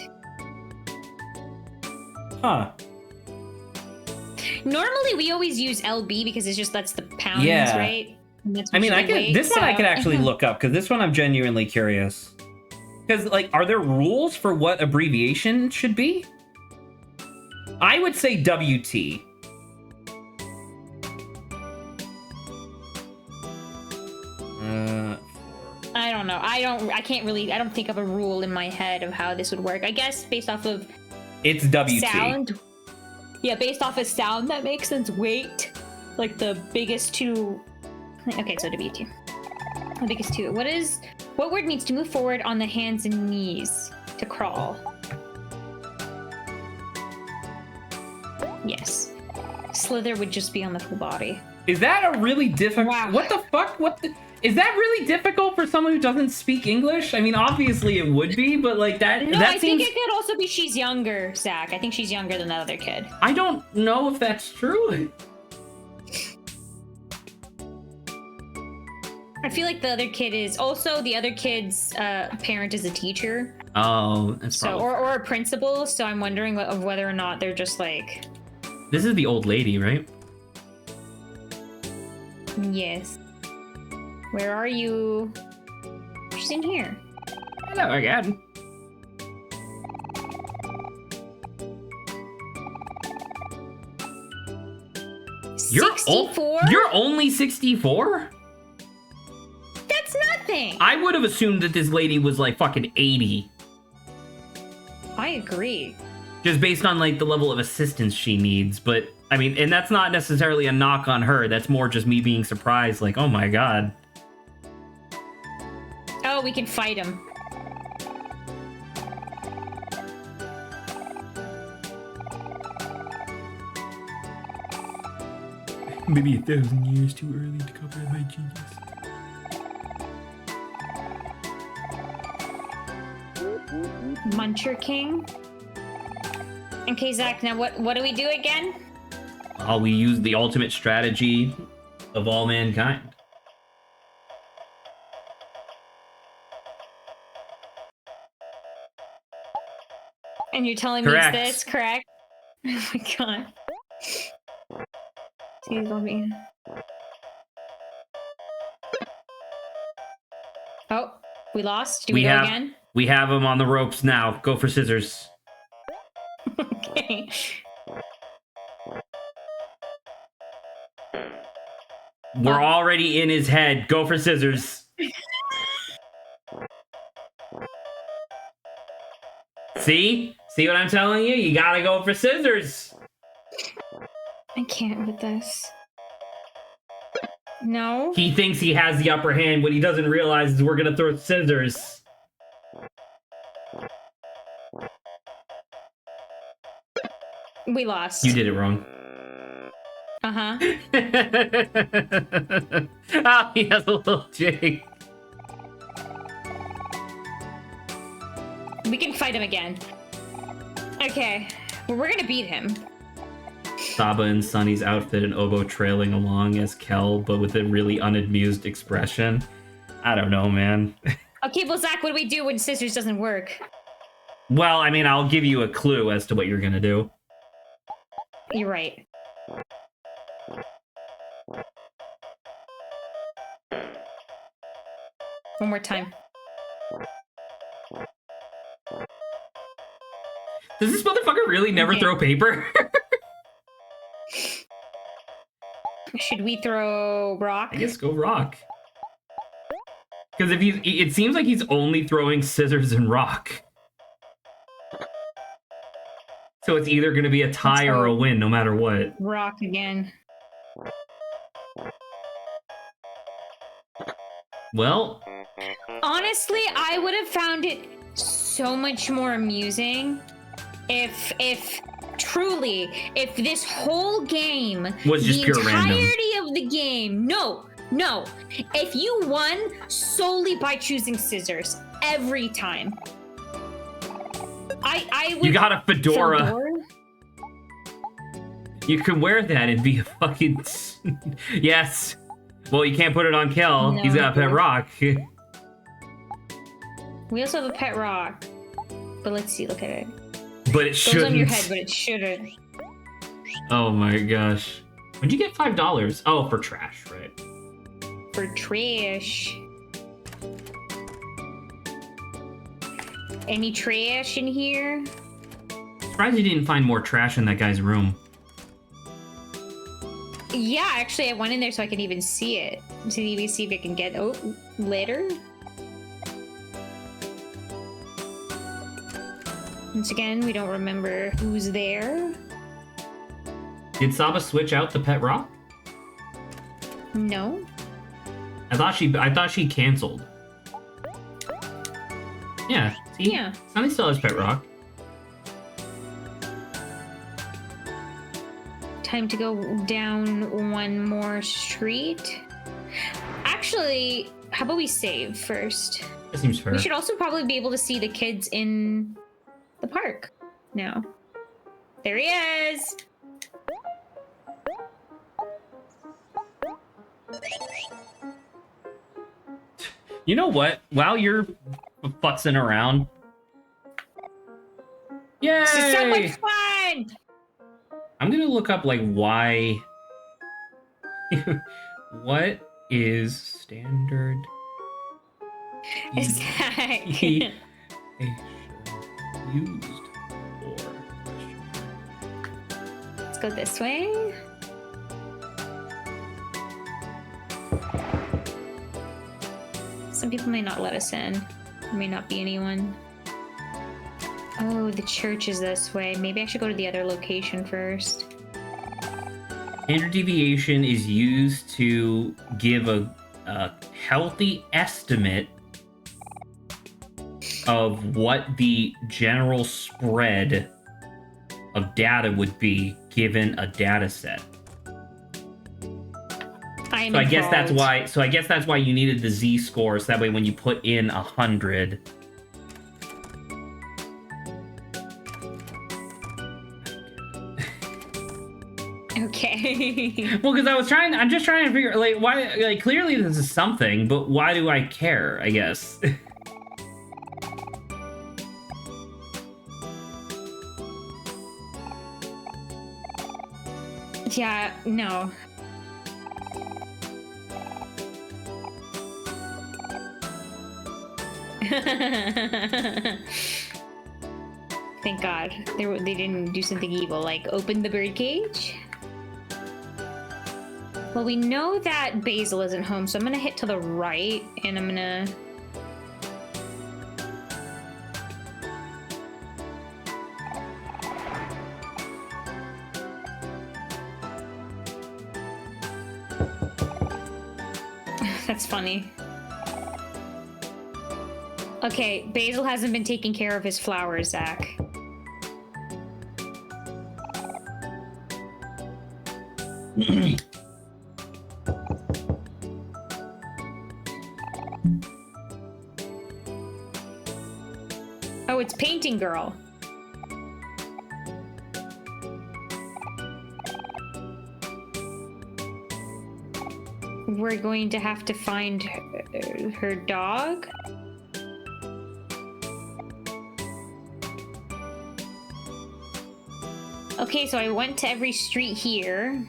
Huh. Normally, we always use LB because it's just that's the pounds, Yeah. right? And that's I mean, usually weight, this one I so- could actually look up because this one I'm genuinely curious. Because, like, are there rules for what abbreviation should be? I would say WT. I don't know. I don't think of a rule in my head of how this would work. I guess based off of It's WT. sound. Yeah, based off of sound, that makes sense. Weight, like the biggest two. Okay, so WT. The biggest two. What word needs to move forward on the hands and knees to crawl? Yes. Slither would just be on the full body. Is that a really difficult... Wow. What the fuck? Is that really difficult for someone who doesn't speak English? I mean, obviously it would be, but like that... No, that I seems... think it could also be she's younger, Zach. I think she's younger than the other kid. I don't know if that's true. I feel like the other kid is also the other kid's parent is a teacher. Oh, that's so probably. or a principal. So I'm wondering of whether or not they're just like. This is the old lady, right? Yes. Where are you? She's in here. Hello again. You're 64? You're only 64? That's nothing. I would have assumed that this lady was like fucking 80. I agree. Just based on like the level of assistance she needs, but I mean, and that's not necessarily a knock on her. That's more just me being surprised, like, oh my god. Oh, we can fight him. Maybe 1,000 years too early to cover my genius. Muncher King. Okay, Zach, now what do we do again? We use the ultimate strategy of all mankind. And you're telling Correct. me it's this, correct? Oh my god. Please let me. Oh, we lost? Do we go again? We have him on the ropes now. Go for scissors. Okay. We're already in his head. Go for scissors. See? See what I'm telling you? You gotta go for scissors. I can't with this. No. He thinks he has the upper hand. What he doesn't realize is we're gonna throw scissors. We lost. You did it wrong. Uh-huh. Oh, he has a little jig. We can fight him again. Okay. Well, we're gonna beat him. Saba in Sunny's outfit and Obo trailing along as Kel, but with a really unamused expression. I don't know, man. Okay, well, Zach, what do we do when scissors doesn't work? Well, I mean, I'll give you a clue as to what you're gonna do. You're right. One more time. Does this motherfucker really never throw paper? Should we throw rock? I guess go rock. Because if it seems like he's only throwing scissors and rock. So it's either going to be a tie or a win, no matter what. Rock again. Well, honestly, I would have found it so much more amusing if truly, if this whole game was just pure random. The entirety of the game, no, if you won solely by choosing scissors every time, I would. You got a fedora. You could wear that and be a fucking. Yes. Well, you can't put it on Kel. No. He's got a pet rock. We also have a pet rock. But let's see, look at it. But it shouldn't. Goes on your head, but it shouldn't. Oh my gosh. When'd you get $5? Oh, for trash, right? For trash. Any trash in here? Surprised you didn't find more trash in that guy's room. Yeah, actually, I went in there so I could even see it. See if I can get later. Once again, we don't remember who's there. Did Saba switch out the pet rock? No. I thought she canceled. Yeah. See? Yeah. Sunny still has pet rock. Time to go down one more street. Actually, how about we save first? That seems fair. We should also probably be able to see the kids in the park now. There he is! You know what? While you're futzing around, yay! This is so much fun! I'm gonna look up like why. What is standard Is that... deviation used for? Let's go this way. Some people may not let us in. There may not be anyone. Oh, the church is this way. Maybe I should go to the other location first. Standard deviation is used to give a healthy estimate of what the general spread of data would be given a data set. So I guess that's why. So I guess that's why you needed the z-score. So that way, when you put in 100. Okay. Well, because I'm just trying to figure, like, why, like, clearly this is something, but why do I care, I guess? Yeah, no. Thank God they didn't do something evil, like open the birdcage. Well, we know that Basil isn't home, so I'm gonna hit to the right, and I'm gonna... That's funny. Okay, Basil hasn't been taking care of his flowers, Zach. Oh, it's Painting Girl. We're going to have to find her dog. Okay, so I went to every street here.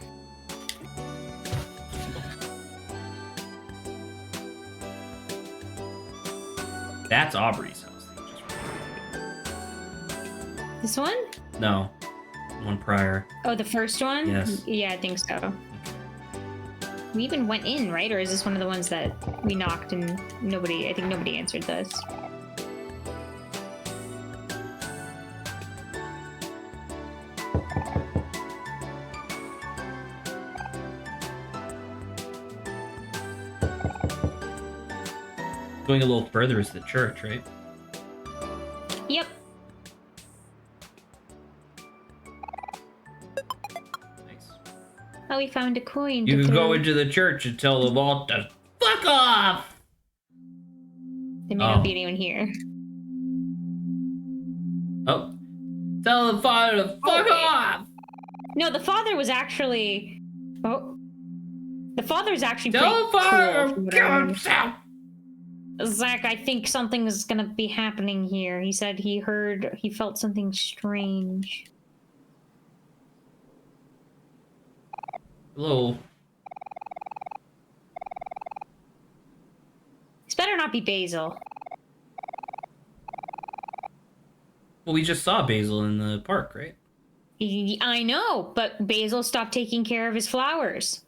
That's Aubrey's house. This one? No, one prior. Oh, the first one? Yes. Yeah, I think so. We even went in, right? Or is this one of the ones that we knocked and I think nobody answered this. Going a little further is the church, right? Yep. Nice. Oh, we found a coin. You to can throw. go into the church and tell the vault to fuck off! There may not be anyone here. Oh. Tell the father to fuck off! No, the father was actually... Oh. The father's actually Tell the pretty father cool. to kill himself! Zach, I think something is gonna be happening here. He said he felt something strange. Hello. This better not be Basil. Well, we just saw Basil in the park, right? I know, but Basil stopped taking care of his flowers.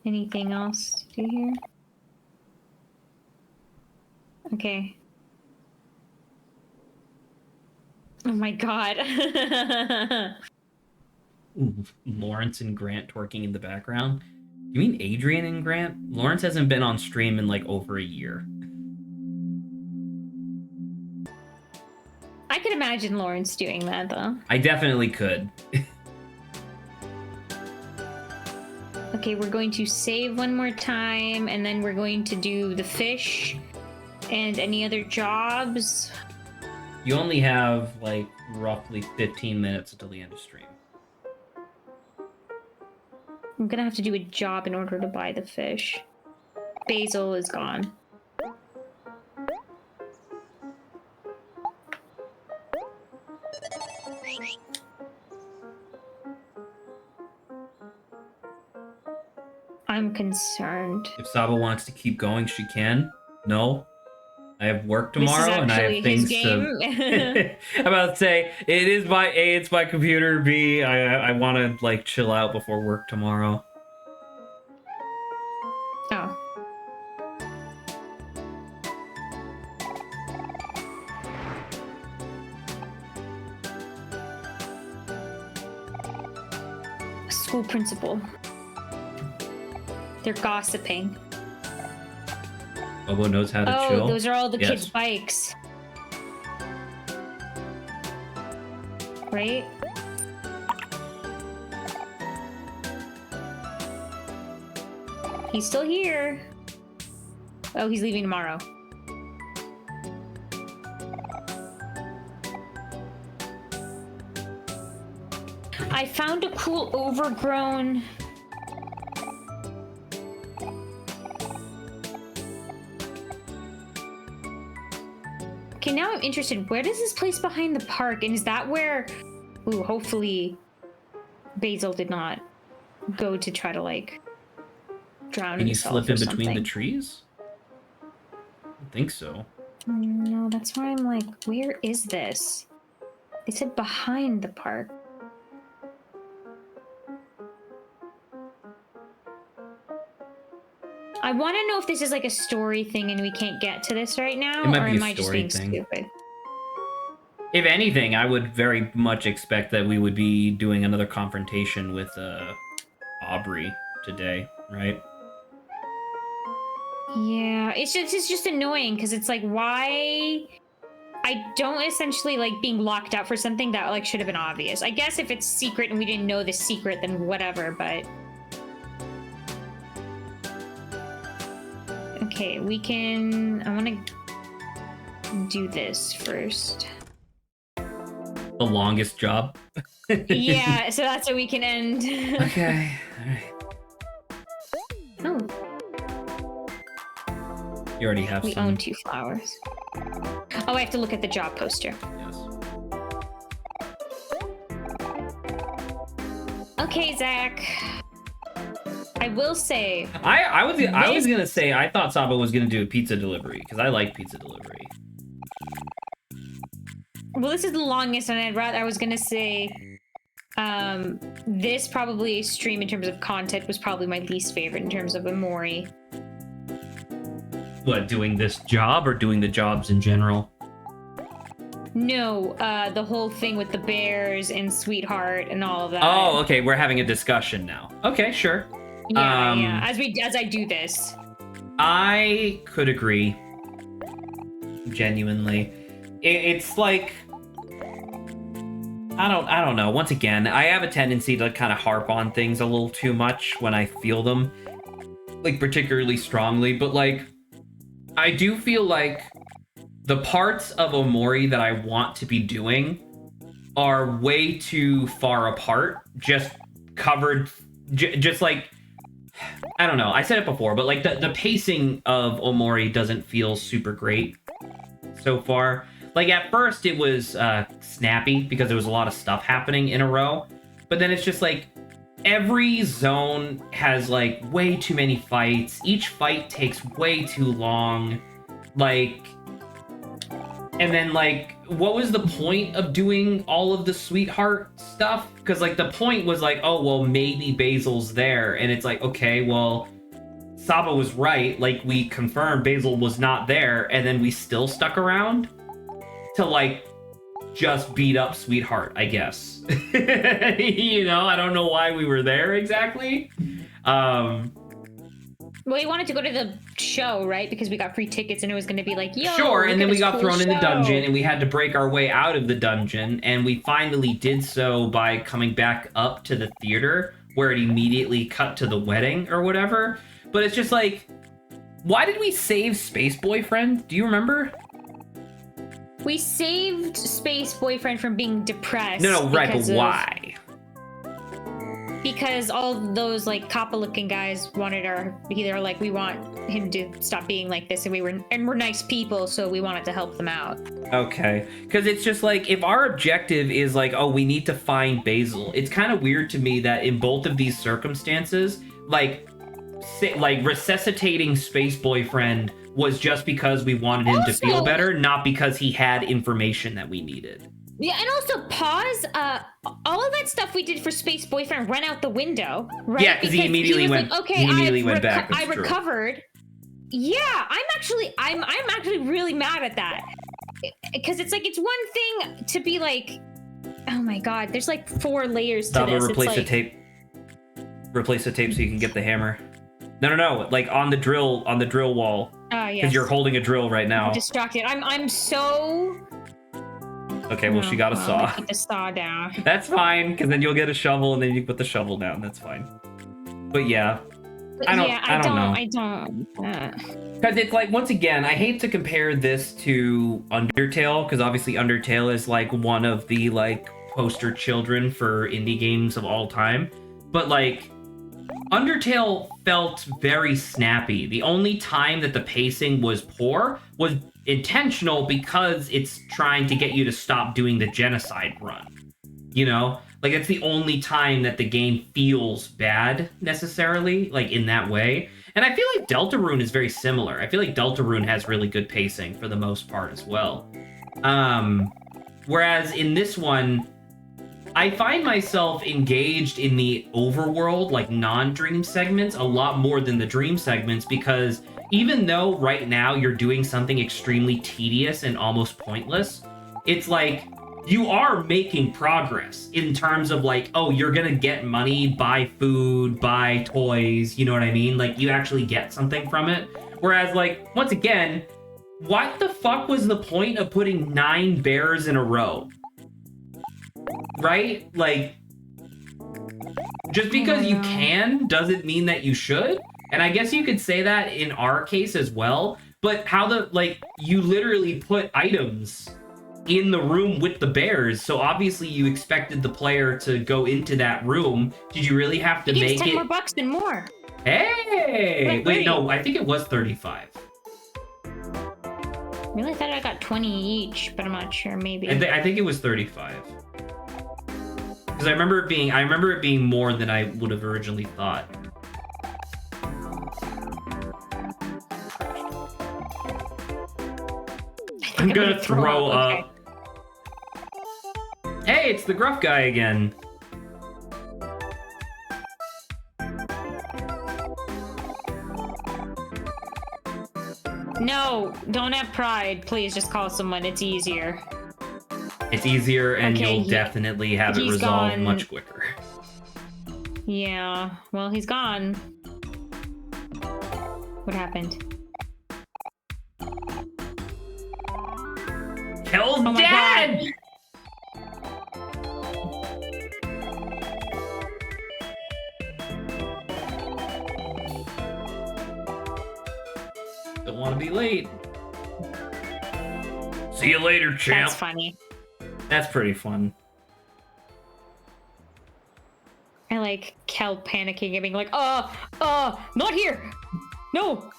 Anything else to do here? Okay. Oh my god. Ooh, Lawrence and Grant twerking in the background. You mean Adrian and Grant? Lawrence hasn't been on stream in like over a year. I could imagine Lawrence doing that though. I definitely could. Okay, we're going to save one more time, and then we're going to do the fish. And any other jobs? You only have like roughly 15 minutes until the end of stream. I'm gonna have to do a job in order to buy the fish. Basil is gone. I'm concerned. If Saba wants to keep going, she can. No. I have work tomorrow This is and I actually have things his to. game. I'm about to say it is my A, it's my computer. B, I want to like chill out before work tomorrow. Oh. School principal. They're gossiping. Bobo knows how to Oh, chill. those are all the Yes. kids' bikes. Right? He's still here. Oh, he's leaving tomorrow. I found a cool overgrown... Okay, now I'm interested. Where does this place behind the park? And is that where... Ooh, hopefully Basil did not go to try to, like, drown Can you himself slip in or between the something. trees? I think so. No, that's why I'm like, where is this? They said behind the park. I want to know if this is like a story thing and we can't get to this right now, It might or be a am I just story being thing. stupid? If anything, I would very much expect that we would be doing another confrontation with Aubrey today, right? Yeah, it's just annoying because it's like, why? I don't essentially like being locked out for something that like should have been obvious. I guess if it's secret and we didn't know the secret, then whatever, but... Okay, we can... I want to do this first. The longest job. Yeah, so that's how we can end. Okay. All right. Oh, You already have we some. own 2 flowers. Oh, I have to look at the job poster. Yes. Okay, Zach. I will say... I was gonna say I thought Saba was gonna do a pizza delivery because I like pizza delivery. Well, this is the longest, and I was gonna say... this probably stream in terms of content was probably my least favorite in terms of OMORI. What, doing this job or doing the jobs in general? No, the whole thing with the bears and Sweetheart and all of that. Oh, okay. We're having a discussion now. Okay, sure. Yeah, Um, yeah. As I do this. I could agree. Genuinely, it's like I don't know. Once again, I have a tendency to kind of harp on things a little too much when I feel them, like particularly strongly. But like, I do feel like the parts of OMORI that I want to be doing are way too far apart. Just covered, just like. I don't know. I said it before, but like the pacing of OMORI doesn't feel super great so far. Like at first it was snappy because there was a lot of stuff happening in a row, but then it's just like every zone has like way too many fights. Each fight takes way too long. Like, and then like, what was the point of doing all of the Sweetheart stuff? Because like the point was like, oh well, maybe Basil's there, and it's like, okay, well, Saba was right. Like we confirmed Basil was not there, and then we still stuck around to like just beat up Sweetheart, I guess. You know, I don't know why we were there exactly. Well, we wanted to go to the show, right? Because we got free tickets and it was going to be like, yo, Sure, look and then at we this got cool thrown in the show. dungeon, and we had to break our way out of the dungeon, and we finally did so by coming back up to the theater, where it immediately cut to the wedding or whatever. But it's just like, Why did we save Space Boyfriend? Do you remember? We saved Space Boyfriend from being depressed. No, right, but why? Because all those like coppa-looking guys wanted they're like, we want him to stop being like this, and we're nice people, so we wanted to help them out. Okay, because it's just like, if our objective is like, oh, we need to find Basil, it's kind of weird to me that in both of these circumstances, like resuscitating Space Boyfriend was just because we wanted him to feel better, not because he had information that we needed. Yeah, and also pause. All of that stuff we did for Space Boyfriend went out the window, right? Yeah, because he immediately went. Like, okay, he immediately went back. I recovered. Yeah, I'm actually really mad at that, because it's like, it's one thing to be like, oh my god, there's like 4 layers to this. Replace the tape. Replace the tape so you can get the hammer. No, like on the drill wall. Oh yeah. Because you're holding a drill right now. I'm distracted. I'm so. Okay, well, she got a saw. Put the saw down. That's fine, because then you'll get a shovel, and then you put the shovel down. That's fine. But yeah, I don't know. Because it's like, once again, I hate to compare this to Undertale, because obviously Undertale is like one of the like poster children for indie games of all time. But like, Undertale felt very snappy. The only time that the pacing was poor was intentional, because it's trying to get you to stop doing the genocide run. You know? Like, it's the only time that the game feels bad, necessarily, like, in that way. And I feel like Deltarune is very similar. I feel like Deltarune has really good pacing for the most part as well. Whereas in this one, I find myself engaged in the overworld, like non-dream segments, a lot more than the dream segments, because even though right now you're doing something extremely tedious and almost pointless, it's like you are making progress in terms of like, oh, you're gonna get money, buy food, buy toys, you know what I mean? Like, you actually get something from it. Whereas, like, once again, what the fuck was the point of putting 9 bears in a row? Right? Like, just because you can doesn't mean that you should. And I guess you could say that in our case as well. But how you literally put items in the room with the bears, so obviously you expected the player to go into that room. Did you really have to make it? 10 more bucks and more. Hey! Wait, no, I think it was 35. Really thought I got 20 each, but I'm not sure. Maybe. I think it was 35. Because I remember it being more than I would have originally thought. I'm gonna throw up. Okay. Hey, it's the gruff guy again. No, don't have pride. Please just call someone. It's easier. It's easier, and you'll definitely have it resolved much quicker. Yeah, well, he's gone. What happened? Hell's dead! Don't want to be late. See you later, champ. That's funny. That's pretty fun. I like Kel panicking and being like, not here! No!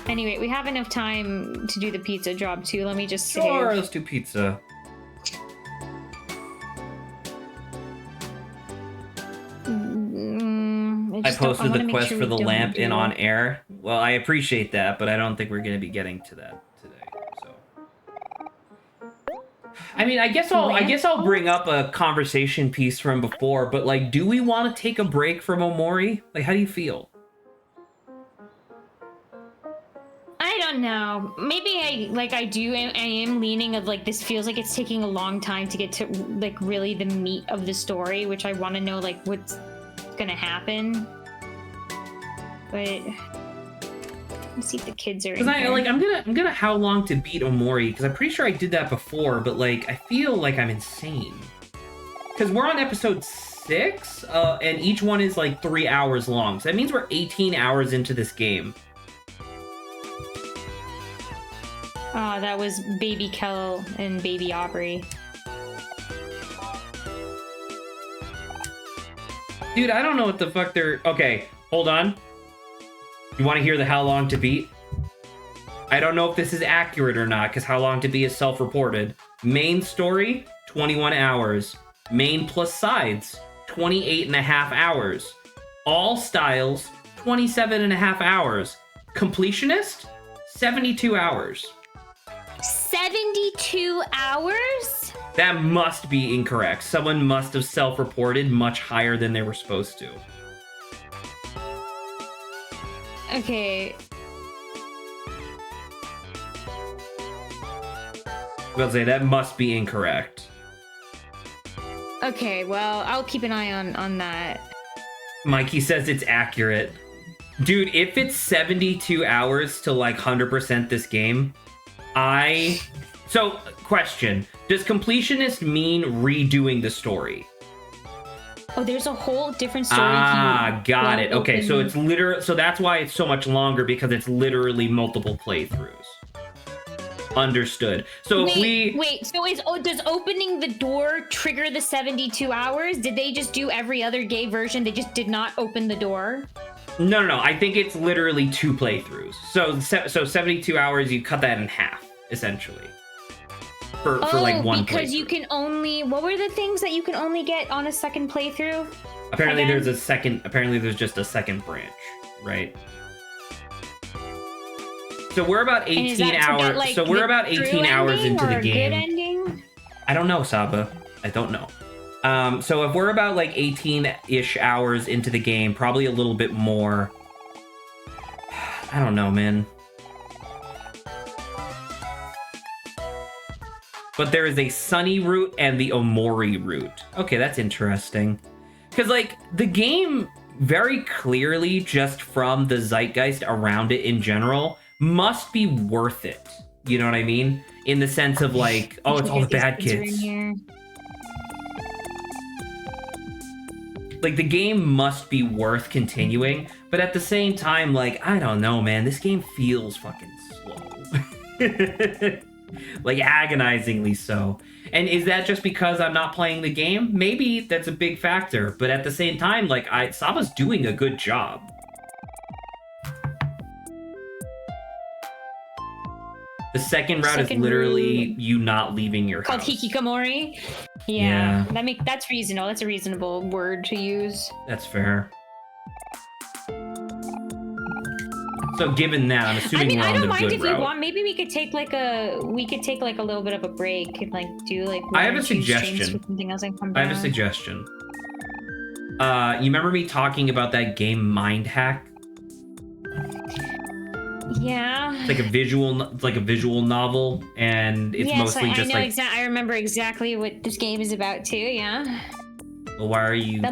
Anyway, we have enough time to do the pizza job too. Let me just save. Sure, let's do pizza. I posted the quest for the lamp in on air. Well, I appreciate that, but I don't think we're going to be getting to that today. So, I mean, I guess I'll bring up a conversation piece from before, but like, do we want to take a break from Omori? Like, how do you feel? I don't know. Maybe I am leaning of like, this feels like it's taking a long time to get to like really the meat of the story, which I want to know like what's gonna happen. But let's see if the kids are. Because I'm gonna how long to beat Omori, because I'm pretty sure I did that before, but like I feel like I'm insane. Because we're on episode Ep.6, and each one is like 3 hours long. So that means we're 18 hours into this game. Oh, that was Baby Kel and Baby Aubrey. Dude, I don't know what the fuck they're... Okay, hold on. You want to hear the How Long to Beat? I don't know if this is accurate or not, because How Long to Beat is self-reported. Main story, 21 hours. Main plus sides, 28.5 hours. All styles, 27.5 hours. Completionist, 72 hours. 72 hours? That must be incorrect. Someone must have self-reported much higher than they were supposed to. Okay. I'll say that must be incorrect. Okay, well, I'll keep an eye on that. Mikey says it's accurate. Dude, if it's 72 hours to like 100% this game, So, question. Does completionist mean redoing the story? Oh, there's a whole different story. Got it. Okay, so it's so that's why it's so much longer, because it's literally multiple playthroughs. Understood. So wait, so does opening the door trigger the 72 hours? Did they just do every other gay version? They just did not open the door? No. I think it's literally 2 playthroughs. So 72 hours, you cut that in half, essentially. For like one because playthrough. You can only... What were the things that you can only get on a second playthrough? Apparently again? there's just a second branch, right? So we're about 18 hours. So we're about 18 hours into the game. Good ending? I don't know, Saba. I don't know. So if we're about like 18-ish hours into the game, probably a little bit more. I don't know, man. But there is a Sunny route and the Omori route. Okay, that's interesting. Because, like, the game very clearly, just from the zeitgeist around it in general, must be worth it. You know what I mean? In the sense of, like, oh, it's all the bad kids. Like, the game must be worth continuing. But at the same time, like, I don't know, man. This game feels fucking slow. Like, agonizingly so. And is that just because I'm not playing the game? Maybe that's a big factor, but at the same time, like, Saba's doing a good job. The second route is literally you not leaving your called house. Hikikomori. Yeah. That's reasonable. That's a reasonable word to use. That's fair. So given that, I'm assuming we're on the good route. I don't mind if you want. Maybe we could take like a little bit of a break and like do like. I have a suggestion. Something else and come I have a suggestion. You remember me talking about that game Mind Hack? Yeah. It's like a visual novel, and it's mostly just like. I remember exactly what this game is about too. Yeah. Well, why are you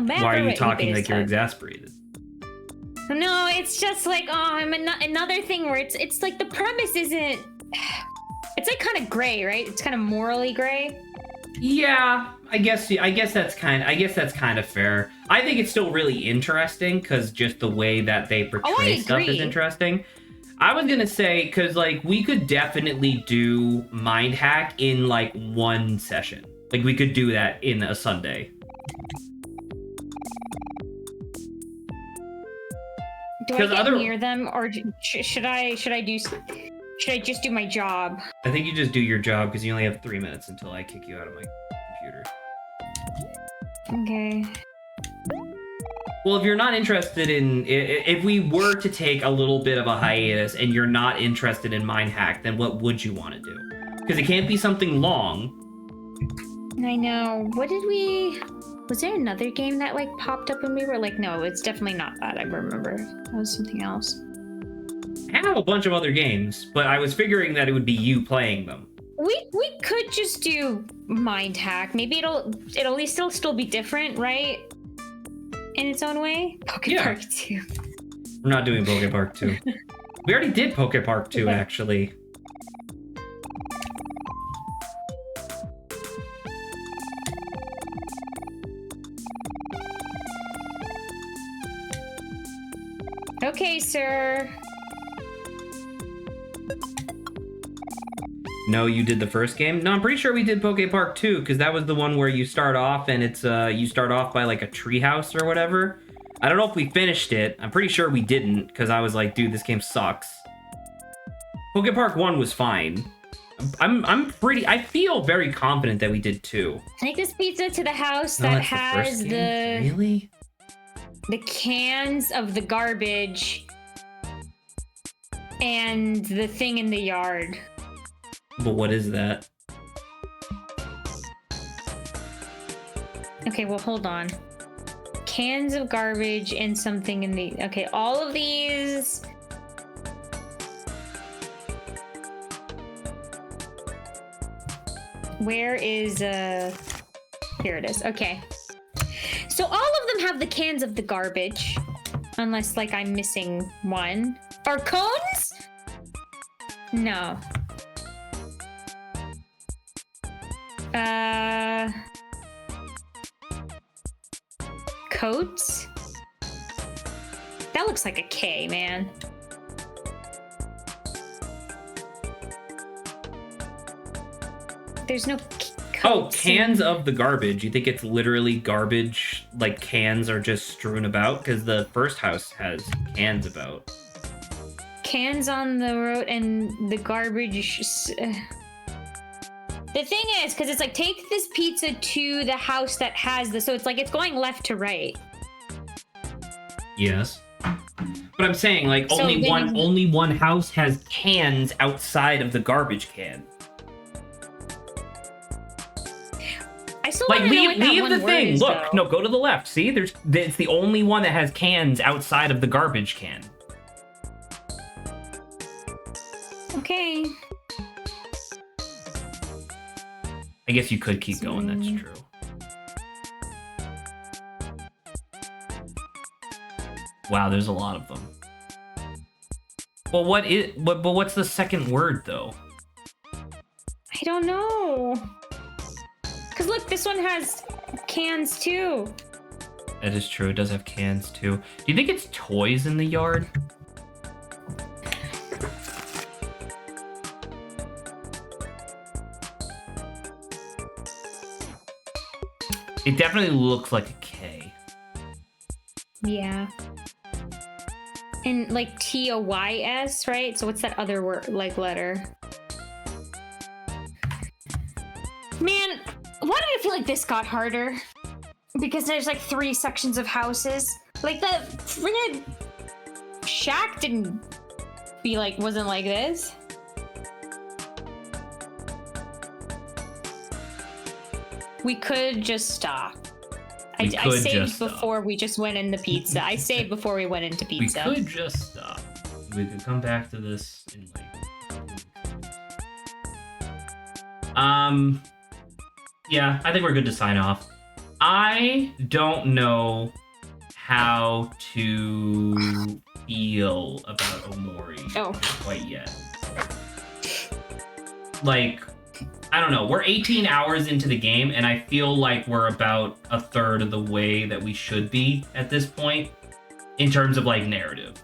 talking like you're exasperated? No, it's just like, I'm another thing where it's like the premise isn't. It's like kind of gray, right? It's kind of morally gray. Yeah, I guess that's kind of fair. I think it's still really interesting because just the way that they portray stuff is interesting. I was gonna say, because like we could definitely do Mind Hack in like one session. Like we could do that in a Sunday. Do I get near them, or should I just do my job? I think you just do your job because you only have 3 minutes until I kick you out of my computer. Okay. Well, if you're not interested in, if we were to take a little bit of a hiatus and you're not interested in Mind Hack, then what would you want to do? Because it can't be something long. I know. Was there another game that like popped up when we were like, no, it's definitely not that. I remember. That was something else. I have a bunch of other games, but I was figuring that it would be you playing them. We could just do Mind Hack. Maybe it'll at least still be different, right? In its own way. Park 2. We're not doing Poke Park 2. We already did Poke Park 2, actually. Okay, sir. No, you did the first game? No, I'm pretty sure we did Poke Park 2, because that was the one where you start off and it's you start off by like a treehouse or whatever. I don't know if we finished it. I'm pretty sure we didn't, because I was like, dude, this game sucks. Poke Park 1 was fine. I feel very confident that we did 2. Take this pizza to the house No, that that's has first game? the Really? cans of the garbage and the thing in the yard. But what is that? Okay, well, hold on. Cans of garbage and something in the... Okay, all of these... Where is... Here it is. Okay. So all of them have the cans of the garbage. Unless, like, I'm missing one. Or cones? No. Coats? That looks like a K, man. There's no Oh, coats cans in- of the garbage. You think it's literally garbage, like cans are just strewn about? Because the first house has cans about. Cans on the road and the garbage. The thing is, because it's like, take this pizza to the house that has the, so it's like, it's going left to right. Yes. But I'm saying, like, So only then- only one house has cans outside of the garbage can. I still Like, want to know what that leave one the word thing. is, Look, though. no, go to the left. See, it's the only one that has cans outside of the garbage can. Okay. I guess you could keep going. That's true. Wow, there's a lot of them. Well, what's the second word though? I don't know. Because look, this one has cans too. That is true. It does have cans too. Do you think it's toys in the yard? It definitely looks like a K. Yeah. And like TOYS, right? So what's that other word, like letter? Man, why do I feel like this got harder? Because there's like 3 sections of houses. Like the friggin' shack wasn't like this. We could just stop. I could saved just stop. before we just went into pizza. I saved before we went into pizza. We could just stop. We could come back to this in like. Yeah, I think we're good to sign off. I don't know how to feel about Omori quite yet. Like, I don't know. We're 18 hours into the game, and I feel like we're about a third of the way that we should be at this point in terms of like narrative.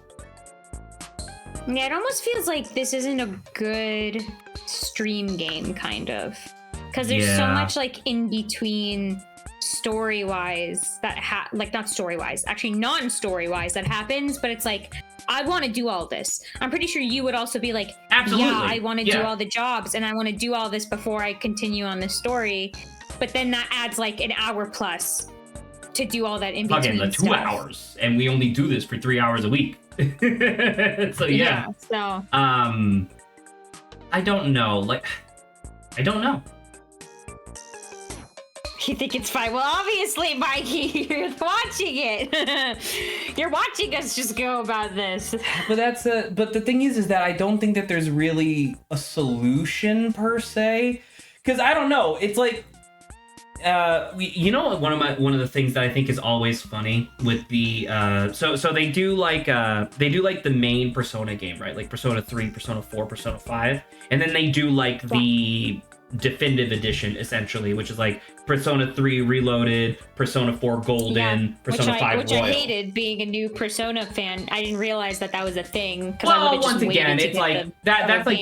Yeah, it almost feels like this isn't a good stream game, kind of. Because there's so Yeah. much like in between story-wise that like not story-wise, actually non-story-wise that happens, but it's like, I want to do all this. I'm pretty sure you would also be like, Absolutely. yeah, I want to do Yeah. all the jobs and I want to do all this before I continue on the story. But then that adds like an hour plus to do all that in Fucking between the 2 stuff. hours, and we only do this for 3 hours a week. So yeah. So I don't know. Like, I don't know. you think it's fine? Well, obviously, Mikey, you're watching it. You're watching us just go about this. But but the thing is that I don't think that there's really a solution per se, because I don't know. It's like, You know, one of the things that I think is always funny with the so they do like the main Persona game, right? Like Persona 3, Persona 4, Persona 5, and then they do like the definitive edition essentially, which is like Persona 3 Reloaded, Persona 4 Golden, Persona 5 which Royal. I hated being a new Persona fan. I didn't realize that was a thing. Well, once again, it's like that's like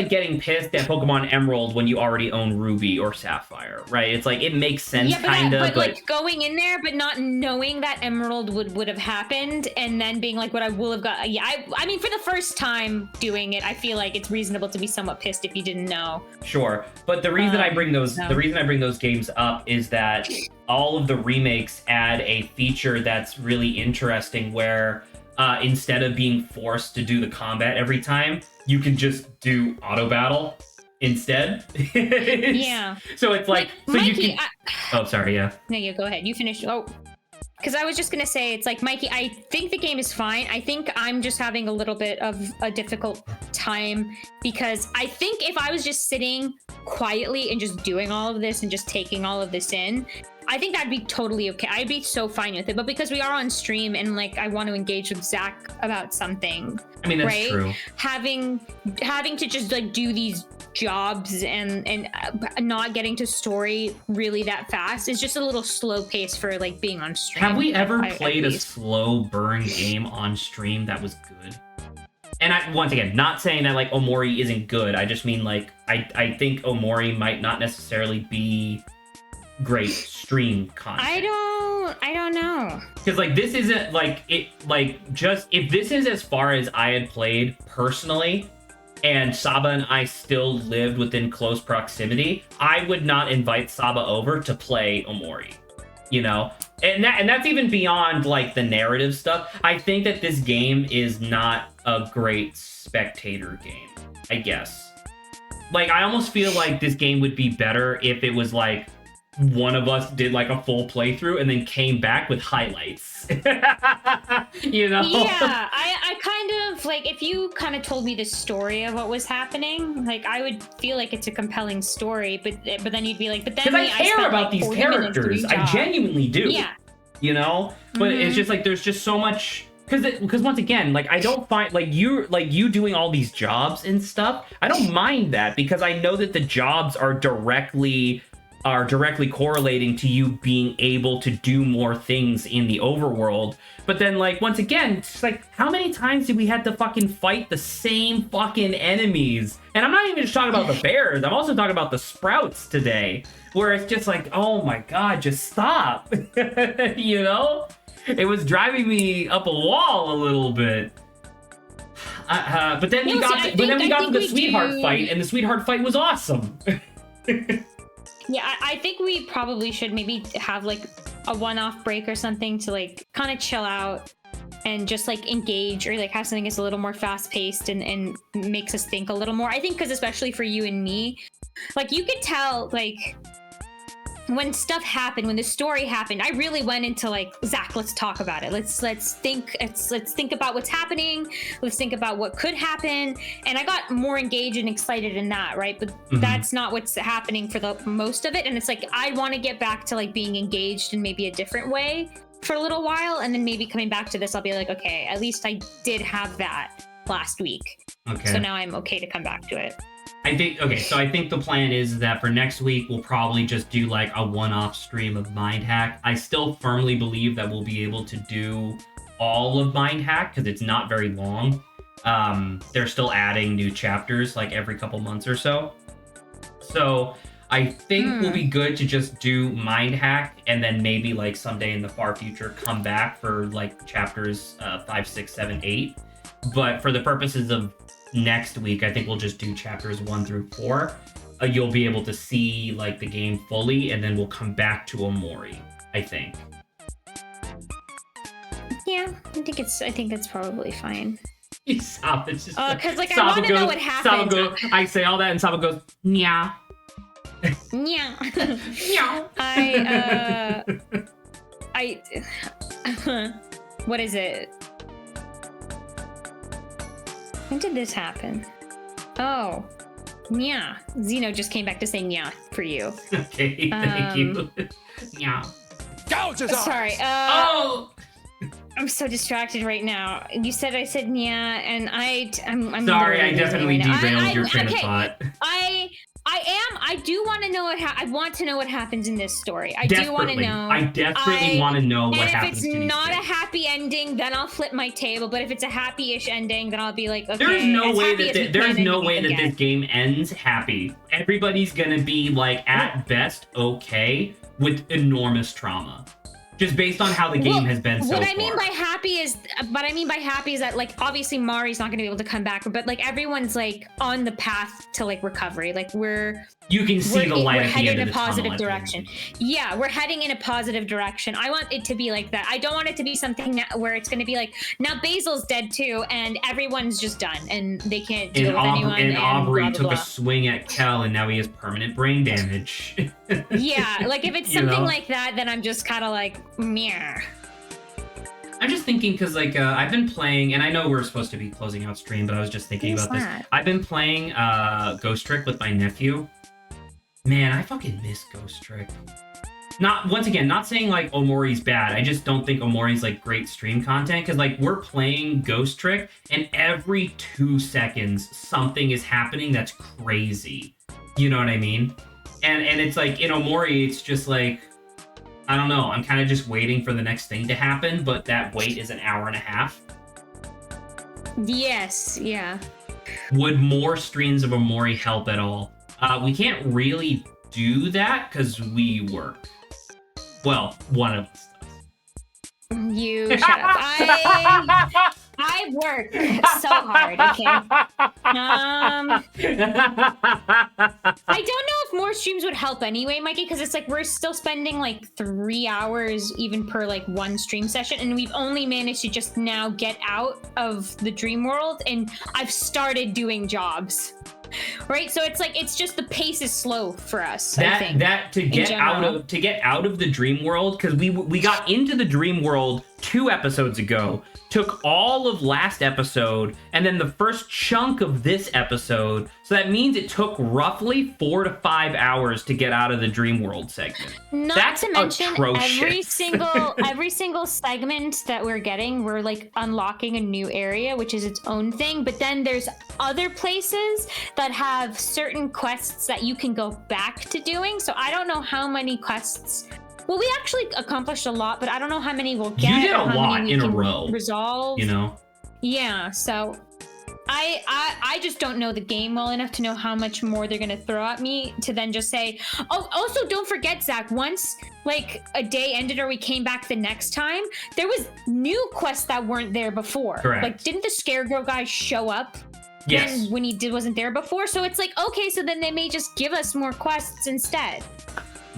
getting pissed at Pokemon Emerald when you already own Ruby or Sapphire, right? It's like it makes sense, kind of, but like going in there, but not knowing that Emerald would have happened, and then being like, what I will have got. Yeah, I mean, for the first time doing it, I feel like it's reasonable to be somewhat pissed if you didn't know. Sure, but the reason I bring those games up is that all of the remakes add a feature that's really interesting, where instead of being forced to do the combat every time, you can just do auto battle instead. Yeah. So it's like so Mikey, you can. Oh, sorry. Yeah. No, you go ahead. You finish. Oh. Because I was just going to say, it's like, Mikey, I think the game is fine. I think I'm just having a little bit of a difficult time, because I think if I was just sitting quietly and just doing all of this and just taking all of this in, I think that'd be totally okay. I'd be so fine with it. But because we are on stream and like I want to engage with Zach about something, I mean, that's right? true. Having to just like do these jobs and not getting to story really that fast is just a little slow pace for like being on stream. Have we ever played a slow burn game on stream that was good? And once again, not saying that like Omori isn't good. I just mean like I think Omori might not necessarily be great stream content. I don't know. Because like this isn't like it like just if this is as far as I had played personally, and Saba and I still lived within close proximity, I would not invite Saba over to play Omori. You know? And that's even beyond like the narrative stuff. I think that this game is not a great spectator game, I guess. Like I almost feel like this game would be better if it was like one of us did like a full playthrough and then came back with highlights. You know? Yeah, I kind of like, if you kind of told me the story of what was happening, like I would feel like it's a compelling story, but then you'd be like, but then I care spent, about like, these 40 minutes characters. doing I genuinely do. Yeah. You know? But it's just like there's just so much because once again, like I don't find like you doing all these jobs and stuff, I don't mind that, because I know that the jobs are directly correlating to you being able to do more things in the overworld. But then, like, once again, it's like, how many times did we have to fucking fight the same fucking enemies? And I'm not even just talking about the bears, I'm also talking about the sprouts today, where it's just like, oh my god, just stop. You know? It was driving me up a wall a little bit. But then we got to the sweetheart fight, and the sweetheart fight was awesome. Yeah, I think we probably should maybe have like a one-off break or something to like kind of chill out and just like engage, or like have something that's a little more fast-paced and makes us think a little more. I think because especially for you and me, like you could tell like when stuff happened, when the story happened, I really went into like, Zach, let's talk about it. Let's think about what's happening. Let's think about what could happen. And I got more engaged and excited in that, right? But that's not what's happening for the most of it. And it's like, I want to get back to like being engaged in maybe a different way for a little while. And then maybe coming back to this, I'll be like, okay, at least I did have that last week. Okay. So now I'm okay to come back to it. I think the plan is that for next week, we'll probably just do like a one-off stream of Mind Hack. I still firmly believe that we'll be able to do all of Mind Hack because it's not very long. They're still adding new chapters like every couple months or so. So I think we'll be good to just do Mind Hack and then maybe like someday in the far future come back for like chapters 5, 6, 7, 8. But for the purposes of next week, I think we'll just do chapters 1 through 4. You'll be able to see like the game fully, and then we'll come back to Omori, I think. Yeah, I think it's probably fine. Saba just because like I want to know what happened. I say all that, and Saba goes, "Nya, nya, nya." What is it? When did this happen? Oh, nya. Zeno just came back to say nya for you. Okay, thank you. Nya. Sorry. I'm so distracted right now. You said I said yeah, and I'm Sorry, I literally definitely losing it right now. derailed your train of thought. I do want to know I want to know what happens in this story. I do want to know. I desperately want to know what happens to these And if it's not kids. a happy ending, then I'll flip my table. But if it's a happy-ish ending, then I'll be like, okay. There's no as way happy as we that there's can no and way that get. this game ends happy. Everybody's gonna be like at best okay with enormous trauma, just based on how the game has been so far. What I mean by happy is that like obviously Mari's not gonna be able to come back, but like everyone's like on the path to like recovery. Like you can see the light we're at the headed end in of a the positive tunnel, I direction. think. Yeah, we're heading in a positive direction. I want it to be like that. I don't want it to be something where it's going to be like, now Basil's dead too, and everyone's just done, and they can't deal with anyone. And Aubrey blah, blah, took blah. a swing at Kel, and now he has permanent brain damage. Yeah, like if it's You something know? like that, then I'm just kind of like, meh. I'm just thinking because like I've been playing, and I know we're supposed to be closing out stream, but I was just thinking Who's about this. that? I've been playing Ghost Trick with my nephew. Man, I fucking miss Ghost Trick. Not once again, not saying like Omori's bad. I just don't think Omori's like great stream content because like we're playing Ghost Trick, and every 2 seconds something is happening that's crazy. You know what I mean? And it's like in Omori, it's just like, I don't know. I'm kind of just waiting for the next thing to happen, but that wait is an hour and a half. Yes, yeah. Would more streams of Omori help at all? We can't really do that because we work. Well, one of us does. You shut up. I work so hard, okay? I don't know if more streams would help anyway, Mikey, because it's like we're still spending like 3 hours even per like one stream session, and we've only managed to just now get out of the dream world, and I've started doing jobs. Right, so it's like it's just the pace is slow for us. I think To get out of the dream world, because we got into the dream world 2 episodes ago, took all of last episode and then the first chunk of this episode, so that means it took roughly 4 to 5 hours to get out of the dream world segment. Not to mention atrocious. every single segment that we're getting, we're like unlocking a new area, which is its own thing. But then there's other places that have certain quests that you can go back to doing. So I don't know how many quests. Well, we actually accomplished a lot, but I don't know how many we'll get. You did a or how lot many we in a can row. Resolve. You know. Yeah. So I just don't know the game well enough to know how much more they're gonna throw at me to then just say, oh, also don't forget, Zach, once like a day ended or we came back the next time, there was new quests that weren't there before. Correct. Like, didn't the Scarecrow guy show up? Yes. When he wasn't there before? So it's like, okay, so then they may just give us more quests instead.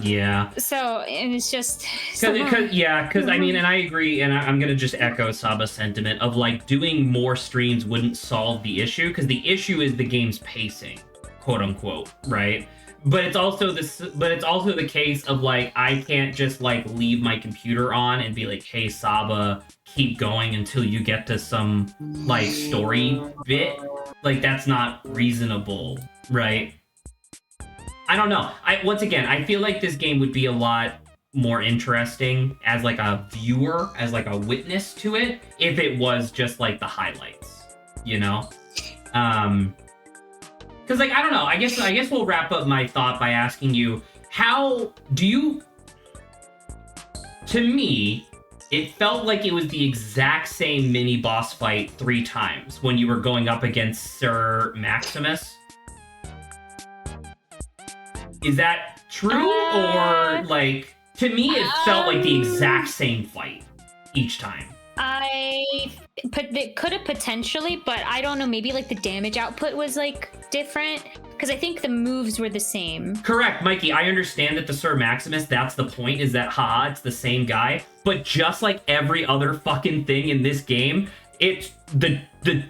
Yeah. So, and it's just... Because I mean, and I agree, and I'm going to just echo Saba's sentiment of, like, doing more streams wouldn't solve the issue, because the issue is the game's pacing, quote-unquote, right? But it's also the case of, like, I can't just, like, leave my computer on and be like, hey, Saba, keep going until you get to some, like, story bit. Like, that's not reasonable, right? I don't know. Once again, I feel like this game would be a lot more interesting as like a viewer, as like a witness to it, if it was just like the highlights, you know? Because like I don't know. I guess we'll wrap up my thought by asking you, how do you? To me, it felt like it was the exact same mini boss fight 3 times when you were going up against Sir Maximus. Is that true, or like to me it felt like the exact same fight each time? It could have potentially, but I don't know. Maybe like the damage output was like different because I think the moves were the same. Correct, Mikey. I understand that the Sir Maximus. That's the point. Is that it's the same guy? But just like every other fucking thing in this game, it's the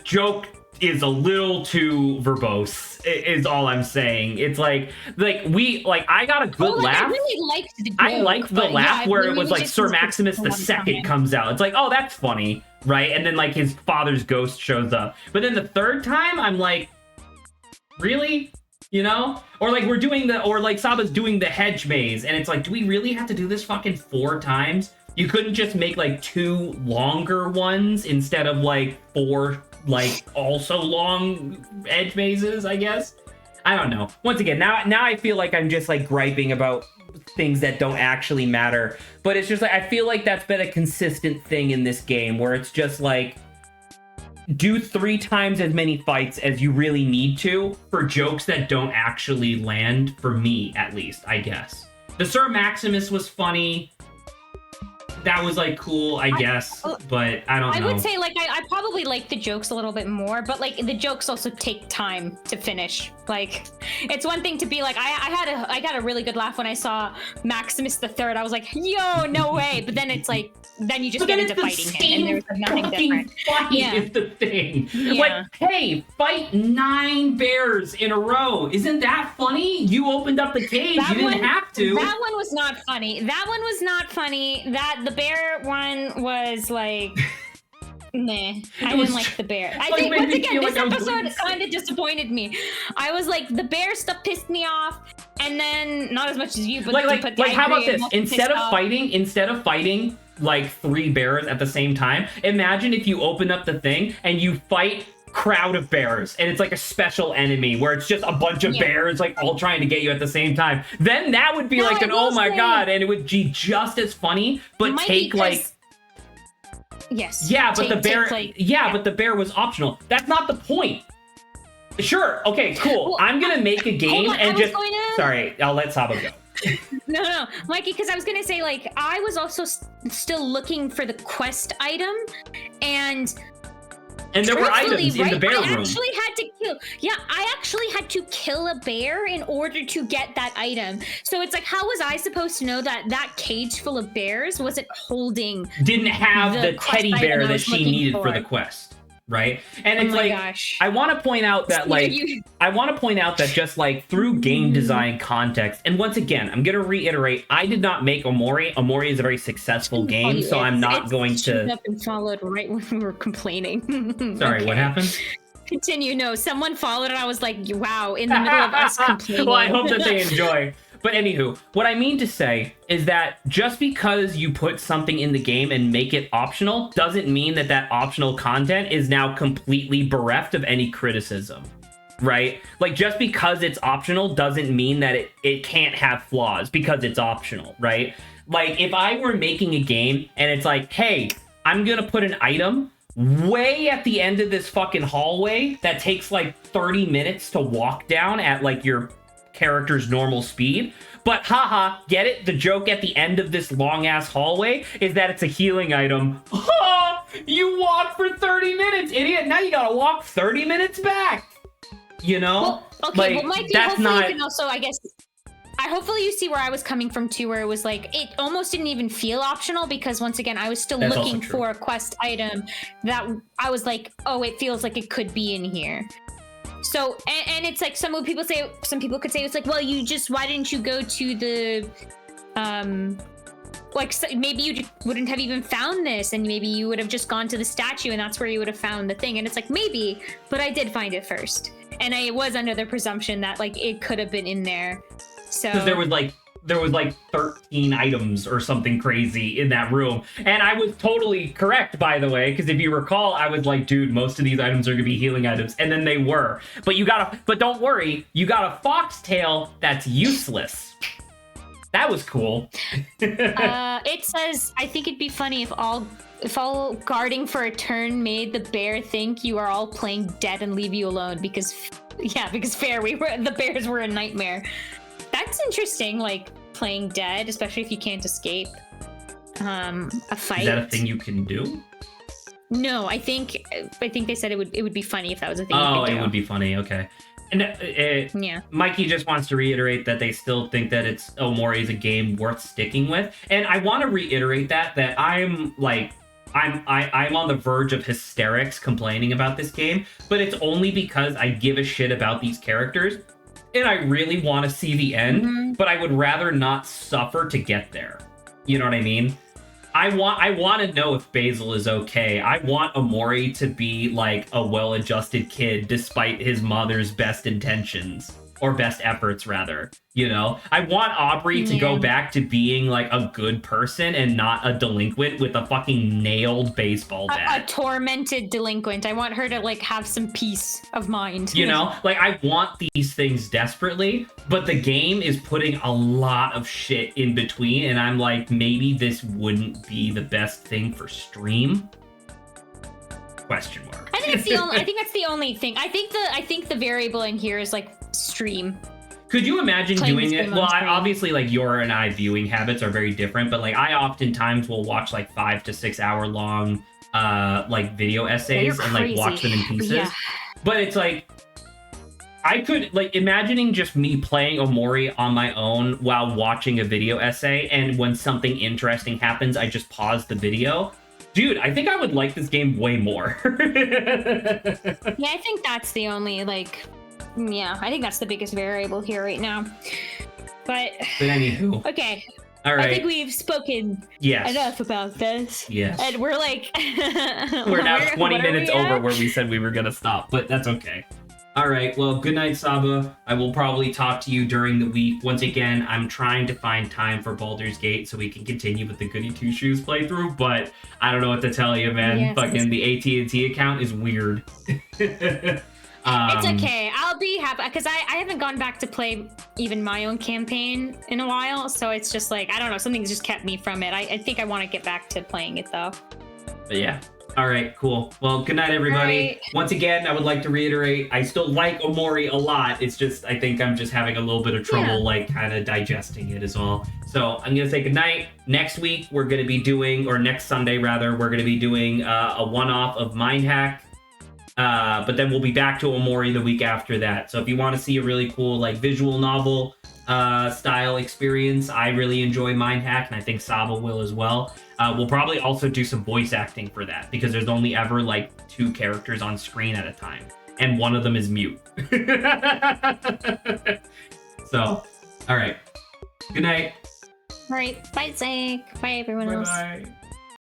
joke is a little too verbose, is all I'm saying. It's like I got a good laugh. I really liked the joke. I liked the laugh where it was like Sir Maximus the second comes out. It's like, oh, that's funny, right? And then like his father's ghost shows up. But then the third time, I'm like, really? You know? Or like Saba's doing the hedge maze, and it's like, do we really have to do this fucking 4 times? You couldn't just make like 2 longer ones instead of like 4 like also long edge mazes, I guess. I don't know. Once again, now I feel like I'm just like griping about things that don't actually matter. But it's just like, I feel like that's been a consistent thing in this game where it's just like, do 3 times as many fights as you really need to for jokes that don't actually land, for me at least, I guess. The Sir Maximus was funny. That was like cool, I guess, but I don't know. I would say like I probably like the jokes a little bit more, but like the jokes also take time to finish. Like it's one thing to be like I got a really good laugh when I saw Maximus the Third. I was like, yo, no way. But then it's like then you just get into fighting him, and there's like nothing different. Fight is the thing. Yeah. Like, hey, fight 9 bears in a row. Isn't that funny? You opened up the cage. You didn't have to. That one was not funny. The bear one was like, nah. I didn't like the bear. I think once again, this episode kind of disappointed me. I was like, the bear stuff pissed me off, and then not as much as you, but like how about this? Instead of fighting like 3 bears at the same time, imagine if you open up the thing and you fight crowd of bears, and it's like a special enemy where it's just a bunch of bears like all trying to get you at the same time. Then that would be like an oh my god, and it would be just as funny, but take like yes. Yeah, but the bear but the bear was optional. That's not the point. Sure, okay, cool. Well, I'm gonna make a game and just sorry, I'll let Saba go. No, Mikey, because I was gonna say like I was also still looking for the quest item, and there were items in the bear room. I actually had to kill a bear in order to get that item. So it's like, how was I supposed to know that that cage full of bears wasn't holding? Didn't have the teddy bear that she needed for the quest. Right? And it's like, gosh. I want to point out that just like through game design context, and once again, I'm going to reiterate, I did not make Omori. Omori is a very successful game, so I'm not going to... up and followed right when we were complaining. Sorry, what happened? Continue. No, someone followed and I was like, wow, in the middle of us complaining. Well, I hope that they enjoy. But anywho, what I mean to say is that just because you put something in the game and make it optional doesn't mean that that optional content is now completely bereft of any criticism, right? Like, just because it's optional doesn't mean that it can't have flaws because it's optional, right? Like, if I were making a game and it's like, hey, I'm gonna put an item way at the end of this fucking hallway that takes like 30 minutes to walk down at like your character's normal speed, but haha, get it? The joke at the end of this long ass hallway is that it's a healing item. Ha! You walked for 30 minutes, idiot. Now you gotta walk 30 minutes back. You know? Well, okay, like, Mikey, that's hopefully you can also, I guess, hopefully you see where I was coming from too, where it was like, it almost didn't even feel optional because once again, I was still looking for a quest item that I was like, oh, it feels like it could be in here. So, and it's like some people could say it's like, well, why didn't you go to the, like, maybe you wouldn't have even found this, and maybe you would have just gone to the statue and that's where you would have found the thing. And it's like, maybe, but I did find it first. And I was under the presumption that like it could have been in there. So because there was like 13 items or something crazy in that room. And I was totally correct, by the way, because if you recall, I was like, dude, most of these items are gonna be healing items, and then they were. But don't worry, you got a foxtail that's useless. That was cool. It says, I think it'd be funny if all guarding for a turn made the bear think you are all playing dead and leave you alone because the bears were a nightmare. That's interesting, like playing dead, especially if you can't escape a fight. Is that a thing you can do? No, I think they said it would be funny if that was a thing. Oh, it would be funny. Okay. And yeah, Mikey just wants to reiterate that they still think that Omori is a game worth sticking with, and I want to reiterate that I'm on the verge of hysterics complaining about this game, but it's only because I give a shit about these characters. And I really want to see the end, but I would rather not suffer to get there. You know what I mean? I want to know if Basil is okay. I want Omori to be like a well-adjusted kid despite his mother's best intentions. or best efforts rather. You know, I want Aubrey to go back to being like a good person and not a delinquent with a fucking nailed baseball bat. A tormented delinquent. I want her to like have some peace of mind. You know, like I want these things desperately, but the game is putting a lot of shit in between, and I'm like, maybe this wouldn't be the best thing for stream? Question mark. I think that's the only thing. I think the variable in here is like stream. Could you imagine Playing doing this it? game on Well, screen. obviously, like your and I viewing habits are very different, but like I oftentimes will watch like 5 to 6 hour long like video essays You're and like watch them in crazy. pieces. Yeah. But it's like I could like imagining just me playing Omori on my own while watching a video essay, and when something interesting happens, I just pause the video. Dude, I think I would like this game way more. Yeah, I think that's the only like. Yeah, I think that's the biggest variable here right now. But anywho, okay. all right. I think we've spoken Yes. enough about this. Yes. And we're like We're now 20 what are minutes we over at? where we said we were going to stop, but that's okay. All right. Well, good night, Saba. I will probably talk to you during the week. Once again, I'm trying to find time for Baldur's Gate so we can continue with the Goody Two Shoes playthrough, but I don't know what to tell you, man. Yes. Fucking the AT&T account is weird. It's okay. I'll be happy because I haven't gone back to play even my own campaign in a while. So it's just like, I don't know, something's just kept me from it. I think I want to get back to playing it though. But yeah. All right, cool. Well, good night, everybody. All right. Once again, I would like to reiterate, I still like Omori a lot. It's just, I think I'm just having a little bit of trouble, like, kind of digesting it is all. So I'm going to say good night. Next week, we're going to be doing, or next Sunday, rather, we're going to be doing a one-off of Mind Hack. But then we'll be back to Omori the week after that. So if you want to see a really cool, like, visual novel style experience, I really enjoy Mind Hack, and I think Saba will as well. We'll probably also do some voice acting for that, because there's only ever, like, 2 characters on screen at a time. And one of them is mute. So, all right. Good night. All right. Bye, Zach. Bye, everyone else. Bye-bye.